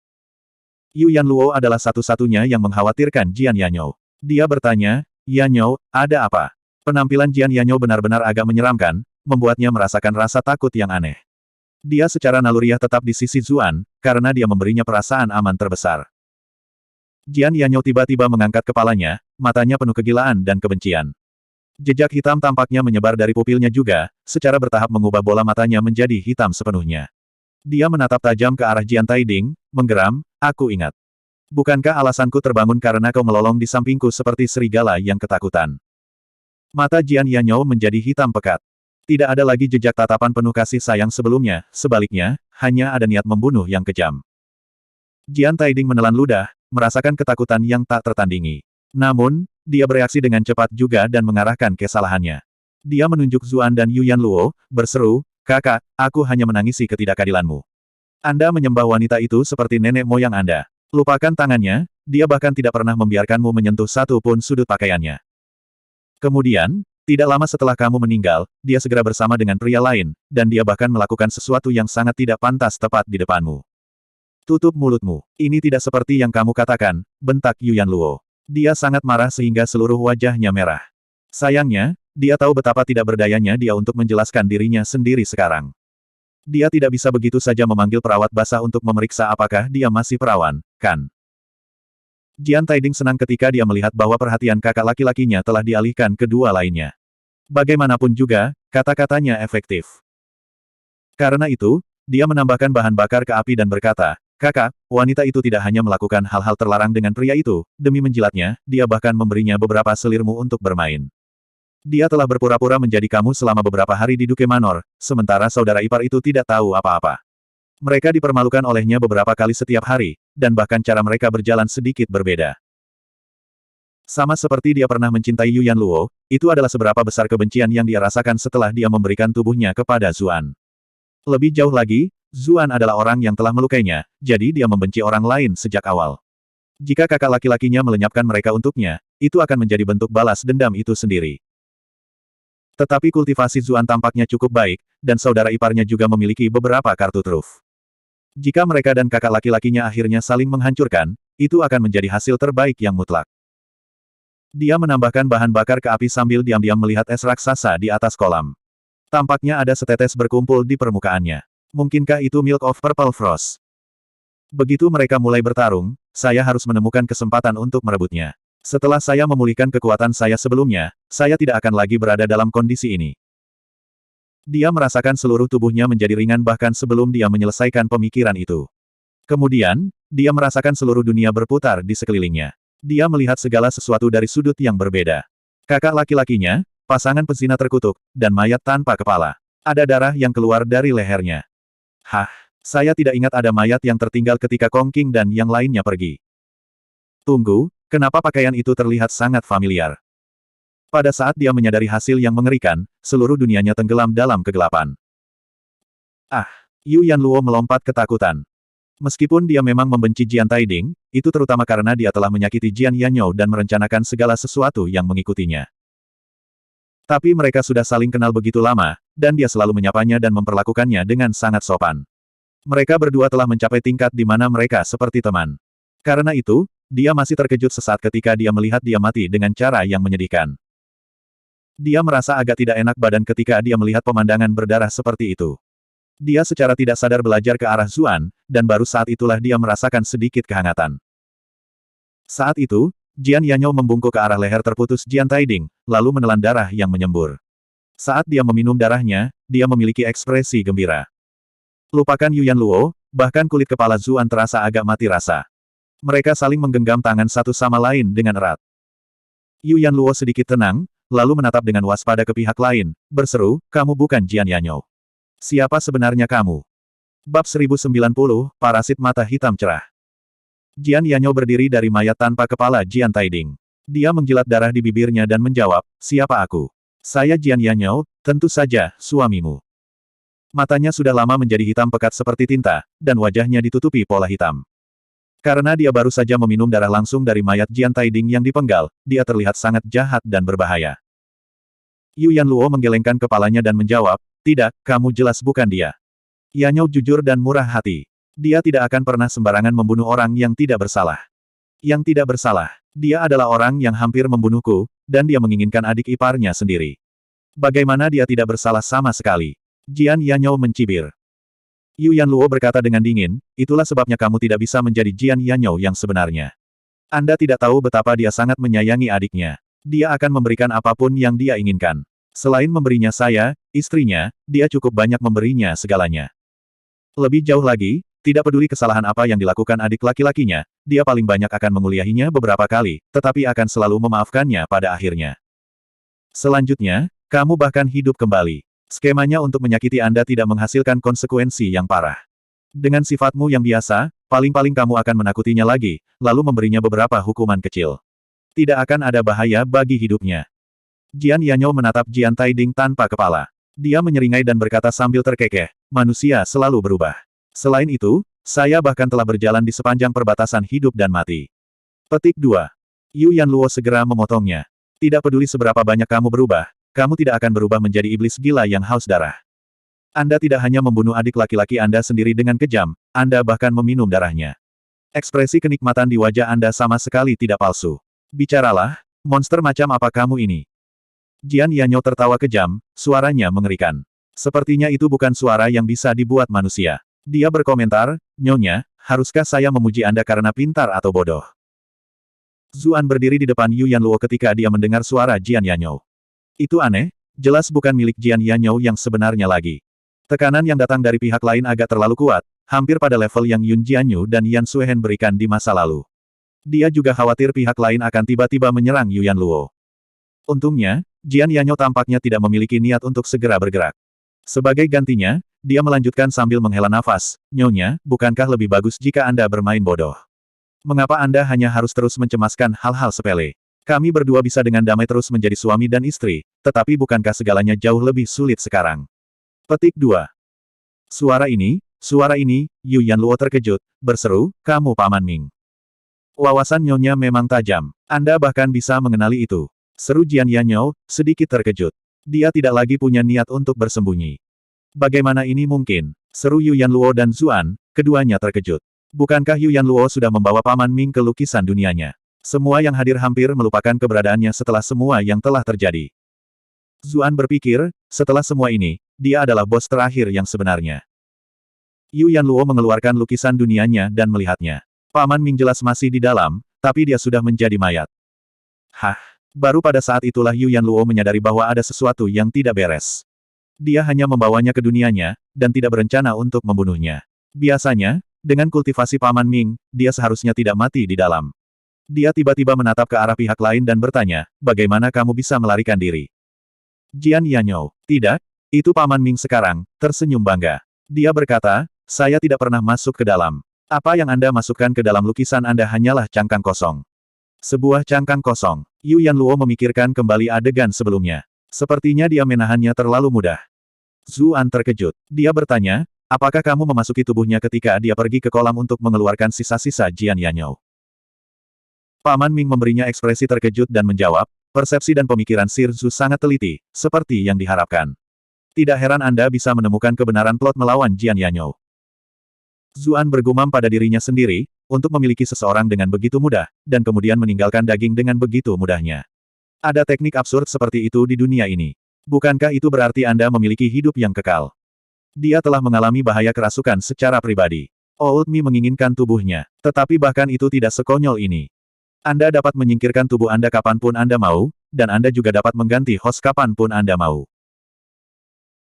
Yuan Luo adalah satu-satunya yang mengkhawatirkan Jian Yanyou. Dia bertanya, "Yanyou, ada apa?" Penampilan Jian Yanyou benar-benar agak menyeramkan, membuatnya merasakan rasa takut yang aneh. Dia secara naluriah tetap di sisi Zuan, karena dia memberinya perasaan aman terbesar. Jian Yanyou tiba-tiba mengangkat kepalanya, matanya penuh kegilaan dan kebencian. Jejak hitam tampaknya menyebar dari pupilnya juga, secara bertahap mengubah bola matanya menjadi hitam sepenuhnya. Dia menatap tajam ke arah Jian Taiding, menggeram, "Aku ingat. Bukankah alasanku terbangun karena kau melolong di sampingku seperti serigala yang ketakutan?" Mata Jian Yanyou menjadi hitam pekat. Tidak ada lagi jejak tatapan penuh kasih sayang sebelumnya, sebaliknya, hanya ada niat membunuh yang kejam. Jian Taiding menelan ludah, merasakan ketakutan yang tak tertandingi. Namun, dia bereaksi dengan cepat juga dan mengarahkan kesalahannya. Dia menunjuk Zuan dan Yuan Luo, berseru, "Kakak, aku hanya menangisi ketidakadilanmu. Anda menyembah wanita itu seperti nenek moyang Anda. Lupakan tangannya, dia bahkan tidak pernah membiarkanmu menyentuh satu pun sudut pakaiannya. Kemudian, tidak lama setelah kamu meninggal, dia segera bersama dengan pria lain, dan dia bahkan melakukan sesuatu yang sangat tidak pantas tepat di depanmu. Tutup mulutmu. Ini tidak seperti yang kamu katakan," bentak Yuan Luo. Dia sangat marah sehingga seluruh wajahnya merah. Sayangnya, dia tahu betapa tidak berdayanya dia untuk menjelaskan dirinya sendiri sekarang. Dia tidak bisa begitu saja memanggil perawat basah untuk memeriksa apakah dia masih perawan, kan? Jian Taiding senang ketika dia melihat bahwa perhatian kakak laki-lakinya telah dialihkan ke dua lainnya. Bagaimanapun juga, kata-katanya efektif. Karena itu, dia menambahkan bahan bakar ke api dan berkata, "Kakak, wanita itu tidak hanya melakukan hal-hal terlarang dengan pria itu, demi menjilatnya, dia bahkan memberinya beberapa selirmu untuk bermain. Dia telah berpura-pura menjadi kamu selama beberapa hari di Duke Manor, sementara saudara ipar itu tidak tahu apa-apa. Mereka dipermalukan olehnya beberapa kali setiap hari, dan bahkan cara mereka berjalan sedikit berbeda. Sama seperti dia pernah mencintai Yu Yanluo, itu adalah seberapa besar kebencian yang dia rasakan setelah dia memberikan tubuhnya kepada Zuan. Lebih jauh lagi, Zuan adalah orang yang telah melukainya, jadi dia membenci orang lain sejak awal. Jika kakak laki-lakinya melenyapkan mereka untuknya, itu akan menjadi bentuk balas dendam itu sendiri. Tetapi kultivasi Zuan tampaknya cukup baik, dan saudara iparnya juga memiliki beberapa kartu truf. Jika mereka dan kakak laki-lakinya akhirnya saling menghancurkan, itu akan menjadi hasil terbaik yang mutlak. Dia menambahkan bahan bakar ke api sambil diam-diam melihat es raksasa di atas kolam. Tampaknya ada setetes berkumpul di permukaannya. Mungkinkah itu Milk of Purple Frost? Begitu mereka mulai bertarung, saya harus menemukan kesempatan untuk merebutnya. Setelah saya memulihkan kekuatan saya sebelumnya, saya tidak akan lagi berada dalam kondisi ini. Dia merasakan seluruh tubuhnya menjadi ringan bahkan sebelum dia menyelesaikan pemikiran itu. Kemudian, dia merasakan seluruh dunia berputar di sekelilingnya. Dia melihat segala sesuatu dari sudut yang berbeda. Kakak laki-lakinya, pasangan pezina terkutuk, dan mayat tanpa kepala. Ada darah yang keluar dari lehernya. Hah, saya tidak ingat ada mayat yang tertinggal ketika Kong Qing dan yang lainnya pergi. Tunggu, kenapa pakaian itu terlihat sangat familiar? Pada saat dia menyadari hasil yang mengerikan, seluruh dunianya tenggelam dalam kegelapan. Ah, Yu Yanluo melompat ketakutan. Meskipun dia memang membenci Jian Taiding, itu terutama karena dia telah menyakiti Jian Yanyou dan merencanakan segala sesuatu yang mengikutinya. Tapi mereka sudah saling kenal begitu lama, dan dia selalu menyapanya dan memperlakukannya dengan sangat sopan. Mereka berdua telah mencapai tingkat di mana mereka seperti teman. Karena itu, dia masih terkejut sesaat ketika dia melihat dia mati dengan cara yang menyedihkan. Dia merasa agak tidak enak badan ketika dia melihat pemandangan berdarah seperti itu. Dia secara tidak sadar belajar ke arah Zuan, dan baru saat itulah dia merasakan sedikit kehangatan. Saat itu, Jian Yanyou membungkuk ke arah leher terputus Jian Taiding, lalu menelan darah yang menyembur. Saat dia meminum darahnya, dia memiliki ekspresi gembira. Lupakan Yu Yanluo, bahkan kulit kepala Zuan terasa agak mati rasa. Mereka saling menggenggam tangan satu sama lain dengan erat. Yu Yanluo sedikit tenang, lalu menatap dengan waspada ke pihak lain, berseru, "Kamu bukan Jian Yanyou. Siapa sebenarnya kamu?" Bab 1090, Parasit Mata Hitam Cerah. Jian Yanyou berdiri dari mayat tanpa kepala Jian Taiding. Dia menjilat darah di bibirnya dan menjawab, "Siapa aku? Saya Jian Yanyou, tentu saja, suamimu." Matanya sudah lama menjadi hitam pekat seperti tinta, dan wajahnya ditutupi pola hitam. Karena dia baru saja meminum darah langsung dari mayat Jian Taiding yang dipenggal, dia terlihat sangat jahat dan berbahaya. Yu Yanluo menggelengkan kepalanya dan menjawab, "Tidak, kamu jelas bukan dia." Yanyou jujur dan murah hati. Dia tidak akan pernah sembarangan membunuh orang yang tidak bersalah. Yang tidak bersalah. Dia adalah orang yang hampir membunuhku, dan dia menginginkan adik iparnya sendiri. Bagaimana dia tidak bersalah sama sekali? Jian Yanyou mencibir. Yu Yanluo berkata dengan dingin, "Itulah sebabnya kamu tidak bisa menjadi Jian Yanyou yang sebenarnya. Anda tidak tahu betapa dia sangat menyayangi adiknya. Dia akan memberikan apapun yang dia inginkan. Selain memberinya saya, istrinya, dia cukup banyak memberinya segalanya. Lebih jauh lagi, tidak peduli kesalahan apa yang dilakukan adik laki-lakinya, dia paling banyak akan menguliahinya beberapa kali, tetapi akan selalu memaafkannya pada akhirnya. Selanjutnya, kamu bahkan hidup kembali. Skemanya untuk menyakiti Anda tidak menghasilkan konsekuensi yang parah. Dengan sifatmu yang biasa, paling-paling kamu akan menakutinya lagi, lalu memberinya beberapa hukuman kecil. Tidak akan ada bahaya bagi hidupnya." Jian Yanyou menatap Jian Taiding tanpa kepala. Dia menyeringai dan berkata sambil terkekeh, "Manusia selalu berubah. Selain itu, saya bahkan telah berjalan di sepanjang perbatasan hidup dan mati." Petik 2. Yu Yanluo segera memotongnya. "Tidak peduli seberapa banyak kamu berubah, kamu tidak akan berubah menjadi iblis gila yang haus darah. Anda tidak hanya membunuh adik laki-laki Anda sendiri dengan kejam, Anda bahkan meminum darahnya. Ekspresi kenikmatan di wajah Anda sama sekali tidak palsu. Bicaralah, monster macam apa kamu ini?" Jian Yanyou tertawa kejam, suaranya mengerikan. Sepertinya itu bukan suara yang bisa dibuat manusia. Dia berkomentar, "Nyonya, haruskah saya memuji Anda karena pintar atau bodoh?" Zuan berdiri di depan Yu Yanluo ketika dia mendengar suara Jian Yanyou. Itu aneh, jelas bukan milik Jian Yanyou yang sebenarnya lagi. Tekanan yang datang dari pihak lain agak terlalu kuat, hampir pada level yang Yun Jianyu dan Yan Suehen berikan di masa lalu. Dia juga khawatir pihak lain akan tiba-tiba menyerang Yuan Luo. Untungnya, Jian Yanyo tampaknya tidak memiliki niat untuk segera bergerak. Sebagai gantinya, dia melanjutkan sambil menghela nafas, "Nyonya, bukankah lebih bagus jika Anda bermain bodoh? Mengapa Anda hanya harus terus mencemaskan hal-hal sepele? Kami berdua bisa dengan damai terus menjadi suami dan istri, tetapi bukankah segalanya jauh lebih sulit sekarang?" Petik 2. Suara ini, Yu Yanluo terkejut, berseru, "Kamu Paman Ming. Wawasan Nyonya memang tajam. Anda bahkan bisa mengenali itu." Seru Jian Yanyo, sedikit terkejut. Dia tidak lagi punya niat untuk bersembunyi. "Bagaimana ini mungkin?" Seru Yu Yanluo dan Zuan, keduanya terkejut. Bukankah Yu Yanluo sudah membawa Paman Ming ke lukisan dunianya? Semua yang hadir hampir melupakan keberadaannya setelah semua yang telah terjadi. Zuan berpikir, setelah semua ini, dia adalah bos terakhir yang sebenarnya. Yu Yanluo mengeluarkan lukisan dunianya dan melihatnya. Paman Ming jelas masih di dalam, tapi dia sudah menjadi mayat. Hah? Baru pada saat itulah Yu Yanluo menyadari bahwa ada sesuatu yang tidak beres. Dia hanya membawanya ke dunianya, dan tidak berencana untuk membunuhnya. Biasanya, dengan kultivasi Paman Ming, dia seharusnya tidak mati di dalam. Dia tiba-tiba menatap ke arah pihak lain dan bertanya, "Bagaimana kamu bisa melarikan diri?" Jian Yanyo, "Tidak, itu Paman Ming sekarang," tersenyum bangga. Dia berkata, "Saya tidak pernah masuk ke dalam. Apa yang Anda masukkan ke dalam lukisan Anda hanyalah cangkang kosong." Sebuah cangkang kosong. Yu Yanluo memikirkan kembali adegan sebelumnya. Sepertinya dia menahannya terlalu mudah. Zuan terkejut. Dia bertanya, "Apakah kamu memasuki tubuhnya ketika dia pergi ke kolam untuk mengeluarkan sisa-sisa Jian Yanyo?" Paman Ming memberinya ekspresi terkejut dan menjawab, "Persepsi dan pemikiran Sir Zhu sangat teliti, seperti yang diharapkan. Tidak heran Anda bisa menemukan kebenaran plot melawan Jian Yanyo." Zuan bergumam pada dirinya sendiri, untuk memiliki seseorang dengan begitu mudah, dan kemudian meninggalkan daging dengan begitu mudahnya. Ada teknik absurd seperti itu di dunia ini. Bukankah itu berarti Anda memiliki hidup yang kekal? Dia telah mengalami bahaya kerasukan secara pribadi. Old Mi menginginkan tubuhnya, tetapi bahkan itu tidak sekonyol ini. Anda dapat menyingkirkan tubuh Anda kapanpun Anda mau, dan Anda juga dapat mengganti host kapanpun Anda mau.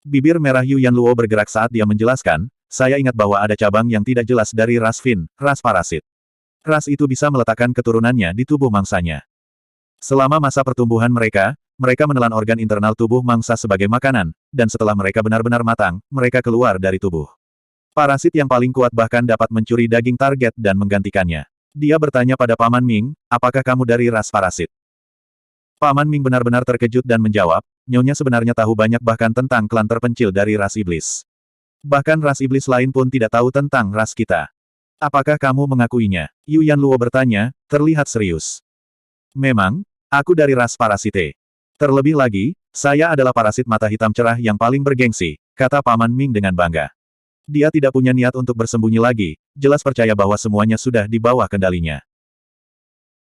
Bibir merah Yu Yanluo bergerak saat dia menjelaskan, "Saya ingat bahwa ada cabang yang tidak jelas dari ras Fin, ras parasit. Ras itu bisa meletakkan keturunannya di tubuh mangsanya. Selama masa pertumbuhan mereka menelan organ internal tubuh mangsa sebagai makanan, dan setelah mereka benar-benar matang, mereka keluar dari tubuh. Parasit yang paling kuat bahkan dapat mencuri daging target dan menggantikannya." Dia bertanya pada Paman Ming, "Apakah kamu dari ras parasit?" Paman Ming benar-benar terkejut dan menjawab, "Nyonya sebenarnya tahu banyak bahkan tentang klan terpencil dari ras iblis. Bahkan ras iblis lain pun tidak tahu tentang ras kita. Apakah kamu mengakuinya?" Yu Yanluo bertanya, terlihat serius. "Memang, aku dari ras parasite. Terlebih lagi, saya adalah parasit mata hitam cerah yang paling bergengsi," kata Paman Ming dengan bangga. Dia tidak punya niat untuk bersembunyi lagi, jelas percaya bahwa semuanya sudah di bawah kendalinya.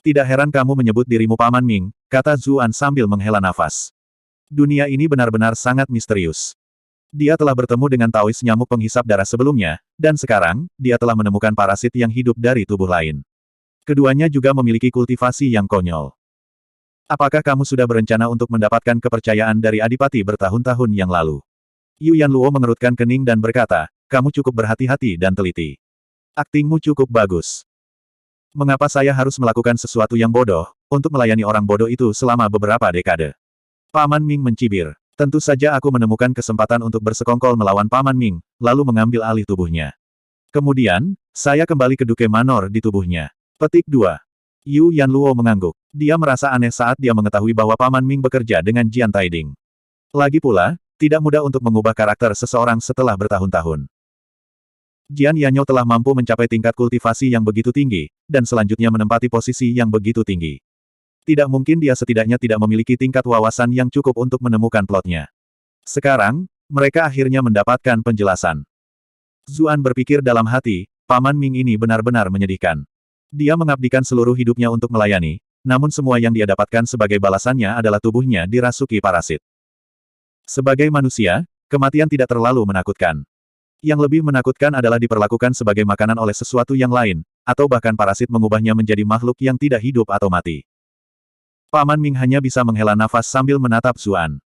"Tidak heran kamu menyebut dirimu Paman Ming," kata Zuan sambil menghela nafas. Dunia ini benar-benar sangat misterius. Dia telah bertemu dengan Taois nyamuk penghisap darah sebelumnya, dan sekarang, dia telah menemukan parasit yang hidup dari tubuh lain. Keduanya juga memiliki kultivasi yang konyol. "Apakah kamu sudah berencana untuk mendapatkan kepercayaan dari Adipati bertahun-tahun yang lalu?" Yu Yanluo mengerutkan kening dan berkata, "Kamu cukup berhati-hati dan teliti. Aktingmu cukup bagus. Mengapa saya harus melakukan sesuatu yang bodoh, untuk melayani orang bodoh itu selama beberapa dekade?" Paman Ming mencibir. "Tentu saja aku menemukan kesempatan untuk bersekongkol melawan Paman Ming, lalu mengambil alih tubuhnya. Kemudian, saya kembali ke Duke Manor di tubuhnya." Petik 2. Yu Yanluo mengangguk. Dia merasa aneh saat dia mengetahui bahwa Paman Ming bekerja dengan Jian Taiding. Lagi pula, tidak mudah untuk mengubah karakter seseorang setelah bertahun-tahun. Jian Yanyo telah mampu mencapai tingkat kultivasi yang begitu tinggi, dan selanjutnya menempati posisi yang begitu tinggi. Tidak mungkin dia setidaknya tidak memiliki tingkat wawasan yang cukup untuk menemukan plotnya. Sekarang, mereka akhirnya mendapatkan penjelasan. Zuan berpikir dalam hati, Paman Ming ini benar-benar menyedihkan. Dia mengabdikan seluruh hidupnya untuk melayani, namun semua yang dia dapatkan sebagai balasannya adalah tubuhnya dirasuki parasit. Sebagai manusia, kematian tidak terlalu menakutkan. Yang lebih menakutkan adalah diperlakukan sebagai makanan oleh sesuatu yang lain, atau bahkan parasit mengubahnya menjadi makhluk yang tidak hidup atau mati. Paman Ming hanya bisa menghela nafas sambil menatap Zuan.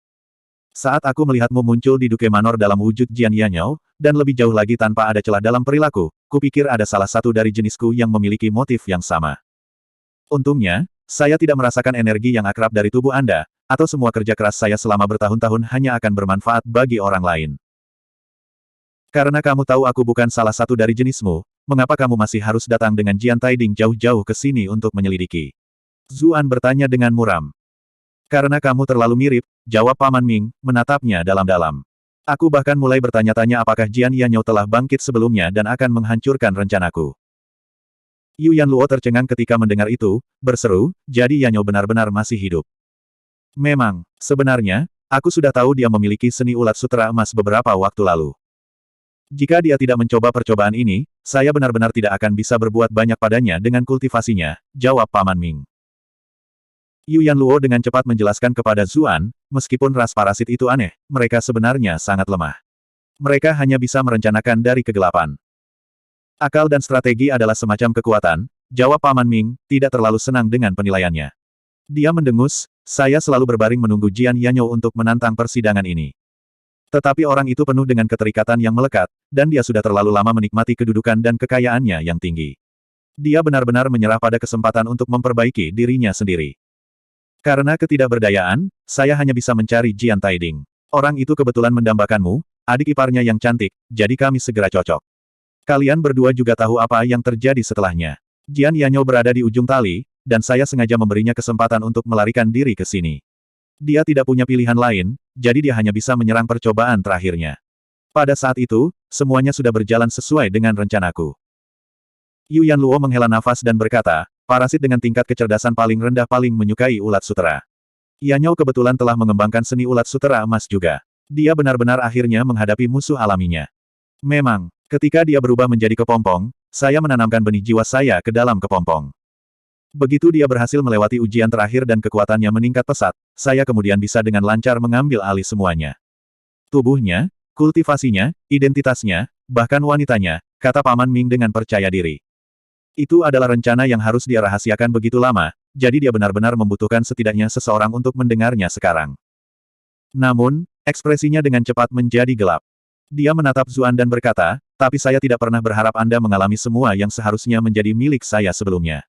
Saat aku melihatmu muncul di Duke Manor dalam wujud Jian Yanyou, dan lebih jauh lagi tanpa ada celah dalam perilaku, kupikir ada salah satu dari jenisku yang memiliki motif yang sama. Untungnya, saya tidak merasakan energi yang akrab dari tubuh Anda, atau semua kerja keras saya selama bertahun-tahun hanya akan bermanfaat bagi orang lain. Karena kamu tahu aku bukan salah satu dari jenismu, mengapa kamu masih harus datang dengan Jian Taiding jauh-jauh ke sini untuk menyelidiki? Zuan bertanya dengan muram. Karena kamu terlalu mirip, jawab Paman Ming, menatapnya dalam-dalam. Aku bahkan mulai bertanya-tanya apakah Jian Yanyou telah bangkit sebelumnya dan akan menghancurkan rencanaku. Yu Yanluo tercengang ketika mendengar itu, berseru, jadi Yanyou benar-benar masih hidup. Memang, sebenarnya, aku sudah tahu dia memiliki seni ulat sutera emas beberapa waktu lalu. Jika dia tidak mencoba percobaan ini, saya benar-benar tidak akan bisa berbuat banyak padanya dengan kultivasinya, jawab Paman Ming. Yu Yanluo dengan cepat menjelaskan kepada Zuan, meskipun ras parasit itu aneh, mereka sebenarnya sangat lemah. Mereka hanya bisa merencanakan dari kegelapan. Akal dan strategi adalah semacam kekuatan, jawab Paman Ming, tidak terlalu senang dengan penilaiannya. Dia mendengus, saya selalu berbaring menunggu Jian Yanyou untuk menantang persidangan ini. Tetapi orang itu penuh dengan keterikatan yang melekat, dan dia sudah terlalu lama menikmati kedudukan dan kekayaannya yang tinggi. Dia benar-benar menyerah pada kesempatan untuk memperbaiki dirinya sendiri. Karena ketidakberdayaan, saya hanya bisa mencari Jian Taiding. Orang itu kebetulan mendambakanmu, adik iparnya yang cantik, jadi kami segera cocok. Kalian berdua juga tahu apa yang terjadi setelahnya. Jian Yanyou berada di ujung tali, dan saya sengaja memberinya kesempatan untuk melarikan diri ke sini. Dia tidak punya pilihan lain, jadi dia hanya bisa menyerang percobaan terakhirnya. Pada saat itu, semuanya sudah berjalan sesuai dengan rencanaku. Yu Yanluo menghela nafas dan berkata, parasit dengan tingkat kecerdasan paling rendah paling menyukai ulat sutera. Yanyou kebetulan telah mengembangkan seni ulat sutera emas juga. Dia benar-benar akhirnya menghadapi musuh alaminya. Memang, ketika dia berubah menjadi kepompong, saya menanamkan benih jiwa saya ke dalam kepompong. Begitu dia berhasil melewati ujian terakhir dan kekuatannya meningkat pesat, saya kemudian bisa dengan lancar mengambil alih semuanya. Tubuhnya, kultivasinya, identitasnya, bahkan wanitanya, kata Paman Ming dengan percaya diri. Itu adalah rencana yang harus dia rahasiakan begitu lama, jadi dia benar-benar membutuhkan setidaknya seseorang untuk mendengarnya sekarang. Namun, ekspresinya dengan cepat menjadi gelap. Dia menatap Zuan dan berkata, tapi saya tidak pernah berharap Anda mengalami semua yang seharusnya menjadi milik saya sebelumnya.